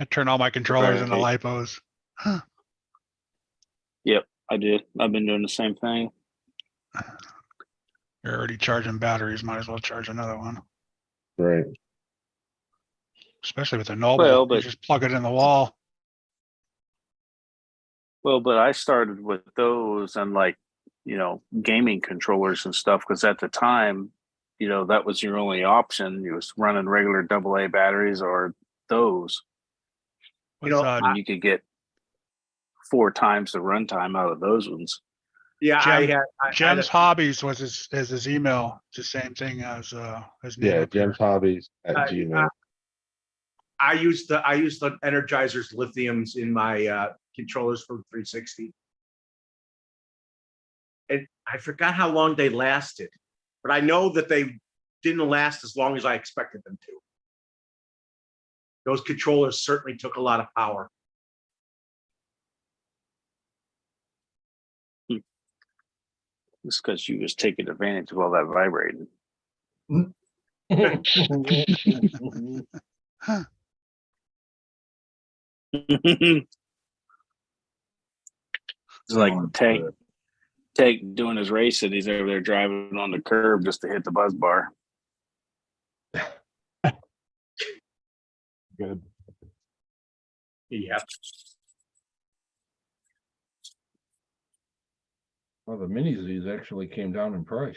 I turn all my controllers into Right. LiPos. Yep, I did. I've been doing the same thing. You're already charging batteries. Might as well charge another one. Right. Especially with a Noble. Well, You but just plug it in the wall. I started with those and gaming controllers and stuff because at the time, that was your only option. You was running regular AA batteries or those. You know, And you could get 4 times the runtime out of those ones. Yeah, JEMS Hobbies was his email. It's the same thing as his name. Yeah, up here. JEMS Hobbies at Gmail. I use the Energizer's lithiums in my controllers for 360. And I forgot how long they lasted, but I know that they didn't last as long as I expected them to. Those controllers certainly took a lot of power. It's because you was taking advantage of all that vibrating. It's like Tank doing his race and he's over there driving on the curb just to hit the buzz bar. Good. Yeah. Well, the minis actually came down in price.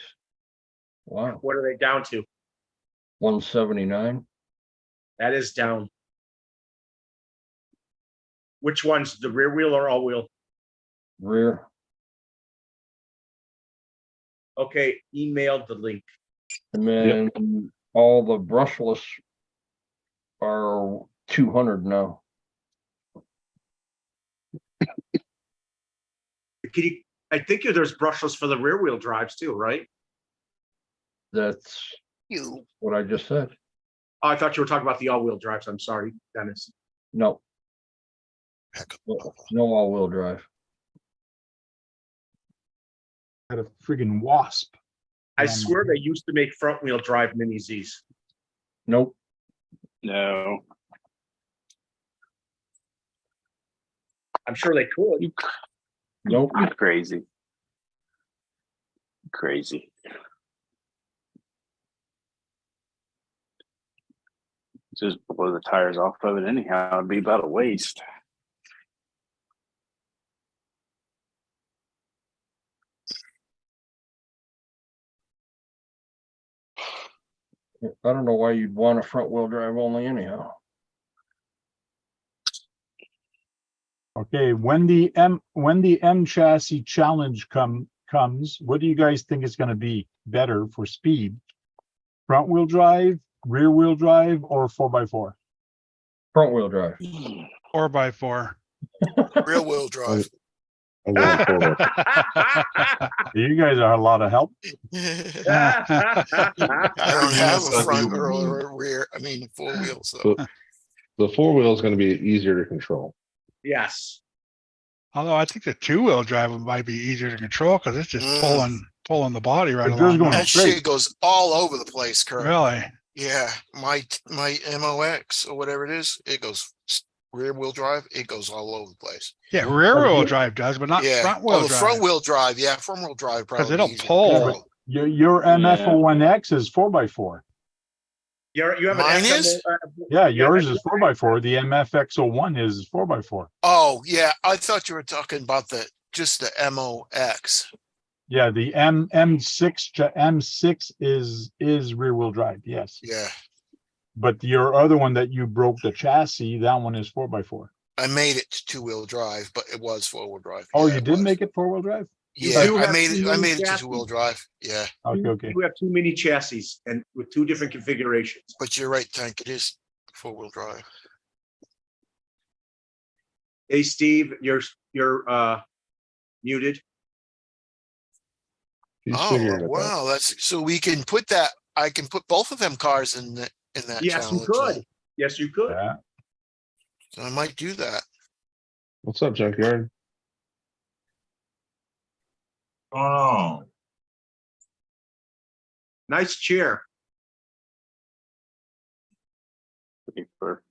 Wow, What are they down to? 179. That is down. Which one's the rear wheel or all wheel? Rear. Okay, emailed the link. And then all the brushless are 200 now. I think there's brushless for the rear wheel drives too, right? That's what I just said. Oh, I thought you were talking about the all-wheel drives. I'm sorry, Dennis. No. No all-wheel drive. Had a friggin' wasp. I swear they used to make front-wheel drive Mini Zs. Nope. No. I'm sure they could. Nope. You're crazy. Crazy. Just blow the tires off of it anyhow. It'd be about a waste. I don't know why you'd want a front wheel drive only anyhow. Okay, when the M chassis challenge comes, what do you guys think is going to be better for speed? front wheel drive, rear wheel drive, or 4x4? Front wheel drive. 4x4. Rear wheel drive. I'm going 4x4. You guys are a lot of help. I don't have a Yes, I front do. or a rear. I mean, four wheels. So So the 4-wheel is going to be easier to control. Yes. Although I think the 2-wheel drive might be easier to control because it's just Mm. pulling the body right It's just along. going now. that straight. shit goes all over the place, Kurt. Really? Yeah, my MOX or whatever it is, it goes rear wheel drive. It goes all over the place. Yeah, rear wheel drive does, but not Yeah. front Oh, wheel the drive. front wheel drive. Yeah, front wheel drive Because probably it'll easier to pull. control. Your MF01X is 4x4. You have an Mine FM, is? Yeah, yours is 4x4. The MFX01 is 4x4. Oh yeah, I thought you were talking about just the MOX. Yeah, the M6 is rear wheel drive. Yes, Yeah, but your other one that you broke the chassis, that one is 4x4. I made it to 2-wheel drive, but it was 4-wheel drive. Oh, Yeah, you it did was. make it 4-wheel drive? Yeah, do I have made two it. I mini made it to chassis. 2-wheel drive. Yeah, Okay, okay. You have 2 mini chassis and with 2 different configurations. but you're right, Tank. It is 4-wheel drive. Hey, Steve, you're muted. He's Oh figuring it out. wow, that's so we can put that. I can put both of them cars in that Yes, you challenge. could. then. Yes, you could. Yeah. So I might do that. What's up, Junkyard? Oh, Nice chair. We're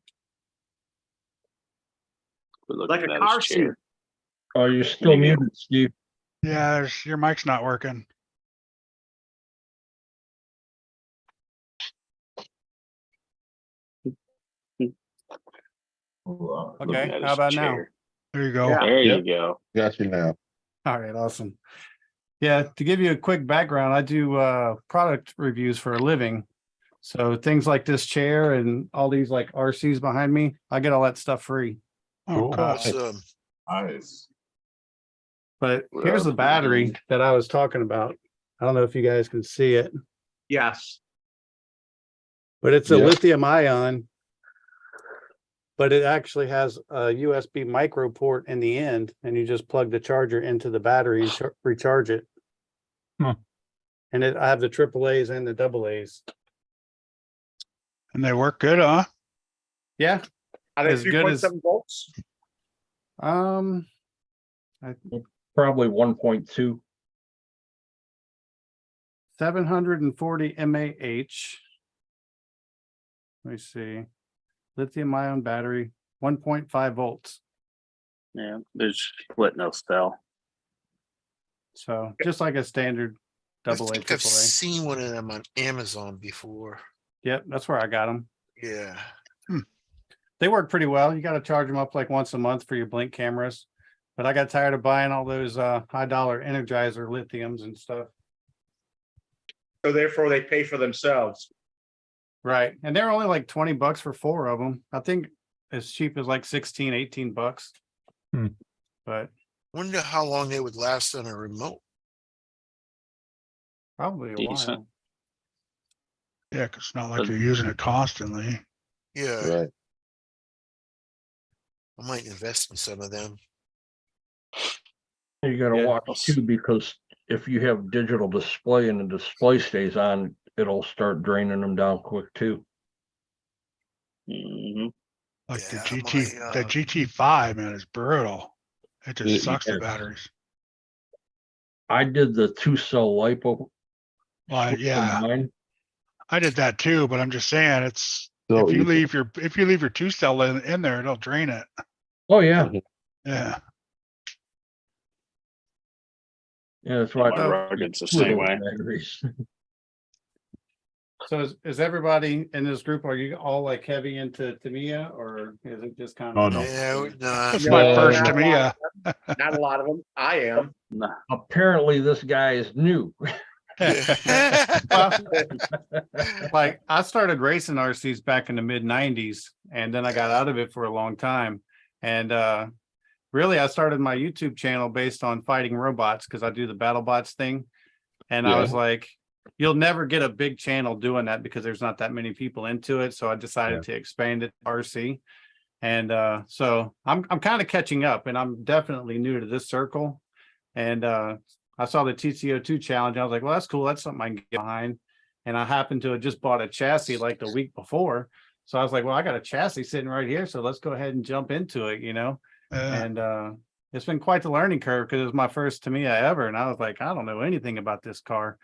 looking Like a at car his seat. chair. Oh, you're still Maybe. muted, Steve. Yeah, your mic's not working. wow. Looking Okay, at how his about now? chair. There you go. Yeah. There Yep. you go. Got you now. All right, awesome. Yeah, to give you a quick background, I do product reviews for a living. So things like this chair and all these like RCs behind me, I get all that stuff free. Oh, Cool. cool. Awesome. Nice. But here's the battery that I was talking about. I don't know if you guys can see it, Yes. but it's a Yeah. lithium ion. But it actually has a USB micro port in the end, and you just plug the charger into the battery and recharge it. Hmm. And I have the AAAs and the AA's. And they work good, huh? Yeah. Are they As good as- 3.7 volts? Probably 1.2. 740 mAh. Let me see. Lithium ion battery, 1.5 volts. Yeah, there's split no cell. So just like a standard I AA, think I've AAA. seen one of them on Amazon before. Yep, that's where I got them. Yeah. They work pretty well. You got to charge them up like once a month for your blink cameras. But I got tired of buying all those high dollar Energizer lithiums and stuff. So therefore they pay for themselves. Right. And they're only like $20 for 4 of them. I think as cheap as like 16, $18. Hmm. But Wonder how long they would last on a remote. probably a Decent. while. Yeah, 'cause it's not like you're using it constantly. Yeah, Right. I might invest in some of them. You gotta Yeah. watch too, because if you have digital display and the display stays on, it'll start draining them down quick too. hmm Like Yeah, the GT5, man, is brutal. It just It- sucks the yeah. batteries. I did the 2-cell lipo. Well, switch yeah, on mine. I did that too, but I'm just saying it's So if you leave your 2-cell in there, it'll drain it. Oh, yeah. Yeah. Yeah, that's why. My I rugged's the two of same those way. batteries. So is everybody in this group, are you all like heavy into Tamiya or is it just kind Oh, of? no. Yeah, That's No, my first not a lot. Tamiya. Not a lot of them. I am. Nah, Apparently, this guy is new. Like I started racing RCs back in the mid 90s and then I got out of it for a long time. And really I started my YouTube channel based on fighting robots because I do the BattleBots thing. And I Yeah. was like, you'll never get a big channel doing that because there's not that many people into it. So I decided Yeah. to expand it to RC. And so I'm kind of catching up, and I'm definitely new to this circle. And I saw the TCO2 challenge. I was like, well, that's cool. That's something I can get behind. And I happened to have just bought a chassis like the week before. So I was like, well, I got a chassis sitting right here. So let's go ahead and jump into it, you know? And it's been quite the learning curve because it was my first Tamiya ever. And I was like, I don't know anything about this car,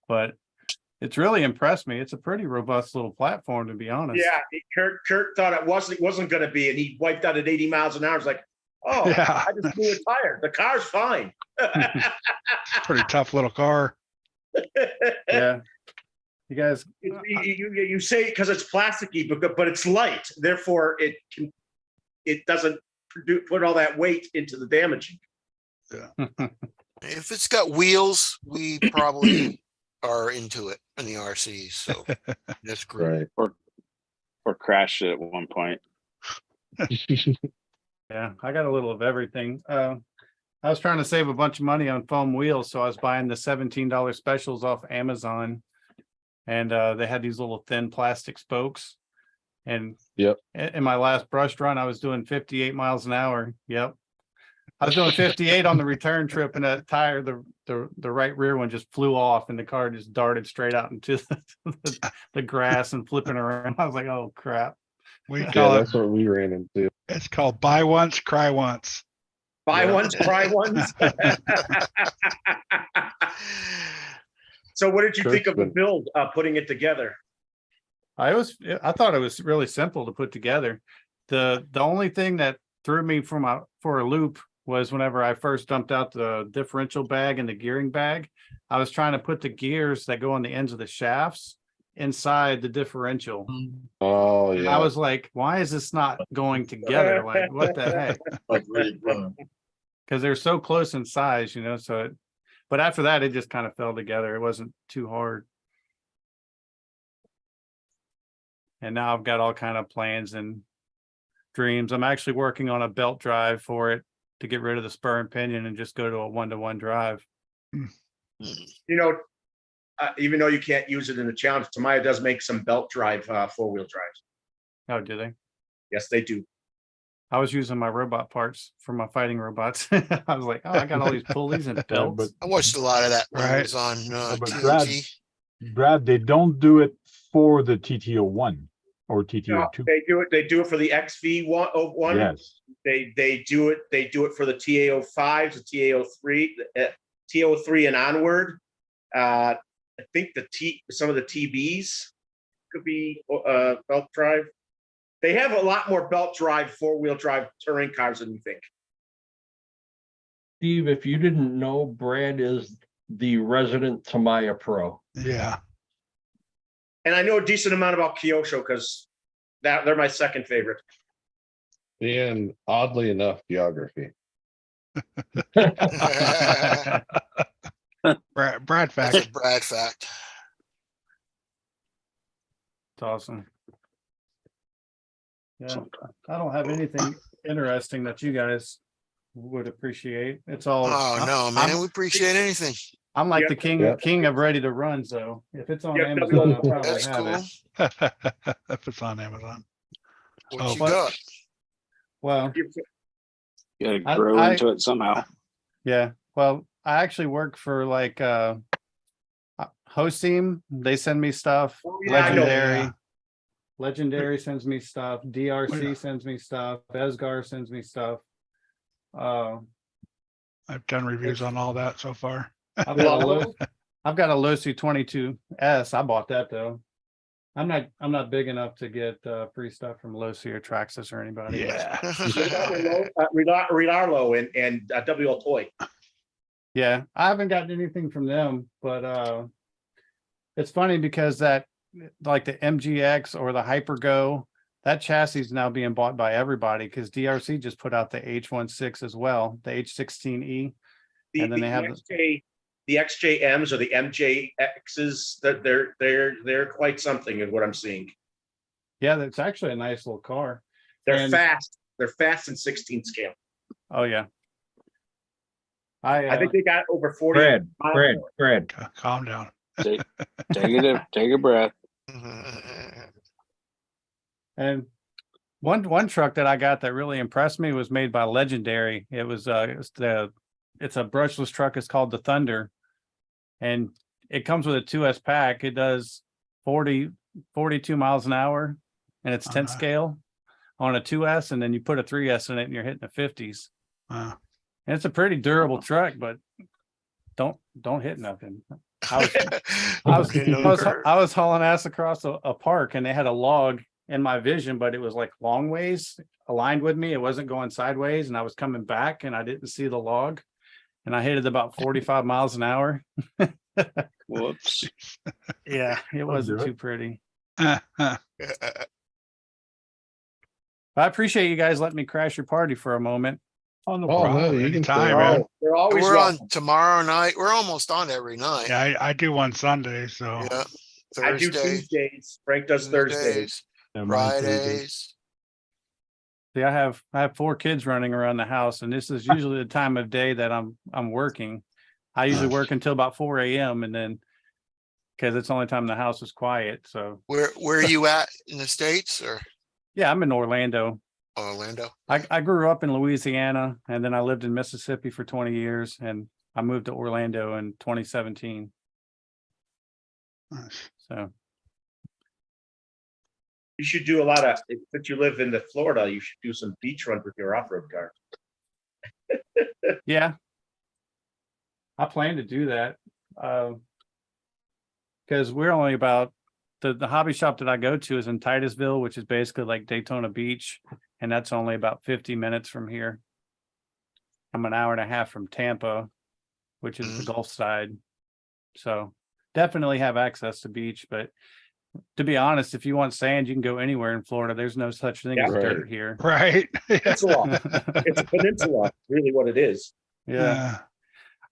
but it's really impressed me. It's a pretty robust little platform, to be honest. Yeah, Kurt thought it wasn't going to be, and he wiped out at 80 miles an hour. It's like, oh, Yeah. I just blew a tire. The car's fine. Pretty tough little car. Yeah. You guys, You say because it's plasticky, but it's light. Therefore, it doesn't put all that weight into the damaging. If it's got wheels, we probably are into it in the RC. So that's great. Right. Or crashed it at one point. yeah, I got a little of everything. I was trying to save a bunch of money on foam wheels, so I was buying the $17 specials off Amazon, and they had these little thin plastic spokes. And Yep. in my last brush run, I was doing 58 miles an hour. Yep. I was doing 58 on the return trip, and that tire, the right rear one just flew off, and the car just darted straight out into the grass and flipping around. I was like, oh crap. We Yeah, call it, that's what we ran into. it's called buy once, cry once. Buy Yeah. ones, cry ones. So what did you think of the build, putting it together? I thought it was really simple to put together. The only thing that threw me for a loop was whenever I first dumped out the differential bag and the gearing bag, I was trying to put the gears that go on the ends of the shafts inside the differential. Oh And yeah. I was like, why is this not going together? Like, what the heck? Like really fun. Because they're so close in size, you know, but after that, it just kind of fell together. It wasn't too hard. And now I've got all kind of plans and dreams. I'm actually working on a belt drive for it to get rid of the spur and pinion and just go to a 1-to-1 drive. You know, even though you can't use it in the challenge, Tamiya does make some belt drive 4-wheel drives. Oh, do they? Yes, they do. I was using my robot parts for my fighting robots. I was like, oh, I got all these pulleys and belts. but I watched a lot of that when it Right. was on but TNT. Brad, they don't do it for the TTO1 or No, TTO2. they do it. They do it for the XV1. Yes. They do it. They do it for the TA05s, the TA03, TA03 and onward. I think some of the TBs could be belt drive. They have a lot more belt drive 4-wheel drive touring cars than you think. Steve, if you didn't know, Brad is the resident Tamiya pro. Yeah. And I know a decent amount about Kyosho because they're my second favorite. And oddly enough, geography. Brad That's fact. a Brad fact. It's awesome. Yeah, I don't have anything interesting that you guys would appreciate. It's all. Oh no, man, we appreciate anything. I'm like Yeah. the king of ready to run. So if it's on Yeah, Amazon, I'll probably That's have cool. it. If it's on Amazon. What Oh, you but- got? Well, You gotta grow into it somehow. yeah. Well, I actually work for like host team. They send me stuff. Oh, yeah, I know. Legendary. Yeah. Legendary sends me stuff. DRC Yeah. sends me stuff. Esgar sends me stuff. I've done reviews on all that so far. I've got a Losi 22S. I bought that though. I'm not big enough to get free stuff from Losi or Traxxas or anybody. Yeah. Rilarlo and WL Toy. Yeah, I haven't gotten anything from them, but it's funny because that like the MGX or the Hypergo, that chassis is now being bought by everybody because DRC just put out the H16 as well, the H16E. And then they have the XJMs or the MJXs. That they're quite something in what I'm seeing. Yeah, that's actually a nice little car. They're And- fast. They're fast in 16 scale. Oh yeah. I think they got over 40. Brad, miles. Brad, Calm down. Take a breath. And one truck that I got that really impressed me was made by Legendary. It's a brushless truck. It's called the Thunder, and it comes with a 2S pack. It does 42 miles an hour, and it's 10 nice. scale on a 2S, and then you put a 3S in it, and you're hitting the 50s. Wow. And it's a pretty durable truck, but don't hit nothing. I was hauling ass across a park, and they had a log in my vision, but it was like long ways aligned with me. It wasn't going sideways, and I was coming back, and I didn't see the log, and I hit it about 45 miles an hour. Whoops. Yeah, it wasn't do it. too pretty. Uh, I appreciate you guys letting me crash your party for a moment. Oh, no Oh, problem. no, you can anytime, stay man. on. They're always We're on welcome. tomorrow night. We're almost on every night. yeah, I do one Sunday, so Yeah. I do Thursday, Tuesdays. Frank does Thursdays. Tuesdays, Yeah, mine too, dude. Fridays. See, I have 4 kids running around the house, and this is usually the time of day that I'm working. I usually Nice. work until about 4 a.m. and then because it's the only time the house is quiet. So Where are you at in the States or yeah, I'm in Orlando. Orlando? I grew up in Louisiana, and then I lived in Mississippi for 20 years, and I moved to Orlando in 2017. nice. So You should do a lot of, if you live in the Florida, you should do some beach runs with your off-road car. yeah, I plan to do that because we're only about the hobby shop that I go to is in Titusville, which is basically like Daytona Beach, and that's only about 50 minutes from here. I'm an hour and a half from Tampa, which is the Gulf side. So definitely have access to beach, but to be honest, if you want sand, you can go anywhere in Florida. There's no such thing as Yeah. dirt here. Right. Peninsula. It's a peninsula, really what it is. Yeah.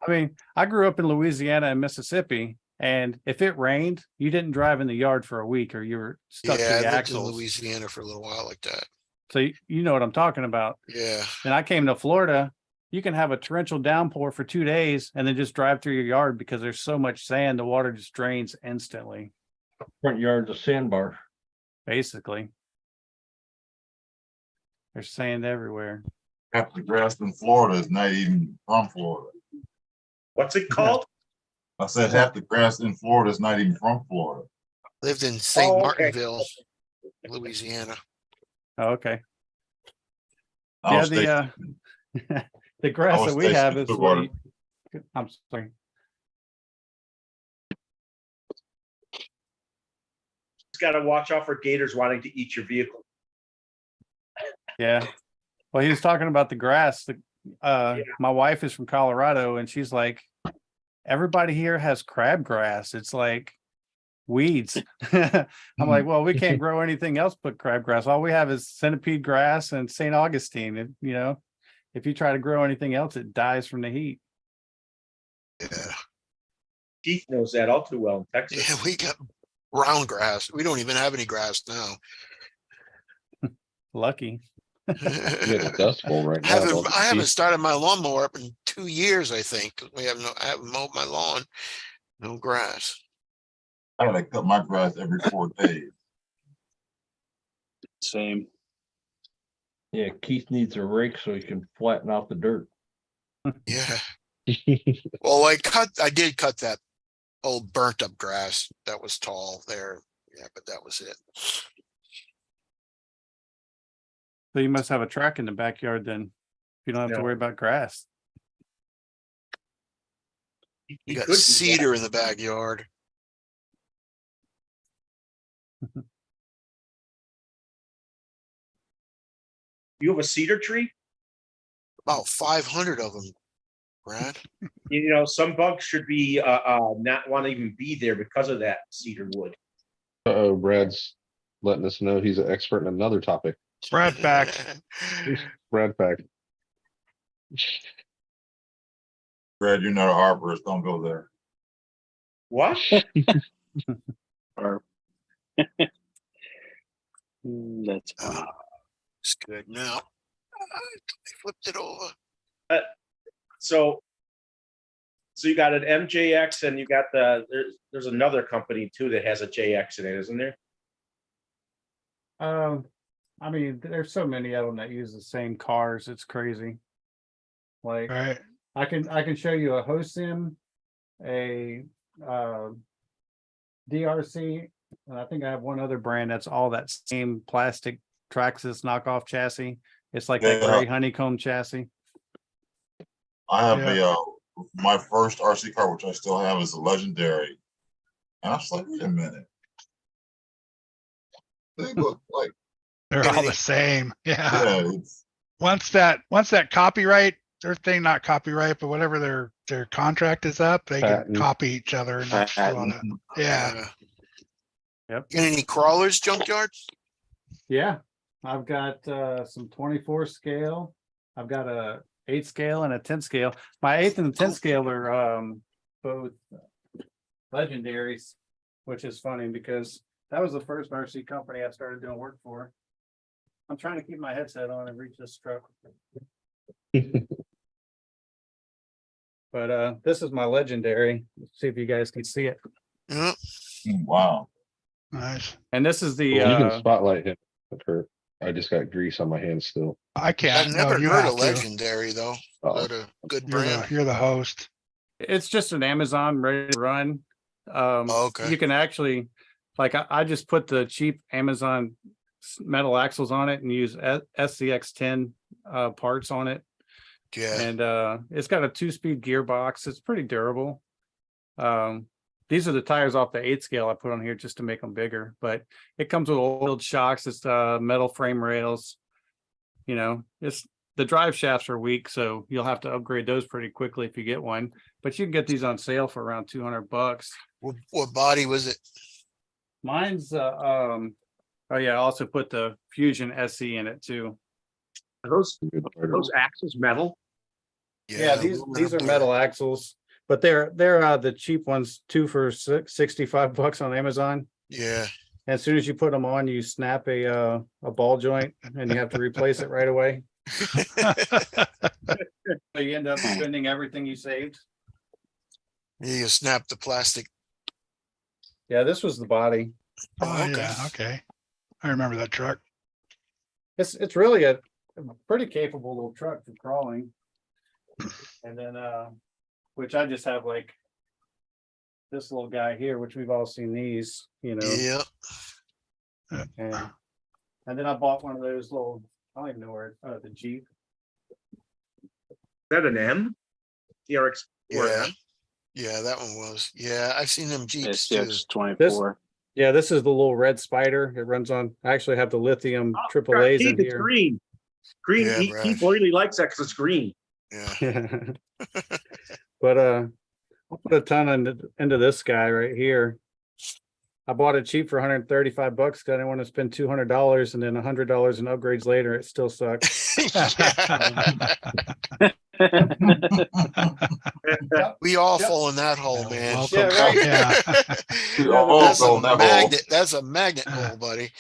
I mean, I grew up in Louisiana and Mississippi, and if it rained, you didn't drive in the yard for a week or you were stuck to Yeah, the I lived in axles. Louisiana for a little while like that. So you know what I'm talking about. Yeah. And I came to Florida, you can have a torrential downpour for 2 days and then just drive through your yard because there's so much sand, the water just drains instantly, Front yard's a sandbar. basically. There's sand everywhere. Half the grass in Florida is not even from Florida. What's it called? I said half the grass in Florida is not even from Florida. Lived in St. Oh, okay. Martinville, Louisiana. Oh, okay. I Yeah, was stationed- the grass I was that we have stationed is in what Clearwater. I'm sorry. Just got to watch out for gators wanting to eat your vehicle. Yeah. Well, he was talking about the grass. My wife is from Colorado, and she's like, everybody here has crabgrass. It's like weeds. I'm like, well, we can't grow anything else but crabgrass. All we have is centipede grass and St. Augustine. And, you know, if you try to grow anything else, it dies from the heat. Yeah. Keith knows that all too well in Texas. Yeah, we got round grass. We don't even have any grass now. Lucky. It's Dust Bowl right now. I haven't started my lawnmower up in 2 years, I think. 'Cause I haven't mowed my lawn. No grass. I gotta cut my grass every 4 days. Same. Yeah, Keith needs a rake so he can flatten out the dirt. Yeah. Well, I did cut that old burnt up grass that was tall there. Yeah, but that was it. So you must have a track in the backyard then. If you don't have to No. worry about grass. You got could do that. cedar in the backyard. You have a cedar tree? About 500 of them, Brad. You know, some bugs should be not want to even be there because of that cedar wood. Uh-oh, Brad's letting us know he's an expert in another topic. Brad back. Brad fact. Brad, you're not an arborist, don't go there. What? Or that's fine. It's good now. I flipped it over. So So you got an MJX and you got there's another company too that has a JX in it, isn't there? I mean, there's so many of them that use the same cars. It's crazy. Like Right. I can show you a Hosim, a DRC, and I think I have one other brand that's all that same plastic Traxxas knockoff chassis. It's like that Yeah. gray honeycomb chassis. I have Yeah. my first RC car, which I still have, is a Legendary. And I was like, wait a minute. They look like, They're all the same. Yeah. yeah, it's, Once that copyright, their thing, not copyright, but whatever their contract is up, they can Patent. copy each other and just do all that. Yeah. Yep. Got any crawlers, junkyards? Yeah, I've got some 24 scale. I've got a 8 scale and a 10 scale. My 8th and 10 scale are both legendaries, which is funny because that was the first RC company I started doing work for. I'm trying to keep my headset on and reach this truck. But this is my legendary. Let's see if you guys can see it. Yeah. wow. Nice. And this is the You can spotlight him. I just got grease on my hands still. I can't. I've No, never you heard have of to. Legendary though. Is Uh-oh. that a good You're brand? you're the host. it's just an Amazon ready to run. Okay. You can actually, like, I just put the cheap Amazon metal axles on it and use SCX10 parts on it. Yeah. And it's got a 2-speed gearbox. It's pretty durable. These are the tires off the 8 scale I put on here just to make them bigger, but it comes with oiled shocks. It's metal frame rails. You know, it's the drive shafts are weak, so you'll have to upgrade those pretty quickly if you get one. But you can get these on sale for around $200. What body was it? Mine's oh yeah, I also put the Fusion SE in it too. Are those axles metal? Yeah, these are metal axles, but they're the cheap ones, 2 for $65 on Amazon. Yeah. As soon as you put them on, you snap a ball joint and you have to replace it right away. So you end up spending everything you saved. You snap the plastic. Yeah, this was the body. Oh, okay. yeah. Okay. I remember that truck. It's really a pretty capable little truck for crawling. And then which I just have like this little guy here, which we've all seen these, you know. Yeah. And then I bought one of those little, I don't even know where the Jeep. Is that an M? TRX? Yeah. Yeah, that one was. Yeah, I've seen them Jeeps too. SCX 24. Yeah, this is the little red Spider. It runs on. I actually have the lithium triple Oh, A's Keith, in it's here. green. Green. Yeah, Keith right. really likes that because it's green. Yeah. But I'll put a ton into this guy right here. I bought it cheap for $135 because I didn't want to spend $200 and then $100 in upgrades later. It still sucks. We all fall in that hole, man. Welcome. Yeah, right. Yeah. We all That's go a in that hole. magnet. That's a magnet hole, buddy.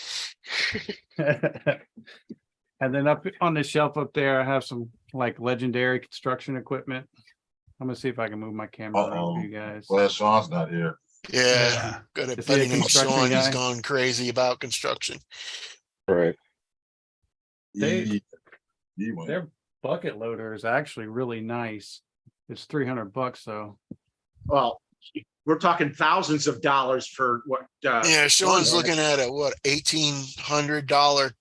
And then up on the shelf up there, I have some like legendary construction equipment. I'm gonna see if I can move my camera around for you guys. Glad Sean's not here. Yeah. Yeah. Got a Is he a buddy named construction Sean. He's guy? gone crazy about construction. Right. They- He went. Their bucket loader is actually really nice. It's $300 though. Well, we're talking thousands of dollars for what? Yeah, Sean's yeah. looking at a what, $1,800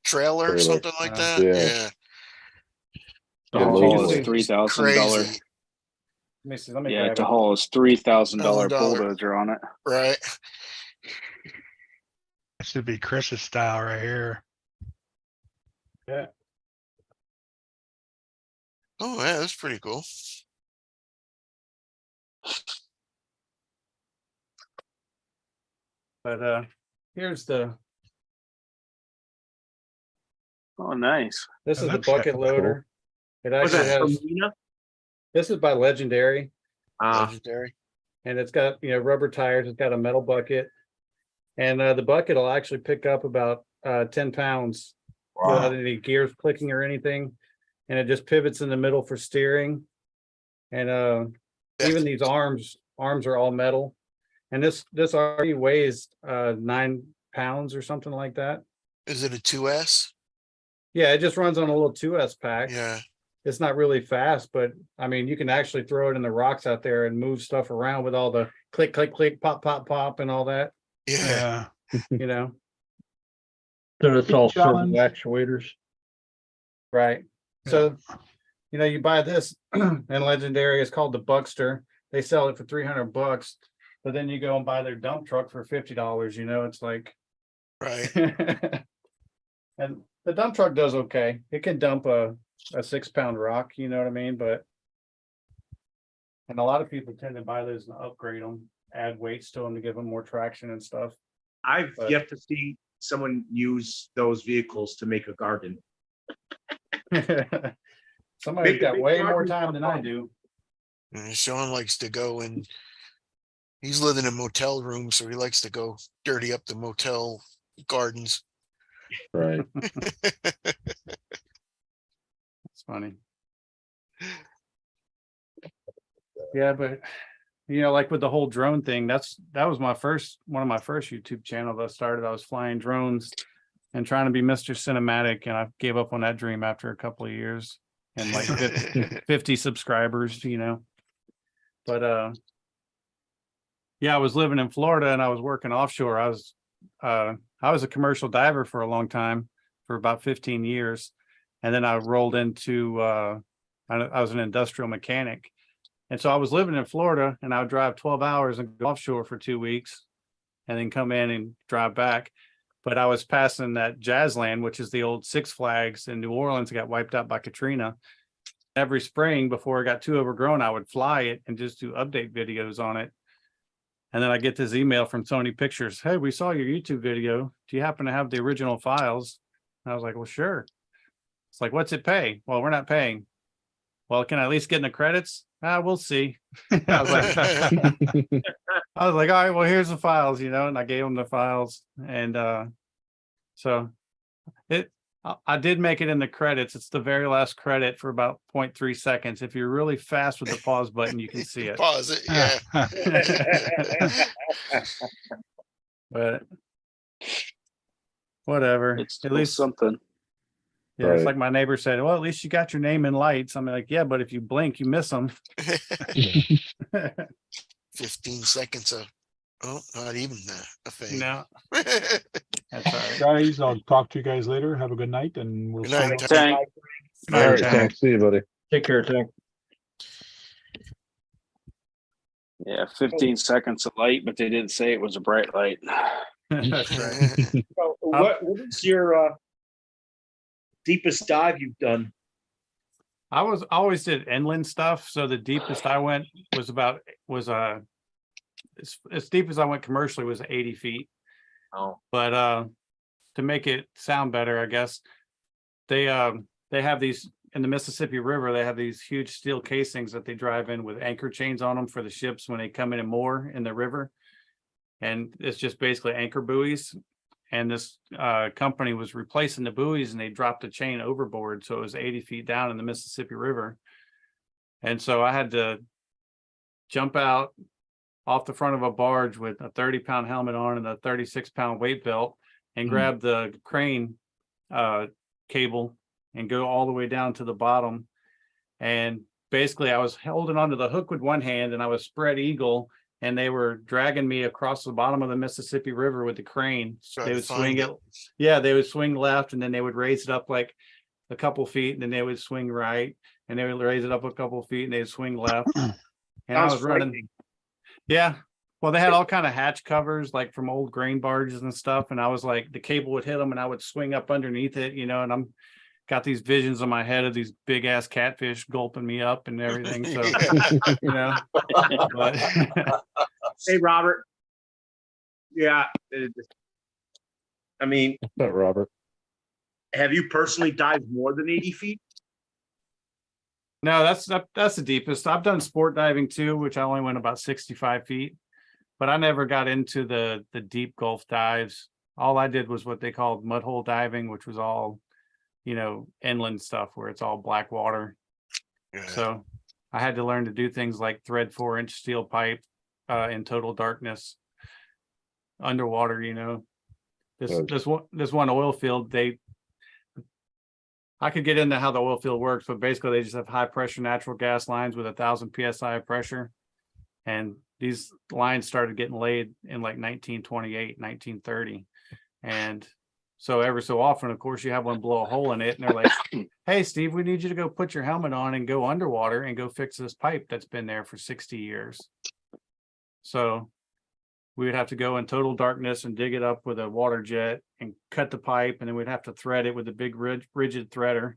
trailer or Trailer. something like that. Yeah. Yeah. To Yeah, haul you is can see- $3,000. Crazy. Let me see. Let me Yeah, grab to it. haul is $3,000 $1,000. bulldozer on it. Right. This should be Chris's style right here. Oh yeah, that's pretty cool. But here's the Oh, nice. this Oh, is the that's bucket cool. loader. It Was actually that from has Nina? this is by Legendary. Legendary. And it's got, you know, rubber tires. It's got a metal bucket. And the bucket will actually pick up about 10 pounds without Wow. any gears clicking or anything. And it just pivots in the middle for steering. And Even these arms are all metal. And this already weighs 9 pounds or something like that. Is it a 2S? Yeah, it just runs on a little 2S pack. Yeah. It's not really fast, but I mean, you can actually throw it in the rocks out there and move stuff around with all the click, click, click, pop, pop, pop, and all that, Yeah. Yeah. you know? Then it's all servo Challenge. actuators. Right. So, you know, you buy this and Legendary, it's called the Buckster. They sell it for $300, but then you go and buy their dump truck for $50, you know, it's like, Right. and the dump truck does okay. It can dump a 6-pound rock, you know what I mean? But, and a lot of people tend to buy those and upgrade them, add weights to them to give them more traction and stuff. I've But- yet to see someone use those vehicles to make a garden. Somebody's Big- got big way more garden time for than I fun. do. Sean likes to go and he's living in a motel room, so he likes to go dirty up the motel gardens. Right. It's funny. Yeah, but you know, like with the whole drone thing, that was one of my first YouTube channels I started. I was flying drones and trying to be Mr. Cinematic, and I gave up on that dream after a couple of years and like 50 subscribers, you know. But yeah, I was living in Florida and I was working offshore. I was a commercial diver for a long time, for about 15 years. And then I rolled into I was an industrial mechanic. And so I was living in Florida and I would drive 12 hours and go offshore for 2 weeks and then come in and drive back. But I was passing that Jazzland, which is the old Six Flags in New Orleans, that got wiped out by Katrina. Every spring before it got too overgrown, I would fly it and just do update videos on it. And then I get this email from Sony Pictures. Hey, we saw your YouTube video. Do you happen to have the original files? And I was like, well, sure. It's like, what's it pay? Well, we're not paying. Well, can I at least get in the credits? We'll see. I was like, all right, well, here's the files, you know, and I gave them the files. And so I did make it in the credits. It's the very last credit for about 0.3 seconds. If you're really fast with the pause button, you can see it. Pause it. Yeah. But whatever. It's At least something. yeah, it's Right. like my neighbor said, well, at least you got your name in lights. I'm like, yeah, but if you blink, you miss them. 15 seconds of, oh, not even a thing. No, Good that's all right. Guys, I'll talk to you guys later. Have a good night and we'll see you. night. Tank. All All right, right, thanks. See you, buddy. Take care, Tank. Yeah, 15 seconds of light, but they didn't say it was a bright light. That's right. So what is your deepest dive you've done? I always did inland stuff. So the deepest I went was as deep as I went commercially was 80 feet. Oh, But to make it sound better, I guess they have these in the Mississippi River. They have these huge steel casings that they drive in with anchor chains on them for the ships when they come in and moor in the river. And it's just basically anchor buoys. And this company was replacing the buoys and they dropped the chain overboard. So it was 80 feet down in the Mississippi River. And so I had to jump out off the front of a barge with a 30-pound helmet on and a 36-pound weight belt and grab the crane cable and go all the way down to the bottom. And basically I was holding onto the hook with one hand and I was spread eagle and they were dragging me across the bottom of the Mississippi River with the crane. They would swing it. Yeah, they would swing left and then they would raise it up like a couple feet and then they would swing right and they would raise it up a couple feet and they'd swing left. And I was running. Yeah. Well, they had all kind of hatch covers like from old grain barges and stuff. And I was like, the cable would hit them and I would swing up underneath it, you know, and I'm got these visions in my head of these big ass catfish gulping me up and everything. So, you know, but Hey, Robert. Yeah. I mean, What's up, Robert? have you personally dived more than 80 feet? no, that's the deepest. I've done sport diving too, which I only went about 65 feet, but I never got into the deep Gulf dives. All I did was what they called mud hole diving, which was all, you know, inland stuff where it's all black water. Yeah. So I had to learn to do things like thread 4-inch steel pipe in total darkness underwater, you know. This one oil field, I could get into how the oil field works, but basically they just have high pressure natural gas lines with 1,000 PSI of pressure. And these lines started getting laid in like 1928, 1930. And so every so often, of course, you have one blow a hole in it and they're like, hey, Steve, we need you to go put your helmet on and go underwater and go fix this pipe that's been there for 60 years. So we would have to go in total darkness and dig it up with a water jet and cut the pipe. And then we'd have to thread it with a big rigid threader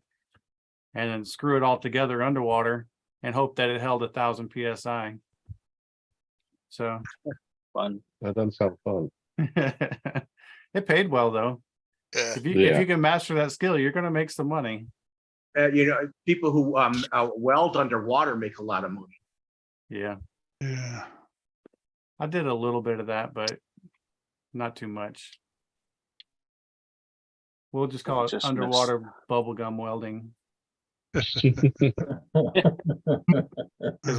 and then screw it all together underwater and hope that it held 1,000 PSI. So Fun. That doesn't sound fun. it paid well though. Yeah. If you can master that skill, you're going to make some money. You know, people who weld underwater make a lot of money. Yeah, Yeah. I did a little bit of that, but not too much. We'll just call it Just underwater bubblegum welding. Because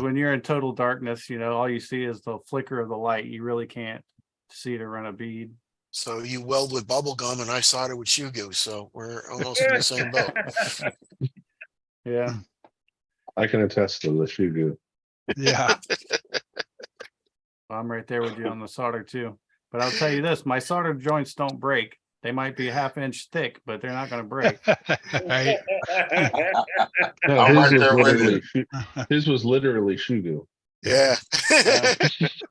when you're in total darkness, you know, all you see is the flicker of the light. You really can't see to run a bead. So you weld with bubble gum and I solder with shoe goo. So we're almost in the same boat. Yeah. I can attest to the shoe goo. Yeah. I'm right there with you on the solder too. But I'll tell you this, my solder joints don't break. They might be a ½ inch thick, but they're not going to break. Right. No, I'm right there with literally his was literally shoe goo. Yeah.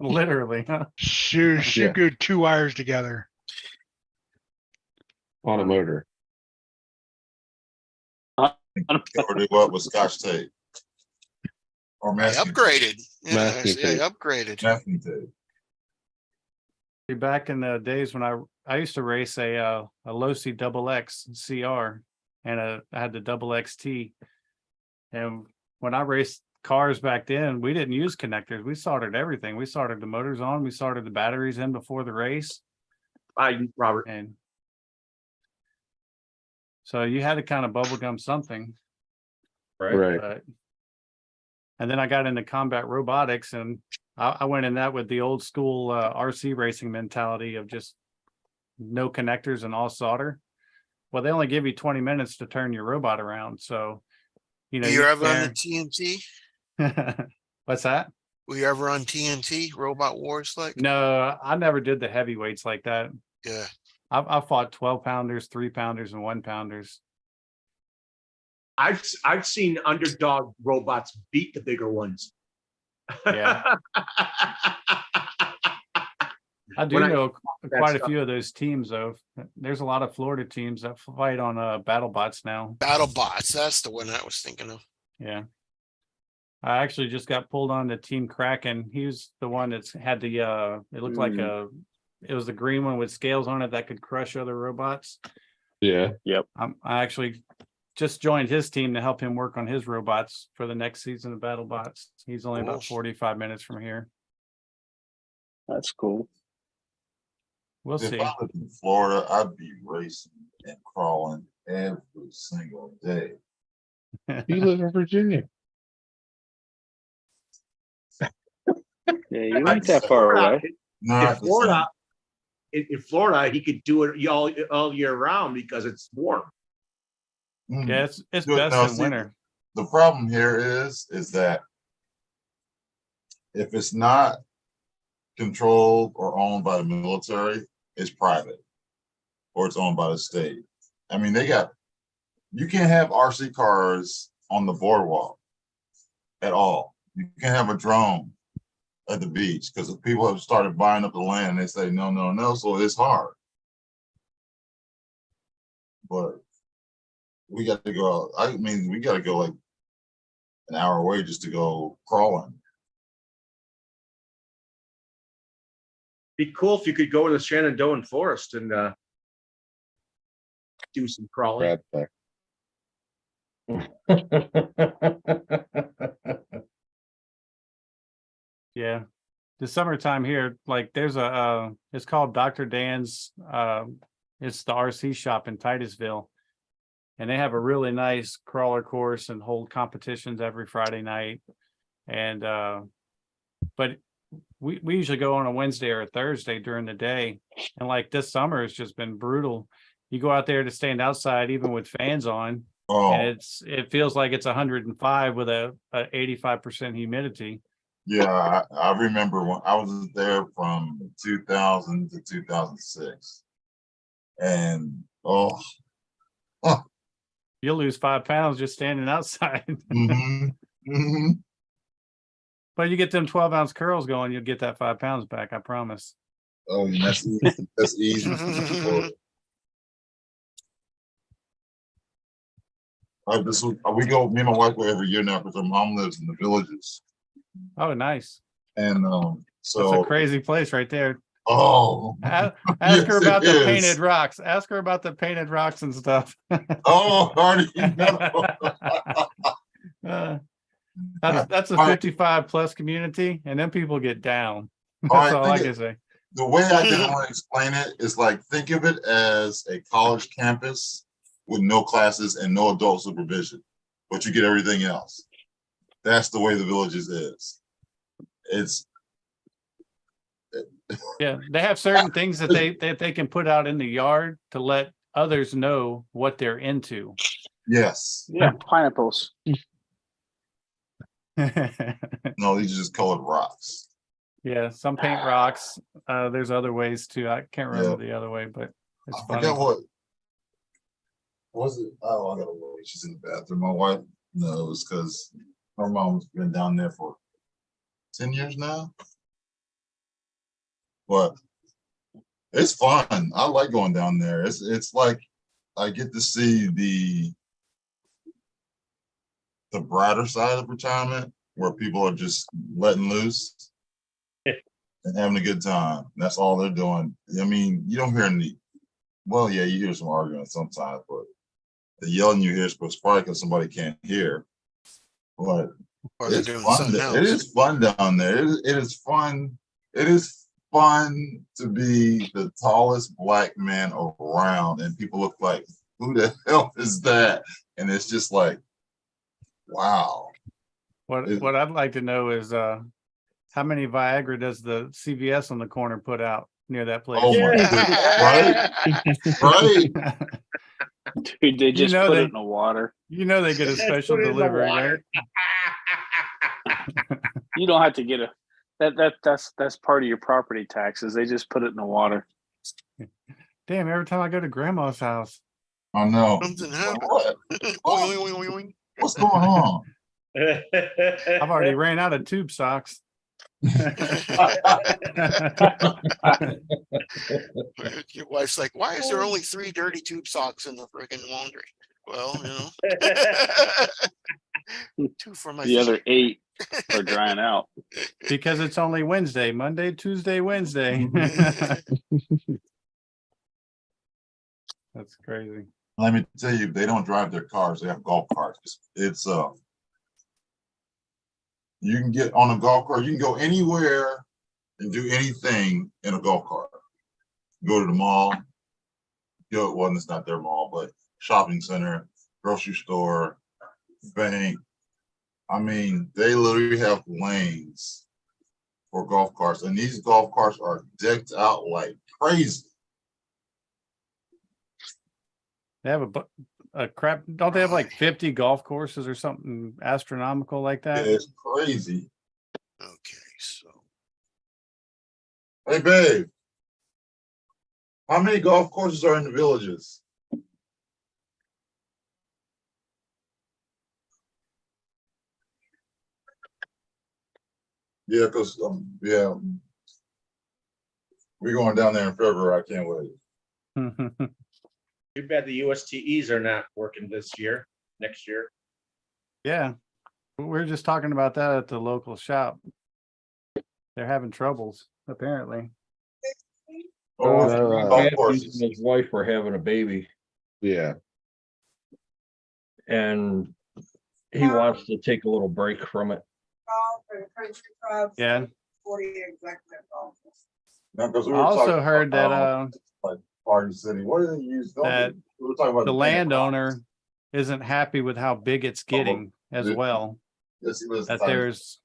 Literally, huh? Shoe Yeah. glued 2 wires together. On a motor. Or do what with Scotch tape? Or I masking upgraded. Yeah, Masking yeah, tape. upgraded. masking tape. Back in the days when I used to race a Losi XX CR and I had the double XT. And when I raced cars back then, we didn't use connectors. We soldered everything. We soldered the motors on. We soldered the batteries in before the race. Robert. And so you had to kind of bubblegum something. Right. But, and then I got into combat robotics and I went in that with the old school RC racing mentality of just no connectors and all solder. Well, they only give you 20 minutes to turn your robot around. So, you know, Were you ever on the TNT? What's that? Were you ever on TNT Robot Wars? Like, No, I never did the heavyweights like that. yeah. I fought 12 pounders, 3 pounders, and 1 pounders. I've seen underdog robots beat the bigger ones. Yeah. I do know quite a few of those teams though. There's a lot of Florida teams that fight on BattleBots now. BattleBots. That's the one I was thinking of. Yeah. I actually just got pulled on to Team Kraken. He was the one that's had the it looked like it was the green one with scales on it that could crush other robots. Yeah. I actually just joined his team to help him work on his robots for the next season of BattleBots. He's only about 45 minutes from here. That's cool. We'll If see. I lived in Florida, I'd be racing and crawling every single day. You live in Virginia. Yeah, you ain't that far away. Not In Florida, in Florida, he could do it all year round because it's warm. Yeah, it's Good. best Now, in see, winter. The problem here is that if it's not controlled or owned by the military, it's private or it's owned by the state. I mean, you can't have RC cars on the boardwalk at all. You can't have a drone at the beach because people have started buying up the land and they say, no, no, no. So it's hard. But we got to go out. I mean, we got to go like an hour away just to go crawling. Be cool if you could go to the Shenandoah Forest and do some crawling. Brad Yeah. The summertime here, like there's it's called Dr. Dan's, it's the RC shop in Titusville. And they have a really nice crawler course and hold competitions every Friday night. And, but we usually go on a Wednesday or a Thursday during the day. And like this summer, it's just been brutal. You go out there to stand outside, even with fans on, Oh, and it feels like it's 105 with a 85% humidity. yeah, I remember when I was there from 2000 to 2006. And You'll lose 5 pounds just standing outside. mhm, mhm. But you get them 12-ounce curls going, you'll get that 5 pounds back, I promise. Oh, and that's easy. That's easy. We go, me and my wife go every year now because her mom lives in the Villages. Oh, nice. And That's a so, crazy place right there. oh, Ask yes, her about it the is. painted rocks. Ask her about the painted rocks and stuff. Oh, already know. That's a All right. 55 plus community, and then people get down. All That's right, all I can say. The way I can want to explain it is like, think of it as a college campus with no classes and no adult supervision, but you get everything else. That's the way the Villages is. It's Yeah, they have certain things that they can put out in the yard to let others know what they're into. yes. Yeah, pineapples. No, these are just colored rocks. Yeah, some paint rocks. There's other ways too. I can't remember the other way, but it's I funny. forget what was it. Oh, I gotta wait. She's in the bathroom. My wife knows because her mom's been down there for 10 years now. But it's fun. I like going down there. It's like I get to see the brighter side of retirement where people are just letting loose and having a good time. That's all they're doing. I mean, you don't hear any, well, yeah, you hear some arguing sometimes, but the yelling you hear is probably because somebody can't hear. But Or they're it's doing fun. something else. It is fun down there. It is fun. It is fun to be the tallest black man around, and people look like, who the hell is that? And it's just like, wow. What I'd like to know is how many Viagra does the CVS on the corner put out near that place? Oh my goodness. Right? Dude, they just know put they- it in the water. You know they get a special Put it in the delivery, water. right? You don't have to get that's part of your property taxes. They just put it in the water. Damn, every time I go to grandma's house. I know. Something happened. What? Oing, oing, oing, oing. What's going on? I've already ran out of tube socks. Your wife's like, why is there only 3 dirty tube socks in the friggin' laundry? Well, 2 for my The other 8 are drying out. Because it's only Wednesday, Monday, Tuesday, Wednesday. That's crazy. Let me tell you, they don't drive their cars. They have golf carts. It's you can get on a golf cart. You can go anywhere and do anything in a golf cart. Go to the mall. Well, it's not their mall, but shopping center, grocery store, bank. I mean, they literally have lanes for golf carts, and these golf carts are decked out like crazy. They have a crap. Don't they have like 50 golf courses or something astronomical like that? It's crazy. Okay, so Hey, babe, how many golf courses are in the Villages? Yeah, because yeah, we're going down there in February. I can't wait. Too bad the USTEs are not working this year, next year. Yeah, we were just talking about that at the local shop. They're having troubles, apparently. Oh, golf Matthews courses. and his wife were having a baby, Yeah. and he wants to take a little break from it. Yeah. No, 'cause we I were also talking heard about, that Party City. What do they use? that We were talking about the painted landowner rocks. isn't happy with how big it's getting as Yeah. well. Yes, he lives in That Times- there's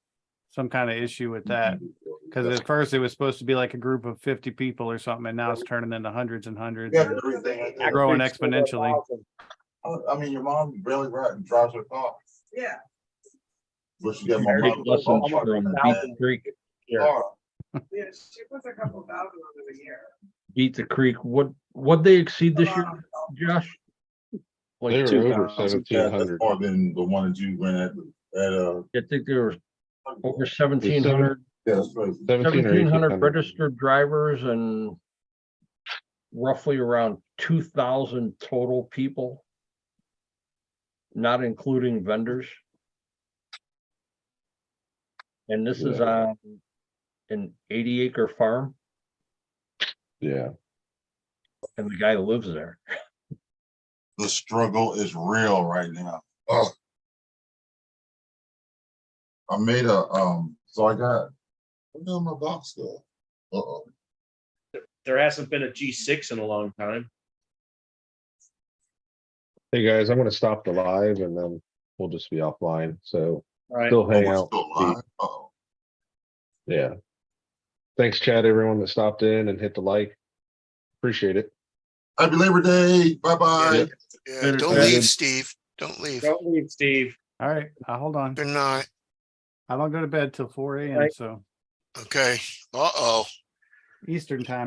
some kind of issue with that. Cause at first it was supposed to be like a group of 50 people or something, and now it's turning into hundreds and hundreds. Yeah, and everything. growing exponentially. I mean, your mom barely drives her car. Yeah. But she got my Take mom. lessons from Beat Creek. car. Yeah, she puts a couple thousand on it a year. Beat the Creek. What they exceed this year, Josh? They Like were two. over Yeah, that's 1,700. more than the one that you went at, I think there were over 1,700. yeah, that's crazy. 17 or 1,700 1,800. registered drivers and roughly around 2,000 total people, not including vendors. And this is Yeah. on an 80-acre farm, Yeah. and the guy lives there. The struggle is real right now. Oh. I made so I got, where did my box go? Uh-oh. There hasn't been a G6 in a long time. Hey guys, I'm gonna stop the live and then we'll just be offline. So All right. still hang Oh, we're out. still live? Uh-oh. Yeah. Thanks, Chad, everyone that stopped in and hit the like. Appreciate it. Happy Labor Day. Bye-bye. Yep. Yeah, Later, don't Chad. leave, Steve. Don't leave. Don't leave, Steve. All right, hold on. Good night. I don't go to bed till 4 a.m. Right. So Okay. Uh-oh. Eastern time.